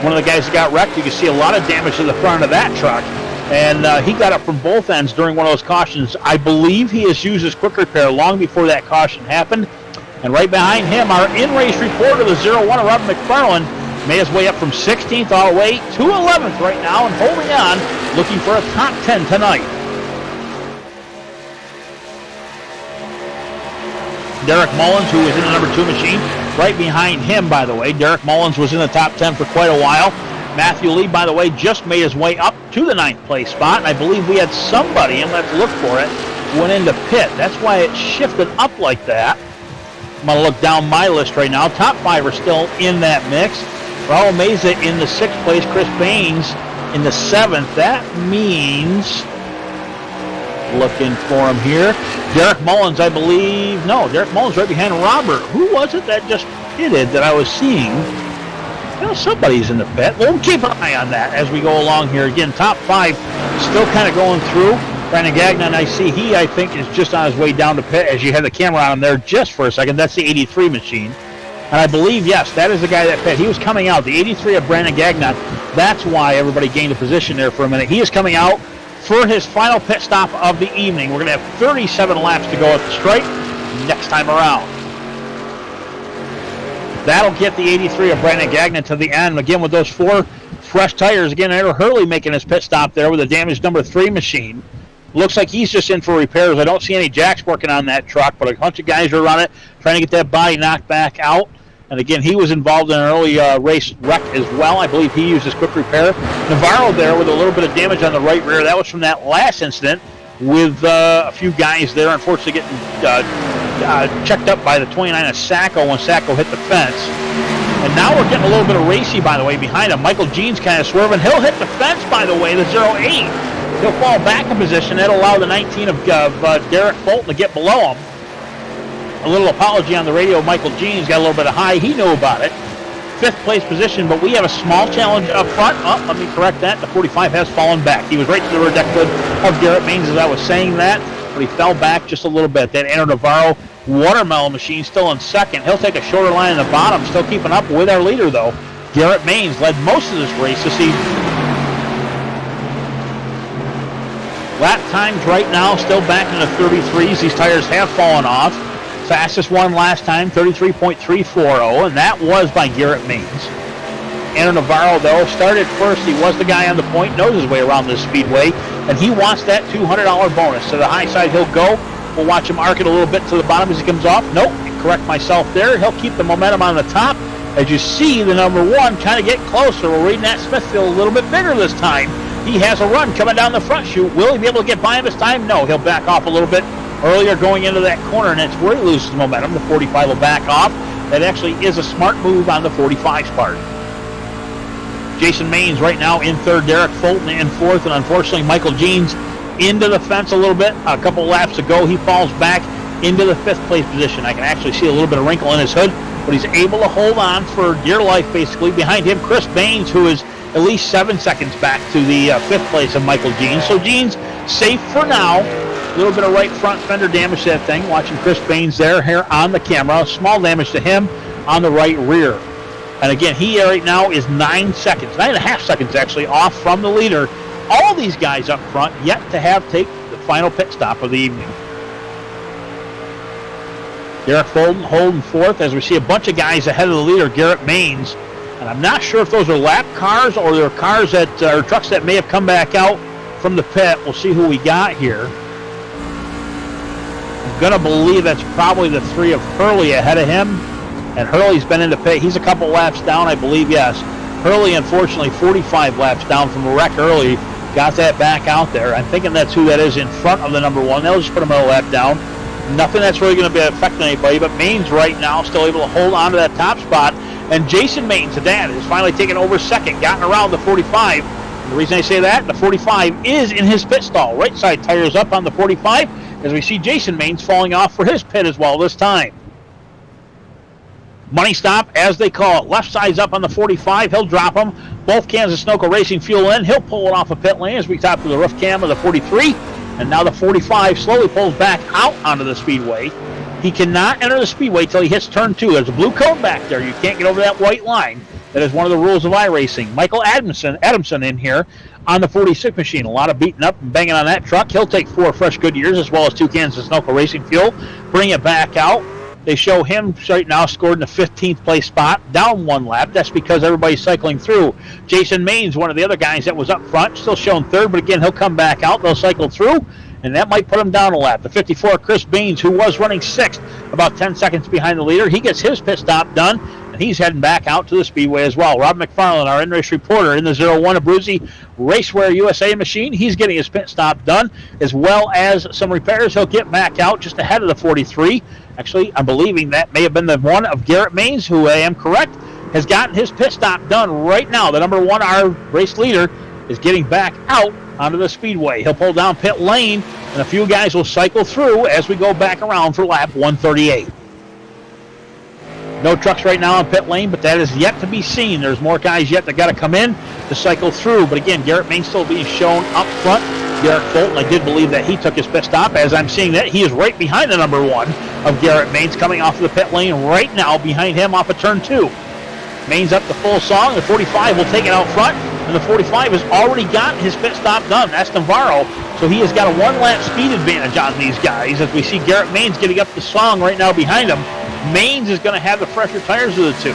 One of the guys that got wrecked, you can see a lot of damage to the front of that truck, and he got up from both ends during one of those cautions. I believe he has used his quick repair long before that caution happened. And right behind him, our in-race reporter, the 01, Robert McFarland, made his way up from 16th all the way to 11th right now and holding on, looking for a top 10 tonight. Derek Mullins, who was in the number 2 machine, right behind him, by the way. Derek Mullins was in the top 10 for quite a while. Matthew Lee, by the way, just made his way up to the 9th place spot, and I believe we had somebody, and let's look for it, went into pit. That's why it shifted up like that. I'm going to look down my list right now. Top 5 are still in that mix. Raul Meza in the 6th place. Chris Baines in the 7th. That means, looking for him here, Derek Mullins, I believe. No, Derek Mullins right behind Robert. Who was it that just pitted that I was seeing? Well, somebody's in the pit. We'll keep an eye on that as we go along here. Again, top 5 still kind of going through. Brandon Gagnon, I think, is just on his way down to pit as you have the camera on him there just for a second. That's the 83 machine. And I believe, yes, that is the guy that pit. He was coming out, the 83 of Brandon Gagnon. That's why everybody gained a position there for a minute. He is coming out for his final pit stop of the evening. We're going to have 37 laps to go at the stripe next time around. That'll get the 83 of Brandon Gagnon to the end. Again, with those 4 fresh tires. Again, Aaron Hurley making his pit stop there with a damaged number 3 machine. Looks like he's just in for repairs. I don't see any jacks working on that truck, but a bunch of guys are on it trying to get that body knocked back out. And again, he was involved in an early race wreck as well. I believe he used his quick repair. Navarro there with a little bit of damage on the right rear. That was from that last incident with a few guys there, unfortunately getting checked up by the 29 of Sacco when Sacco hit the fence. And now we're getting a little bit of racy, by the way, behind him. Michael Jeans kind of swerving. He'll hit the fence, by the way, the 08. He'll fall back in position. That'll allow the 19 of Derek Bolton to get below him. A little apology on the radio. Michael Jeans got a little bit of high. He knew about it. 5th place position, but we have a small challenge up front. Oh, let me correct that. The 45 has fallen back. He was right to the rear deck hood of Garrett Maines as I was saying that, but he fell back just a little bit. That Aaron Navarro watermelon machine still in 2nd. He'll take a shorter line in the bottom, still keeping up with our leader, though. Garrett Maines led most of this race this evening. Lap times right now still back in the 33s. These tires have fallen off. Fastest one last time, 33.340, and that was by Garrett Maines. Aaron Navarro, though, started first. He was the guy on the point, knows his way around this speedway, and he wants that $200 bonus. To the high side he'll go. We'll watch him arc it a little bit to the bottom as he comes off. Nope, correct myself there. He'll keep the momentum on the top. As you see, the number 1 kind of get closer. We're reading that Smithfield a little bit bigger this time. He has a run coming down the front chute. Will he be able to get by him this time? No, he'll back off a little bit earlier going into that corner, and it's where he loses momentum. The 45 will back off. That actually is a smart move on the 45's part. Jason Maines right now in third, Derek Fulton in fourth, and unfortunately Michael Jeans into the fence a little bit. A couple laps to go, he falls back into the fifth place position. I can actually see a little bit of wrinkle in his hood, but he's able to hold on for dear life basically. Behind him, Chris Baines, who is at least 7 seconds back to the fifth place of Michael Jeans. So Jeans safe for now. A little bit of right front fender damage to that thing. Watching Chris Baines there here on the camera. Small damage to him on the right rear. And again, he right now is 9 seconds, 9.5 seconds actually, off from the leader. All these guys up front yet to have take the final pit stop of the evening. Derek Fulton holding fourth as we see a bunch of guys ahead of the leader, Garrett Maines. And I'm not sure if those are lap cars or they're cars that or trucks that may have come back out from the pit. We'll see who we got here. I'm going to believe that's probably the three of Hurley ahead of him. And Hurley's been in the pit. He's a couple laps down, I believe, yes. Hurley, unfortunately, 45 laps down from a wreck early. Got that back out there. I'm thinking that's who that is in front of the number one. They'll just put him a lap down. Nothing that's really going to be affecting anybody, but Maines right now still able to hold on to that top spot. And Jason Maines, the dad, is finally taken over second, gotten around the 45. And the reason I say that, the 45 is in his pit stall. Right side tires up on the 45 as we see Jason Maines falling off for his pit as well this time. Money stop, as they call it. Left side's up on the 45. He'll drop them. Both cans of Sunoco Racing fuel in. He'll pull it off a pit lane as we top to the roof cam of the 43. And now the 45 slowly pulls back out onto the speedway. He cannot enter the speedway till he hits turn 2. There's a blue cone back there. You can't get over that white line. That is one of the rules of iRacing. Michael Adamson in here on the 46 machine. A lot of beating up and banging on that truck. He'll take 4 fresh Goodyears as well as 2 cans of Sunoco Racing fuel. Bring it back out. They show him right now scored in the 15th place spot, down 1 lap. That's because everybody's cycling through. Jason Maines, one of the other guys that was up front, still shown third, but again, he'll come back out. They'll cycle through, and that might put him down a lap. The 54, Chris Baines, who was running 6th, about 10 seconds behind the leader. He gets his pit stop done, and he's heading back out to the speedway as well. Rob McFarland, our in-race reporter in the 01 Abruzzi Raceware USA machine, he's getting his pit stop done, as well as some repairs. He'll get back out just ahead of the 43. Actually, I'm believing that may have been the one of Garrett Maines, who I am correct, has gotten his pit stop done right now. The number 1, our race leader, is getting back out onto the speedway. He'll pull down pit lane, and a few guys will cycle through as we go back around for lap 138. No trucks right now on pit lane, but that is yet to be seen. There's more guys yet that got to come in to cycle through. But again, Garrett Maines still being shown up front. Derek Fulton, I did believe that he took his pit stop. As I'm seeing that, he is right behind the number 1 of Garrett Maines, coming off of the pit lane right now behind him off of turn 2. Maines up the full song. The 45 will take it out front, and the 45 has already got his pit stop done. That's Navarro, so he has got a 1-lap speed advantage on these guys as we see Garrett Maines getting up the song right now behind him. Maines is going to have the fresher tires of the two.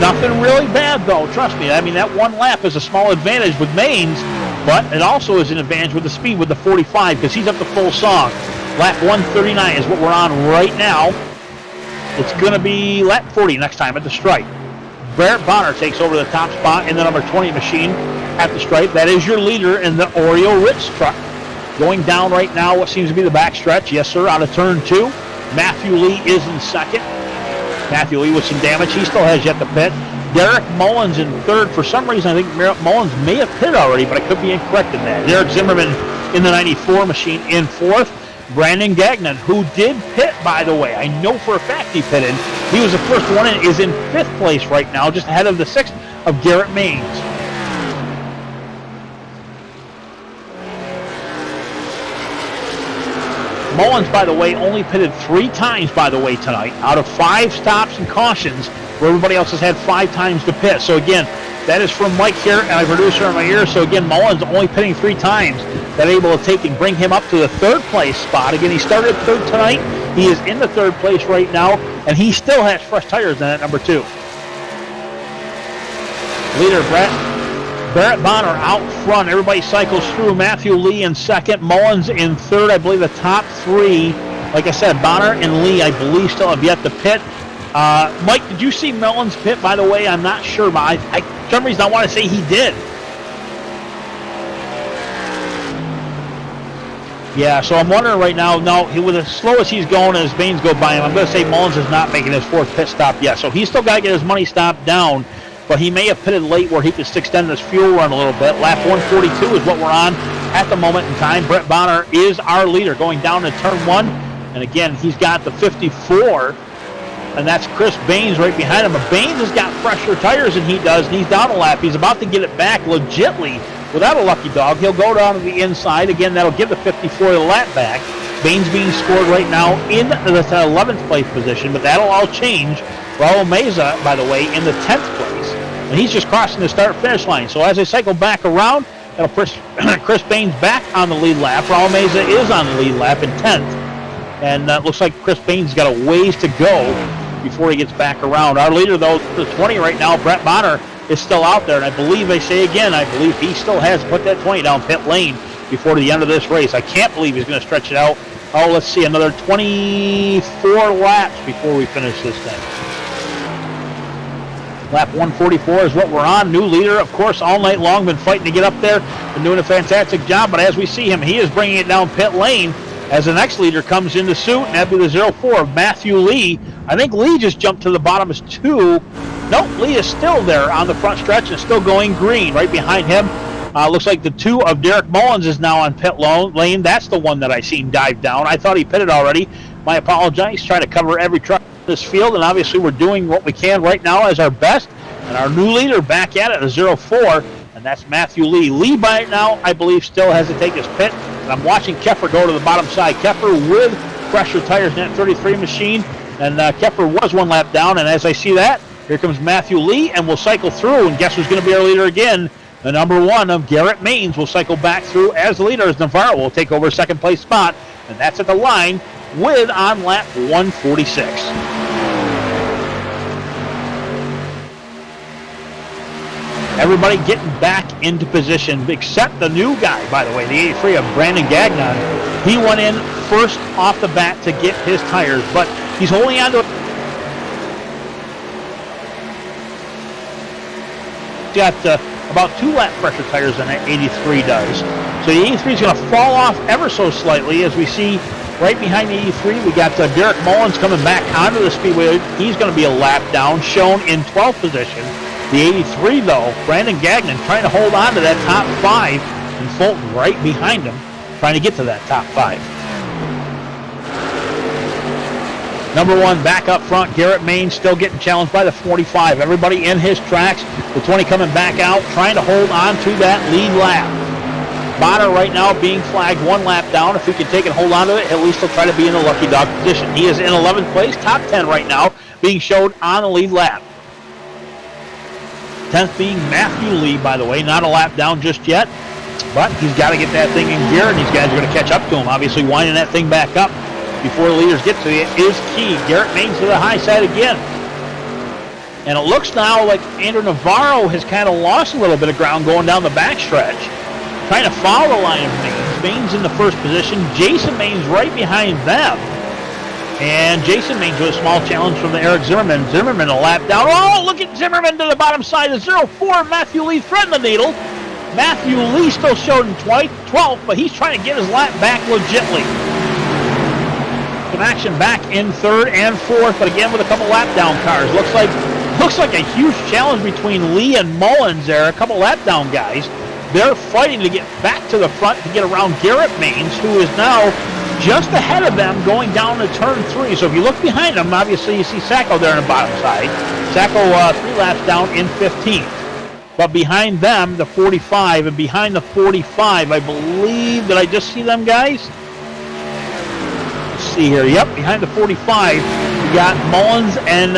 Nothing really bad, though. Trust me. I mean, that 1 lap is a small advantage with Maines, but it also is an advantage with the speed with the 45 because he's up the full song. Lap 139 is what we're on right now. It's going to be lap 40 next time at the stripe. Barrett Bonner takes over the top spot in the number 20 machine at the stripe. That is your leader in the Oreo Ritz truck. Going down right now what seems to be the back stretch. Yes, sir, out of turn 2. Matthew Lee is in second. Matthew Lee with some damage. He still has yet to pit. Derek Mullins in third. For some reason, I think Mullins may have pitted already, but I could be incorrect in that. Derek Zimmerman in the 94 machine in fourth. Brandon Gagnon, who did pit, by the way. I know for a fact he pitted. He was the first one in, is in 5th place right now, just ahead of the 6th of Garrett Maines. Mullins, by the way, only pitted 3 times, by the way, tonight, out of 5 stops and cautions, where everybody else has had 5 times to pit. So again, that is from Mike here and my producer in my ear. So again, Mullins only pitting 3 times. That able to take and bring him up to the 3rd place spot. Again, he started 3rd tonight. He is in the 3rd place right now, and he still has fresh tires in at number 2. Leader Barrett Bonner out front. Everybody cycles through. Matthew Lee in second. Mullins in third. I believe the top 3, like I said, Bonner and Lee, I believe, still have yet to pit. Mike, did you see Mullins pit, by the way? I'm not sure, but for some reason I want to say he did. Yeah, so I'm wondering right now, no, with as slow as he's going as Baines go by him, I'm going to say Mullins is not making his fourth pit stop yet. So he's still got to get his money stop down, but he may have pitted late where he could extend this fuel run a little bit. Lap 142 is what we're on at the moment in time. Brett Bonner is our leader going down to turn 1. And again, he's got the 54, and that's Chris Baines right behind him. But Baines has got fresher tires than he does, and he's down a lap. He's about to get it back legitly. Without a lucky dog, he'll go down to the inside. Again, that'll give the 54 the lap back. Baines being scored right now in the 11th place position, but that'll all change. Raul Meza, by the way, in the 10th place. And he's just crossing the start-finish line. So as they cycle back around, that'll push Chris Baines back on the lead lap. Raul Meza is on the lead lap in 10th. And looks like Chris Baines got a ways to go before he gets back around. Our leader, though, the 20 right now, Brett Bonner, is still out there, and I believe they say again, I believe he still has to put that 20 down pit lane before the end of this race. I can't believe he's going to stretch it out. Oh, let's see, another 24 laps before we finish this thing. Lap 144 is what we're on. New leader, of course, all night long, been fighting to get up there, been doing a fantastic job, but as we see him, he is bringing it down pit lane as the next leader comes into suit, and that'd be the 04 of Matthew Lee. I think Lee just jumped to the bottom as 2. Nope, Lee is still there on the front stretch and still going green. Right behind him, looks like the 2 of Derek Mullins is now on pit lane. That's the one that I seen dive down. I thought he pitted already. My apologies. Trying to cover every truck in this field, and obviously we're doing what we can right now as our best. And our new leader back at it, the 04, and that's Matthew Lee. Lee by now, I believe, still has to take his pit. And I'm watching Keffer go to the bottom side. Keffer with fresher tires in that 33 machine, and Keffer was 1 lap down. And as I see that, here comes Matthew Lee, and we'll cycle through. And guess who's going to be our leader again? The number 1 of Garrett Maines will cycle back through as the leader, as Navarro will take over second place spot. And that's at the line with on lap 146. Everybody getting back into position, except the new guy, by the way, the 83 of Brandon Gagnon. He went in first off the bat to get his tires, but he's holding on to it. Got about 2 lap pressure tires than that 83 does. So the 83 is going to fall off ever so slightly. As we see right behind the 83, we got Derek Mullins coming back onto the speedway. He's going to be a lap down, shown in 12th position. The 83, though, Brandon Gagnon trying to hold on to that top 5, and Fulton right behind him trying to get to that top 5. Number 1 back up front, Garrett Maines still getting challenged by the 45. Everybody in his tracks. The 20 coming back out, trying to hold on to that lead lap. Bonner right now being flagged 1 lap down. If he can take and hold on to it, at least he'll try to be in the lucky dog position. He is in 11th place, top 10 right now, being showed on the lead lap. 10th being Matthew Lee, by the way, not a lap down just yet, but he's got to get that thing in gear, and these guys are going to catch up to him. Obviously, winding that thing back up before the leaders get to it is key. Garrett Maines to the high side again. And it looks now like Andrew Navarro has kind of lost a little bit of ground going down the backstretch, trying to follow the line of Maines. Maines in the first position, Jason Maines right behind them. And Jason Maines with a small challenge from the Eric Zimmerman. Zimmerman a lap down. Oh, look at Zimmerman to the bottom side of 04. Matthew Lee threading the needle. Matthew Lee still showed in 12th, but he's trying to get his lap back legitly. Some action back in 3rd and 4th, but again with a couple lap down cars. Looks like a huge challenge between Lee and Mullins there. A couple lap down guys. They're fighting to get back to the front to get around Garrett Maines, who is now just ahead of them going down to turn 3. So if you look behind them, obviously you see Sacco there on the bottom side. Sacco 3 laps down in 15th. But behind them, the 45, and behind the 45, I believe, did I just see them guys? Let's see here. Yep, behind the 45, we got Mullins and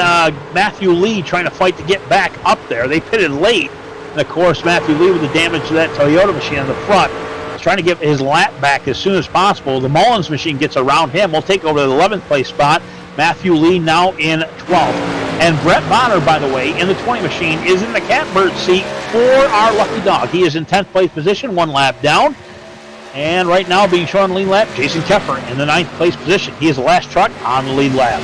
Matthew Lee trying to fight to get back up there. They pitted late. And of course, Matthew Lee with the damage to that Toyota machine on the front, trying to get his lap back as soon as possible. The Mullins machine gets around him. We'll take over the 11th place spot. Matthew Lee now in 12th. And Brett Bonner, by the way, in the 20 machine, is in the catbird seat for our lucky dog. He is in 10th place position, 1 lap down. And right now being shown on the lead lap, Jason Keffer in the 9th place position. He is the last truck on the lead lap.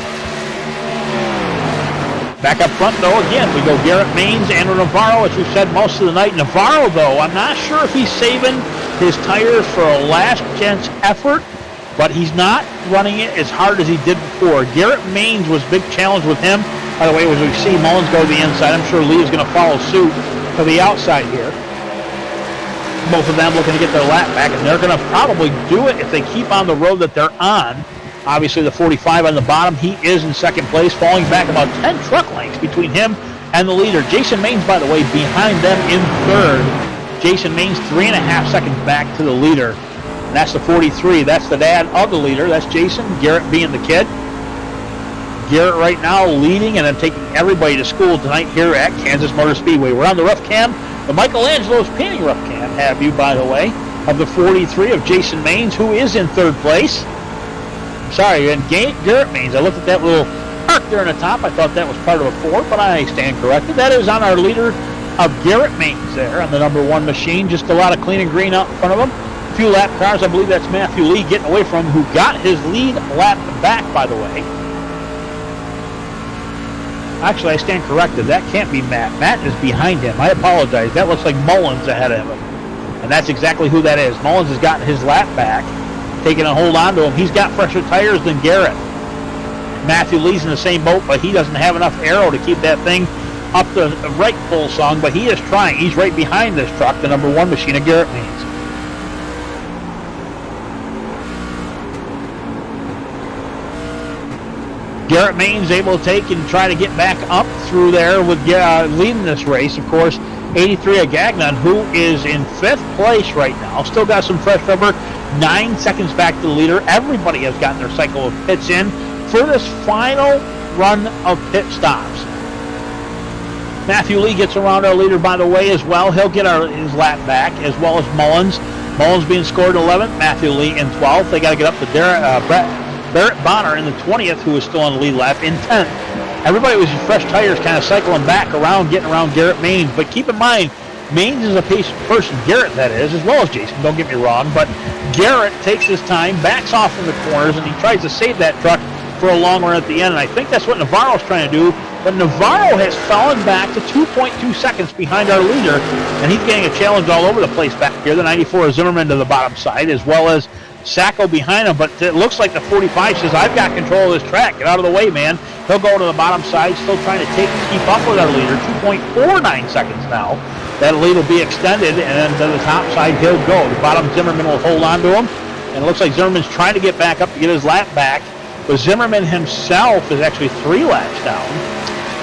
Back up front, though, again, we go Garrett Maines, Andrew Navarro, as we've said most of the night. Navarro, though, I'm not sure if he's saving his tires for a last-chance effort, but he's not running it as hard as he did before. Garrett Maines was a big challenge with him. By the way, as we see Mullins go to the inside, I'm sure Lee is going to follow suit to the outside here. Both of them looking to get their lap back, and they're going to probably do it if they keep on the road that they're on. Obviously, the 45 on the bottom, he is in second place, falling back about 10 truck lengths between him and the leader. Jason Maines, by the way, behind them in third. Jason Maines 3.5 seconds back to the leader. And that's the 43. That's the dad of the leader. That's Jason. Garrett being the kid. Garrett right now leading and then taking everybody to school tonight here at Kansas Motor Speedway. We're on the rough cam, the Michelangelo's painting rough cam, have you, by the way, of the 43 of Jason Maines, who is in third place. Sorry, and Garrett Maines. I looked at that little arc there in the top. I thought that was part of a 4, but I stand corrected. That is on our leader of Garrett Maines there on the number 1 machine. Just a lot of clean and green out in front of him. A few lap cars. I believe that's Matthew Lee getting away from him, who got his lead lap back, by the way. Actually, I stand corrected. That can't be Matt. Matt is behind him. I apologize. That looks like Mullins ahead of him. And that's exactly who that is. Mullins has gotten his lap back, taking a hold on to him. He's got fresher tires than Garrett. Matthew Lee's in the same boat, but he doesn't have enough aero to keep that thing up the right full song, but he is trying. He's right behind this truck, the number 1 machine of Garrett Maines. Garrett Maines able to take and try to get back up through there with leading this race. Of course, 83 of Gagnon, who is in 5th place right now. Still got some fresh rubber. 9 seconds back to the leader. Everybody has gotten their cycle of pits in for this final run of pit stops. Matthew Lee gets around our leader, by the way, as well. He'll get his lap back, as well as Mullins. Mullins being scored 11th. Matthew Lee in 12th. They got to get up to Barrett Bonner in the 20th, who is still on the lead lap, in 10th. Everybody with fresh tires kind of cycling back around, getting around Garrett Maines. But keep in mind, Maines is a patient person, Garrett that is, as well as Jason, don't get me wrong. But Garrett takes his time, backs off in the corners, and he tries to save that truck for a long run at the end. And I think that's what Navarro's trying to do. But Navarro has fallen back to 2.2 seconds behind our leader, and he's getting a challenge all over the place back here. The 94 of Zimmerman to the bottom side, as well as Sacco behind him, but it looks like the 45 says, I've got control of this track. Get out of the way, man. He'll go to the bottom side, still trying to keep up with our leader. 2.49 seconds now. That lead will be extended, and then to the top side, he'll go. The bottom Zimmerman will hold on to him, and it looks like Zimmerman's trying to get back up to get his lap back, but Zimmerman himself is actually 3 laps down.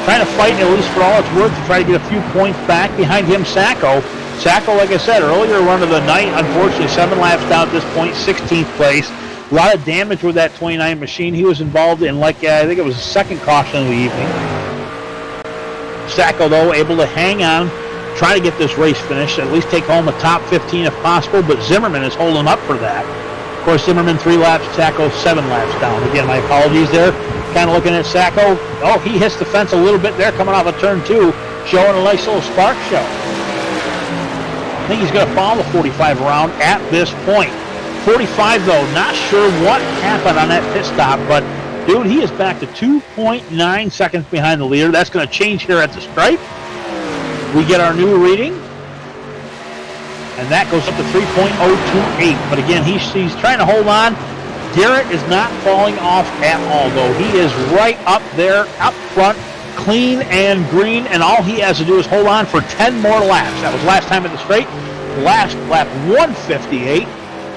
Trying to fight, at least for all it's worth, to try to get a few points back. Behind him, Sacco. Sacco, like I said, earlier run of the night, unfortunately 7 laps down at this point, 16th place. A lot of damage with that 29 machine. He was involved in, I think it was the second caution of the evening. Sacco, though, able to hang on, try to get this race finished, at least take home a top 15 if possible, but Zimmerman is holding up for that. Of course, Zimmerman 3 laps, Sacco 7 laps down. Again, my apologies there. Kind of looking at Sacco. Oh, he hits the fence a little bit there coming off of turn 2, showing a nice little spark show. I think he's going to follow the 45 around at this point. 45, though, not sure what happened on that pit stop, but, dude, he is back to 2.9 seconds behind the leader. That's going to change here at the stripe. We get our new reading, and that goes up to 3.028. But, again, he's trying to hold on. Garrett is not falling off at all, though. He is right up there, up front, clean and green, and all he has to do is hold on for 10 more laps. That was last time at the straight. Last lap 158.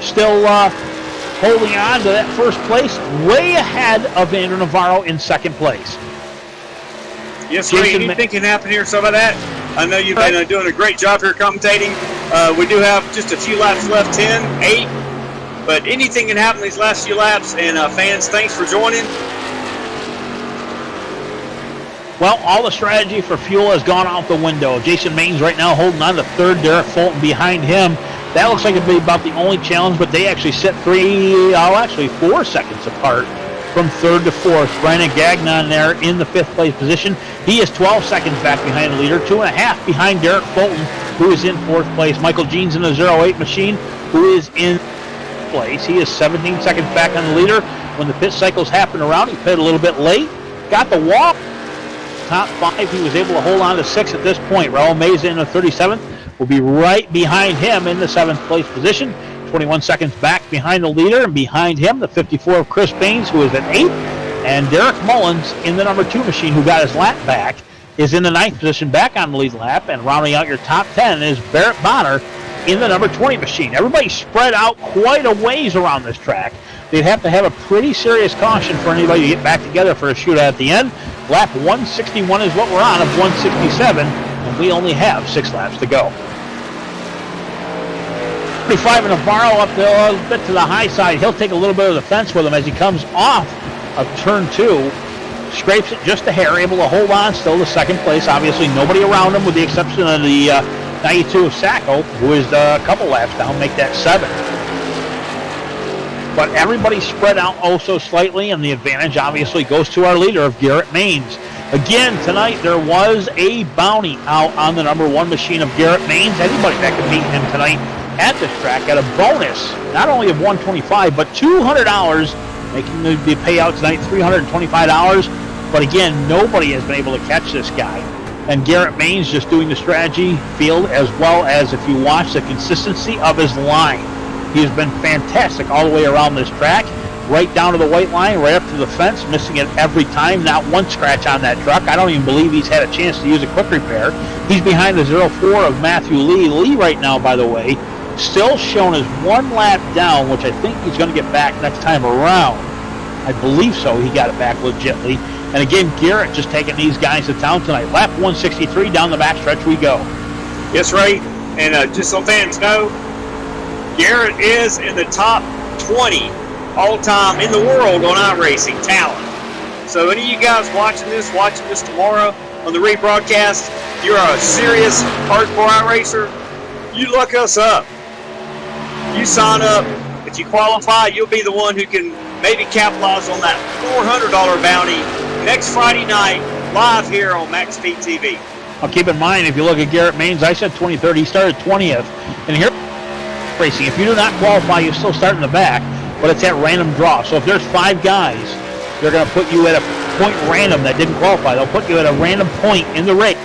Still holding on to that first place, way ahead of Vander Navarro in second place. Yes, Ray, anything can happen here, some of that. I know you've been doing a great job here commentating. We do have just a few laps left, 10, 8. But anything can happen these last few laps. And fans, thanks for joining. Well, all the strategy for fuel has gone out the window. Jason Maines right now holding on to third. Derek Fulton behind him. That looks like it'd be about the only challenge, but they actually sit 4 seconds apart from third to fourth. Brandon Gagnon there in the 5th place position. He is 12 seconds back behind the leader, 2.5 behind Derek Fulton, who is in 4th place. Michael Jean's in the 08 machine, who is in place. He is 17 seconds back on the leader. When the pit cycles happened around, he pitted a little bit late. Got the walk. Top 5, he was able to hold on to 6 at this point. Raul Meza in the 37th. will be right behind him in the 7th place position. 21 seconds back behind the leader, and behind him, the 54 of Chris Baines, who is at 8th. And Derek Mullins in the number 2 machine, who got his lap back, is in the 9th position back on the lead lap. And rounding out your top 10 is Barrett Bonner in the number 20 machine. Everybody spread out quite a ways around this track. They'd have to have a pretty serious caution for anybody to get back together for a shootout at the end. Lap 161 is what we're on of 167, and we only have 6 laps to go. 35 Navarro up a little bit to the high side. He'll take a little bit of the fence with him as he comes off of turn 2. Scrapes it just a hair, able to hold on still to 2nd place. Obviously nobody around him with the exception of the 92 of Sacco, who is a couple laps down, make that 7. But everybody spread out oh so slightly, and the advantage obviously goes to our leader of Garrett Maines. Again, tonight there was a bounty out on the number 1 machine of Garrett Maines. Anybody that could beat him tonight at this track got a bonus, not only of $125, but $200, making the payout tonight $325. But again, nobody has been able to catch this guy. And Garrett Maines just doing the strategy field, as well as if you watch the consistency of his line. He has been fantastic all the way around this track, right down to the white line, right up to the fence, missing it every time. Not one scratch on that truck. I don't even believe he's had a chance to use a quick repair. He's behind the 04 of Matthew Lee. Lee right now, by the way, still shown as 1 lap down, which I think he's going to get back next time around. I believe so. He got it back legitly. And again, Garrett just taking these guys to town tonight. Lap 163, down the backstretch we go. Yes, Ray. And just so fans know, Garrett is in the top 20 all-time in the world on iRacing talent. So any of you guys watching this tomorrow on the rebroadcast, if you're a serious hardcore iRacer, you look us up. You sign up. If you qualify, you'll be the one who can maybe capitalize on that $400 bounty next Friday night, live here on MaxSpeedTV. Now keep in mind, if you look at Garrett Maines, I said 23rd, he started 20th. And here, racing, if you do not qualify, you still start in the back, but it's at random draw. So if there's 5 guys, they're going to put you at a point random that didn't qualify. They'll put you at a random point in the race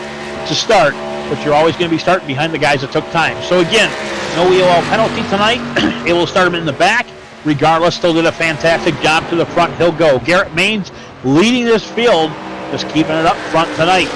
to start, but you're always going to be starting behind the guys that took time. So again, no EOL penalty tonight. It will start him in the back. Regardless, still did a fantastic job to the front. He'll go. Garrett Maines leading this field, just keeping it up front tonight.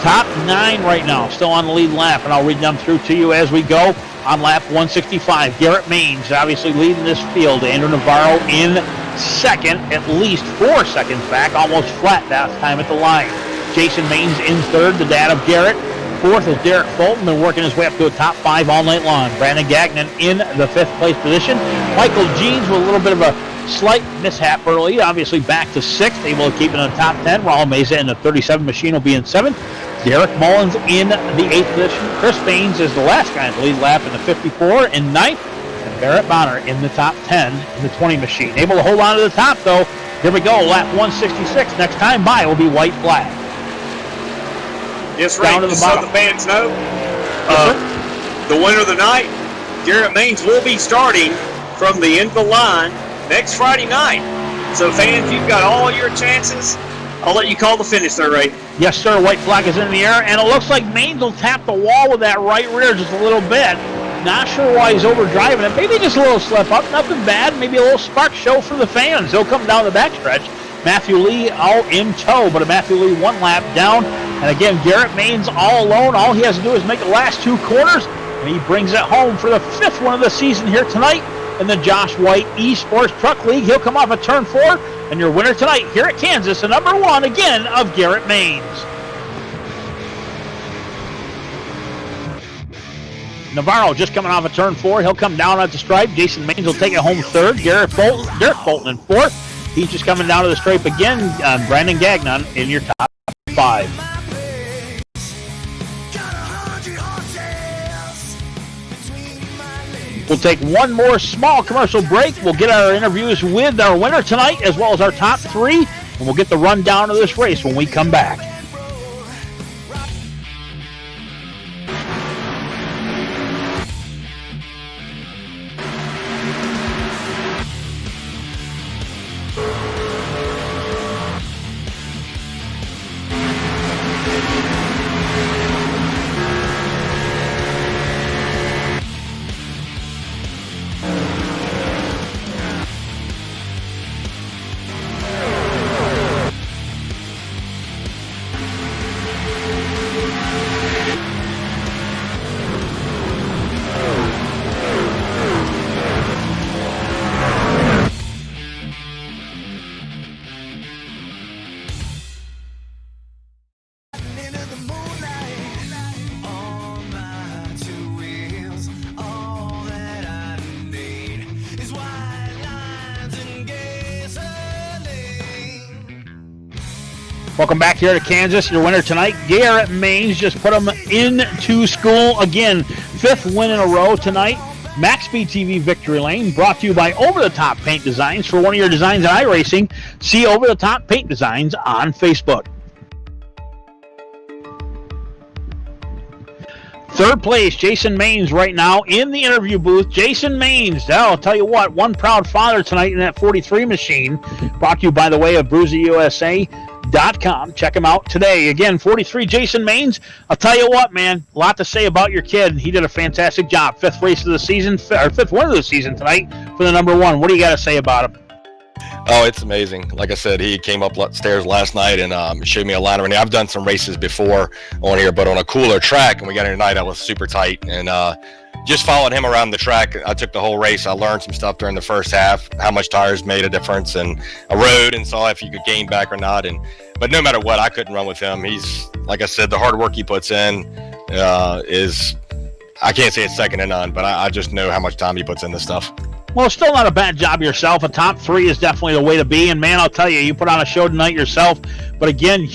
Top 9 right now, still on the lead lap, and I'll read them through to you as we go. On lap 165, Garrett Maines obviously leading this field. Andrew Navarro in 2nd, at least 4 seconds back, almost flat that time at the line. Jason Maines in 3rd, the dad of Garrett. 4th is Derek Fulton, been working his way up to a top 5 all night long. Brandon Gagnon in the 5th place position. Michael Jeans with a little bit of a slight mishap early, obviously back to 6th, able to keep it in the top 10. Raul Meza in the 37 machine will be in 7th. Derek Mullins in the 8th position. Chris Baines is the last guy in the lead lap in the 54 in 9th. And Barrett Bonner in the top 10 in the 20 machine. Able to hold on to the top though. Here we go, lap 166. Next time by will be white flag. Yes, right. Just so the fans know, the winner of the night, Garrett Maines, will be starting from the end of the line next Friday night. So fans, you've got all your chances. I'll let you call the finish there, Ray. Yes, sir. White flag is in the air, and it looks like Maines will tap the wall with that right rear just a little bit. Not sure why he's overdriving it. Maybe just a little slip up. Nothing bad. Maybe a little spark show for the fans. He'll come down the backstretch. Matthew Lee all in tow, but a Matthew Lee 1 lap down. And again, Garrett Maines all alone. All he has to do is make the last 2 corners, and he brings it home for the 5th one of the season here tonight in the Josh White Esports Truck League. He'll come off at turn 4, and your winner tonight here at Kansas, the number 1 again of Garrett Maines. Navarro just coming off of turn 4. He'll come down at the stripe. Jason Maines will take it home 3rd. Derek Bolton in 4th. He's just coming down to the stripe again. Brandon Gagnon in your top 5. We'll take one more small commercial break. We'll get our interviews with our winner tonight, as well as our top 3, and we'll get the rundown of this race when we come back. Welcome back here to Kansas. Your winner tonight, Garrett Maines, just put him into school again. 5th win in a row tonight. MaxSpeedTV Victory Lane brought to you by Over the Top Paint Designs. For one of your designs in iRacing, see Over the Top Paint Designs on Facebook. 3rd place, Jason Maines right now in the interview booth. Jason Maines, I'll tell you what, one proud father tonight in that 43 machine. Brought to you, by the way, of BruiserUSA.com. Check him out today. Again, 43, Jason Maines. I'll tell you what, man, a lot to say about your kid. He did a fantastic job. 5th race of the season, or 5th win of the season tonight for the number 1. What do you got to say about him? Oh, it's amazing. Like I said, he came upstairs last night and showed me a line of running. I've done some races before on here, but on a cooler track, and we got here tonight, I was super tight. And just following him around the track, I took the whole race. I learned some stuff during the first half, how much tires made a difference, and I rode and saw if you could gain back or not. But no matter what, I couldn't run with him. He's, like I said, the hard work he puts in is, I can't say it's second to none, but I just know how much time he puts in this stuff. Well, still not a bad job yourself. A top 3 is definitely the way to be. And, man, I'll tell you, you put on a show tonight yourself. But, again,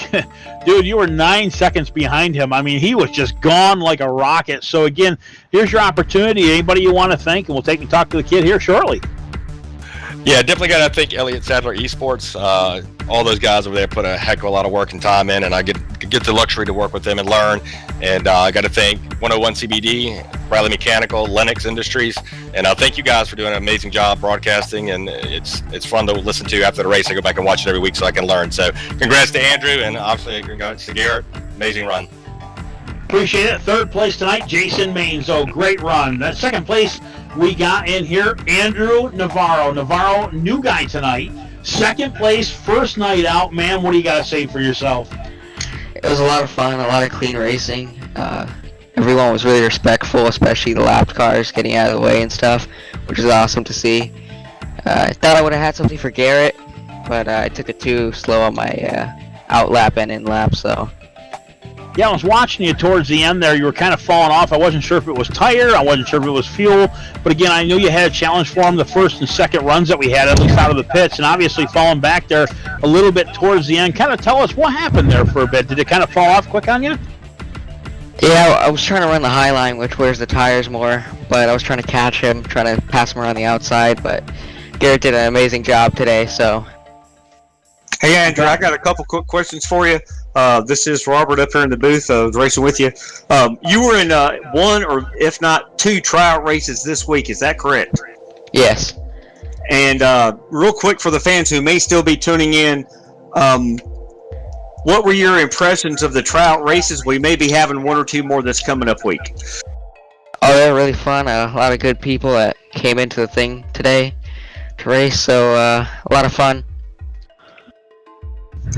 dude, you were 9 seconds behind him. I mean, he was just gone like a rocket. So, again, here's your opportunity. Anybody you want to thank, and we'll take and talk to the kid here shortly. Yeah, definitely got to thank Elliott Sadler Esports. All those guys over there put a heck of a lot of work and time in, and I get the luxury to work with them and learn. And I got to thank 101 CBD, Bradley Mechanical, Lennox Industries, and thank you guys for doing an amazing job broadcasting. And it's fun to listen to after the race. I go back and watch it every week so I can learn. So congrats to Andrew, and obviously congrats to Garrett. Amazing run. Appreciate it. 3rd place tonight, Jason Maines. Oh, great run. That 2nd place we got in here, Andrew Navarro. Navarro, new guy tonight. 2nd place, first night out. Man, what do you got to say for yourself? It was a lot of fun, a lot of clean racing. Everyone was really respectful, especially the lapped cars getting out of the way and stuff, which is awesome to see. I thought I would have had something for Garrett, but I took it too slow on my out lap and in lap, so. Yeah, I was watching you towards the end there. You were kind of falling off. I wasn't sure if it was tire. I wasn't sure if it was fuel. But, again, I knew you had a challenge for him the 1st and 2nd runs that we had, at least out of the pits. And, obviously, falling back there a little bit towards the end. Kind of tell us what happened there for a bit. Did it kind of fall off quick on you? Yeah, I was trying to run the high line, which wears the tires more. But I was trying to catch him, trying to pass him around the outside. But Garrett did an amazing job today, so. Hey, Andrew, I got a couple quick questions for you. This is Robert up here in the booth, racing with you. You were in 1 or if not 2 tryout races this week. Is that correct? Yes. And real quick for the fans who may still be tuning in, what were your impressions of the tryout races? We may be having 1 or 2 more this coming up week. Oh, they're really fun. A lot of good people that came into the thing today to race, so a lot of fun.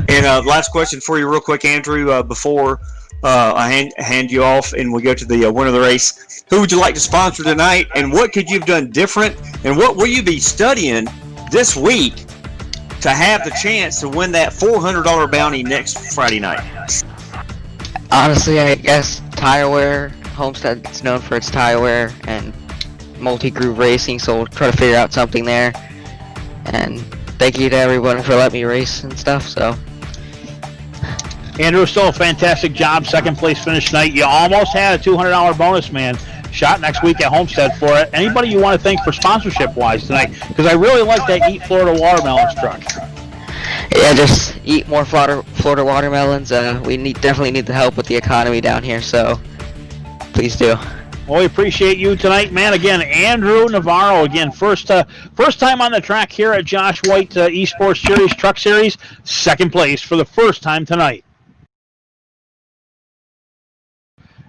And last question for you real quick, Andrew, before I hand you off and we go to the winner of the race. Who would you like to sponsor tonight, and what could you have done different, and what will you be studying this week to have the chance to win that $400 bounty next Friday night? Honestly, I guess tire wear. Homestead is known for its tire wear and multi-groove racing, so we'll try to figure out something there. And thank you to everyone for letting me race and stuff, so. Andrew, still a fantastic job. 2nd place finish tonight. You almost had a $200 bonus, man. Shot next week at Homestead for it. Anybody you want to thank for sponsorship-wise tonight? Because I really like that Eat Florida Watermelons truck. Yeah, just eat more Florida watermelons. We definitely need the help with the economy down here, so please do. Well, we appreciate you tonight, man. Again, Andrew Navarro. Again, first time on the track here at Josh White Esports Series Truck Series. 2nd place for the first time tonight.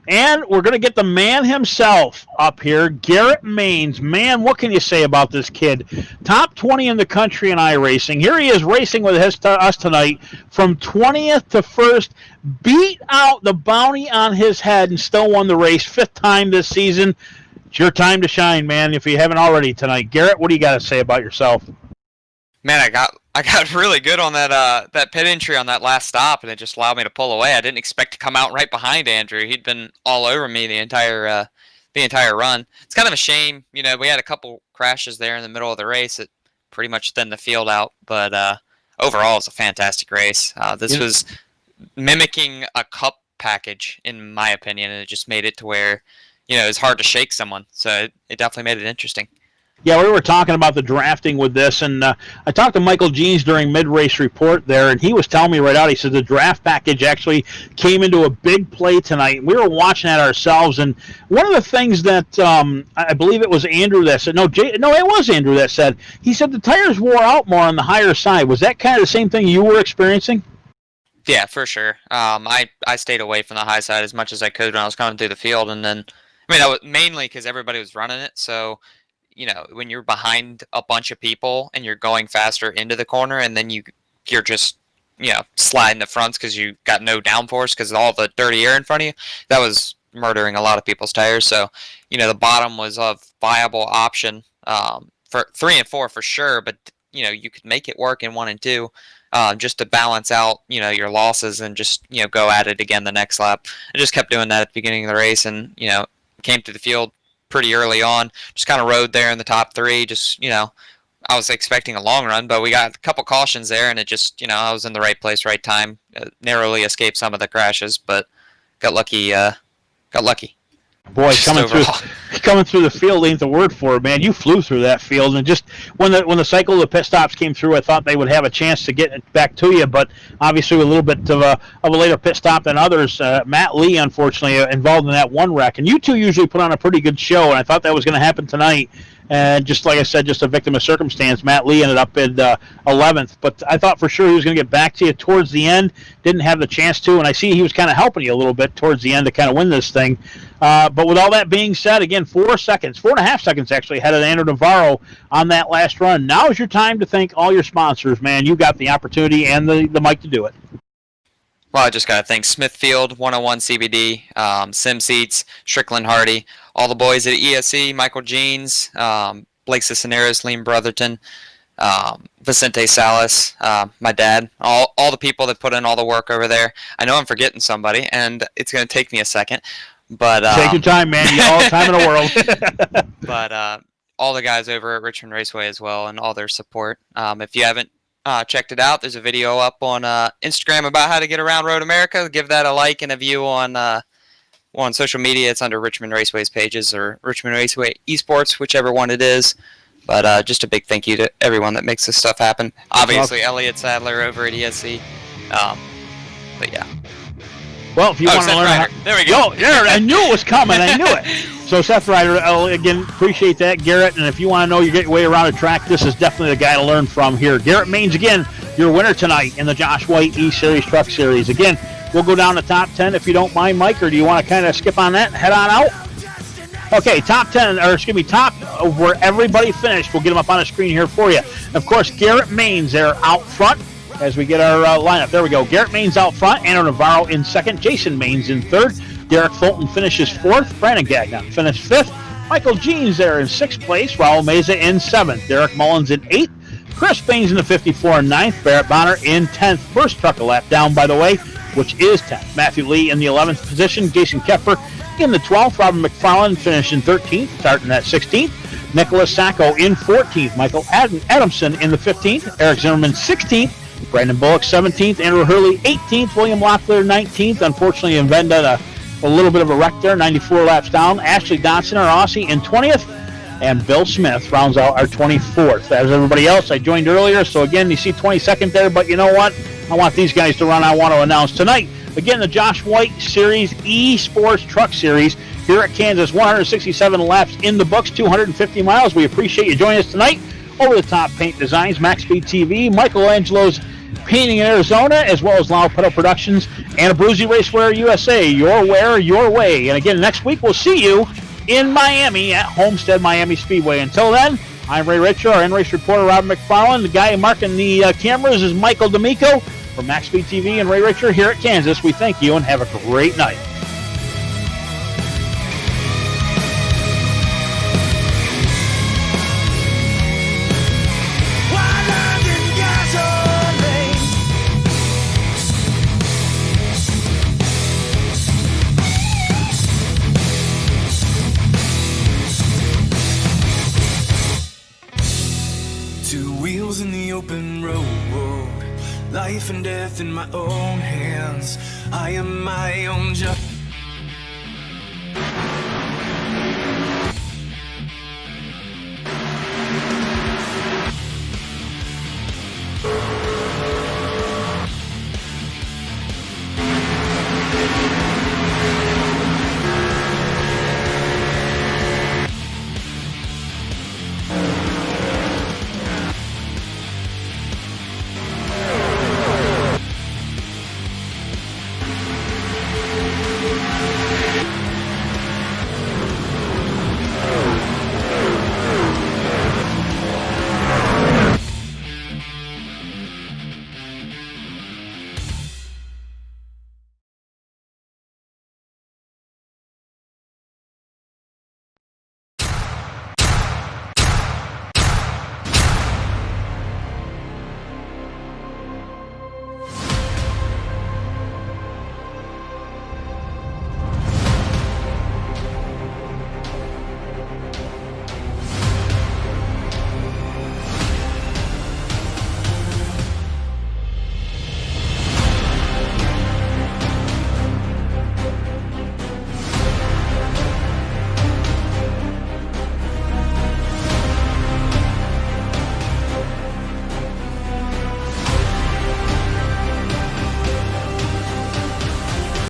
And we're going to get the man himself up here, Garrett Maines. Man, what can you say about this kid? Top 20 in the country in iRacing. Here he is racing with us tonight from 20th to 1st. Beat out the bounty on his head and still won the race. 5th time this season. It's your time to shine, man, if you haven't already tonight. Garrett, what do you got to say about yourself? Man, I got really good on that pit entry on that last stop, and it just allowed me to pull away. I didn't expect to come out right behind Andrew. He'd been all over me the entire run. It's kind of a shame, we had a couple crashes there in the middle of the race. It pretty much thinned the field out, but overall, it's a fantastic race. This was mimicking a cup package, in my opinion, and it just made it to where, it's hard to shake someone. So it definitely made it interesting. Yeah, we were talking about the drafting with this, and I talked to Michael Jeans during mid-race report there, and he was telling me right out, he said the draft package actually came into a big play tonight. We were watching that ourselves, and one of the things that I believe it was Andrew that said, no, it was Andrew that said, he said the tires wore out more on the higher side. Was that kind of the same thing you were experiencing? Yeah, for sure. I stayed away from the high side as much as I could when I was coming through the field, and then, that was mainly because everybody was running it, so when you're behind a bunch of people and you're going faster into the corner, and then you're just, sliding the fronts because you got no downforce because of all the dirty air in front of you, that was murdering a lot of people's tires. So, the bottom was a viable option for 3 and 4 for sure, but, you could make it work in 1 and 2 just to balance out, your losses and just, go at it again the next lap. I just kept doing that at the beginning of the race and, came to the field pretty early on, just kind of rode there in the top 3. Just, I was expecting a long run, but we got a couple cautions there, and it just, I was in the right place, right time. Narrowly escaped some of the crashes, but got lucky. Boy, coming through the field ain't the word for it, man. You flew through that field, and just when the cycle of the pit stops came through, I thought they would have a chance to get it back to you, but obviously with a little bit of a later pit stop than others. Matt Lee, unfortunately, involved in that one wreck, and you two usually put on a pretty good show, and I thought that was going to happen tonight. And just like I said, just a victim of circumstance. Matt Lee ended up in 11th, but I thought for sure he was going to get back to you towards the end. Didn't have the chance to, and I see he was kind of helping you a little bit towards the end to kind of win this thing. But with all that being said, again, 4.5 seconds actually ahead of Andrew Navarro on that last run. Now is your time to thank all your sponsors, man. You got the opportunity and the mic to do it. Well, I just got to thank Smithfield, 101 CBD, Sim Seats, Strickland Hardy, all the boys at ESC, Michael Jeans, Blake Cisneros, Liam Brotherton, Vicente Salas, my dad, all the people that put in all the work over there. I know I'm forgetting somebody, and it's going to take me a second. But take your time, man. You got all the time in the world. But all the guys over at Richmond Raceway as well, and all their support. If you haven't checked it out, there's a video up on Instagram about how to get around Road America. Give that a like and a view on social media. It's under Richmond Raceway's pages or Richmond Raceway Esports, whichever one it is. But just a big thank you to everyone that makes this stuff happen. Obviously, Elliot Sadler over at ESC. But yeah. Well, if you want to learn there we go. I knew it was coming. I knew it. So Seth Ryder, again, appreciate that, Garrett. And if you want to know you get your way around a track, this is definitely the guy to learn from here. Garrett Maines, again, your winner tonight in the Josh White E-Series Truck Series. Again, we'll go down to top 10 if you don't mind, Mike, or do you want to kind of skip on that and head on out? Okay, top where everybody finished. We'll get them up on the screen here for you. Of course, Garrett Maines there out front as we get our lineup. There we go. Garrett Maines out front. Andrew Navarro in second. Jason Maines in third. Derek Fulton finishes fourth. Brandon Gagnon finished fifth. Michael Jeans there in sixth place. Raul Meza in seventh. Derek Mullins in eighth. Chris Baines in the 54 in ninth. Barrett Bonner in 10th. First truck a lap down, by the way, which is 10th. Matthew Lee in the 11th position. Jason Kepper in the 12th. Robin McFarland finished in 13th, starting at 16th. Nicholas Sacco in 14th. Michael Adamson in the 15th. Eric Zimmerman 16th. Brandon Bullock 17th. Andrew Hurley 18th. William Locklear 19th. Unfortunately, Invenda a little bit of a wreck there, 94 laps down. Ashley Dotson, our Aussie, in 20th. And Bill Smith rounds out our 24th. As everybody else, I joined earlier, so again, you see 22nd there, but you know what? I want these guys to run. I want to announce tonight, again, the Josh White Series E-Sports Truck Series here at Kansas. 167 laps in the books, 250 miles. We appreciate you joining us tonight. Over the Top Paint Designs, MaxSpeedTV, Michelangelo's Painting in Arizona, as well as Lau Pedal Productions and Abruzzi Racewear USA. Your wear, your way. And again, next week we'll see you in Miami at Homestead Miami Speedway. Until then, I'm Ray Richer, our in-race reporter, Robin McFarland. The guy marking the cameras is Michael D'Amico from MaxSpeedTV and Ray Richer here at Kansas. We thank you and have a great night. In the open road, Life and death in my own hands. I am my own judge.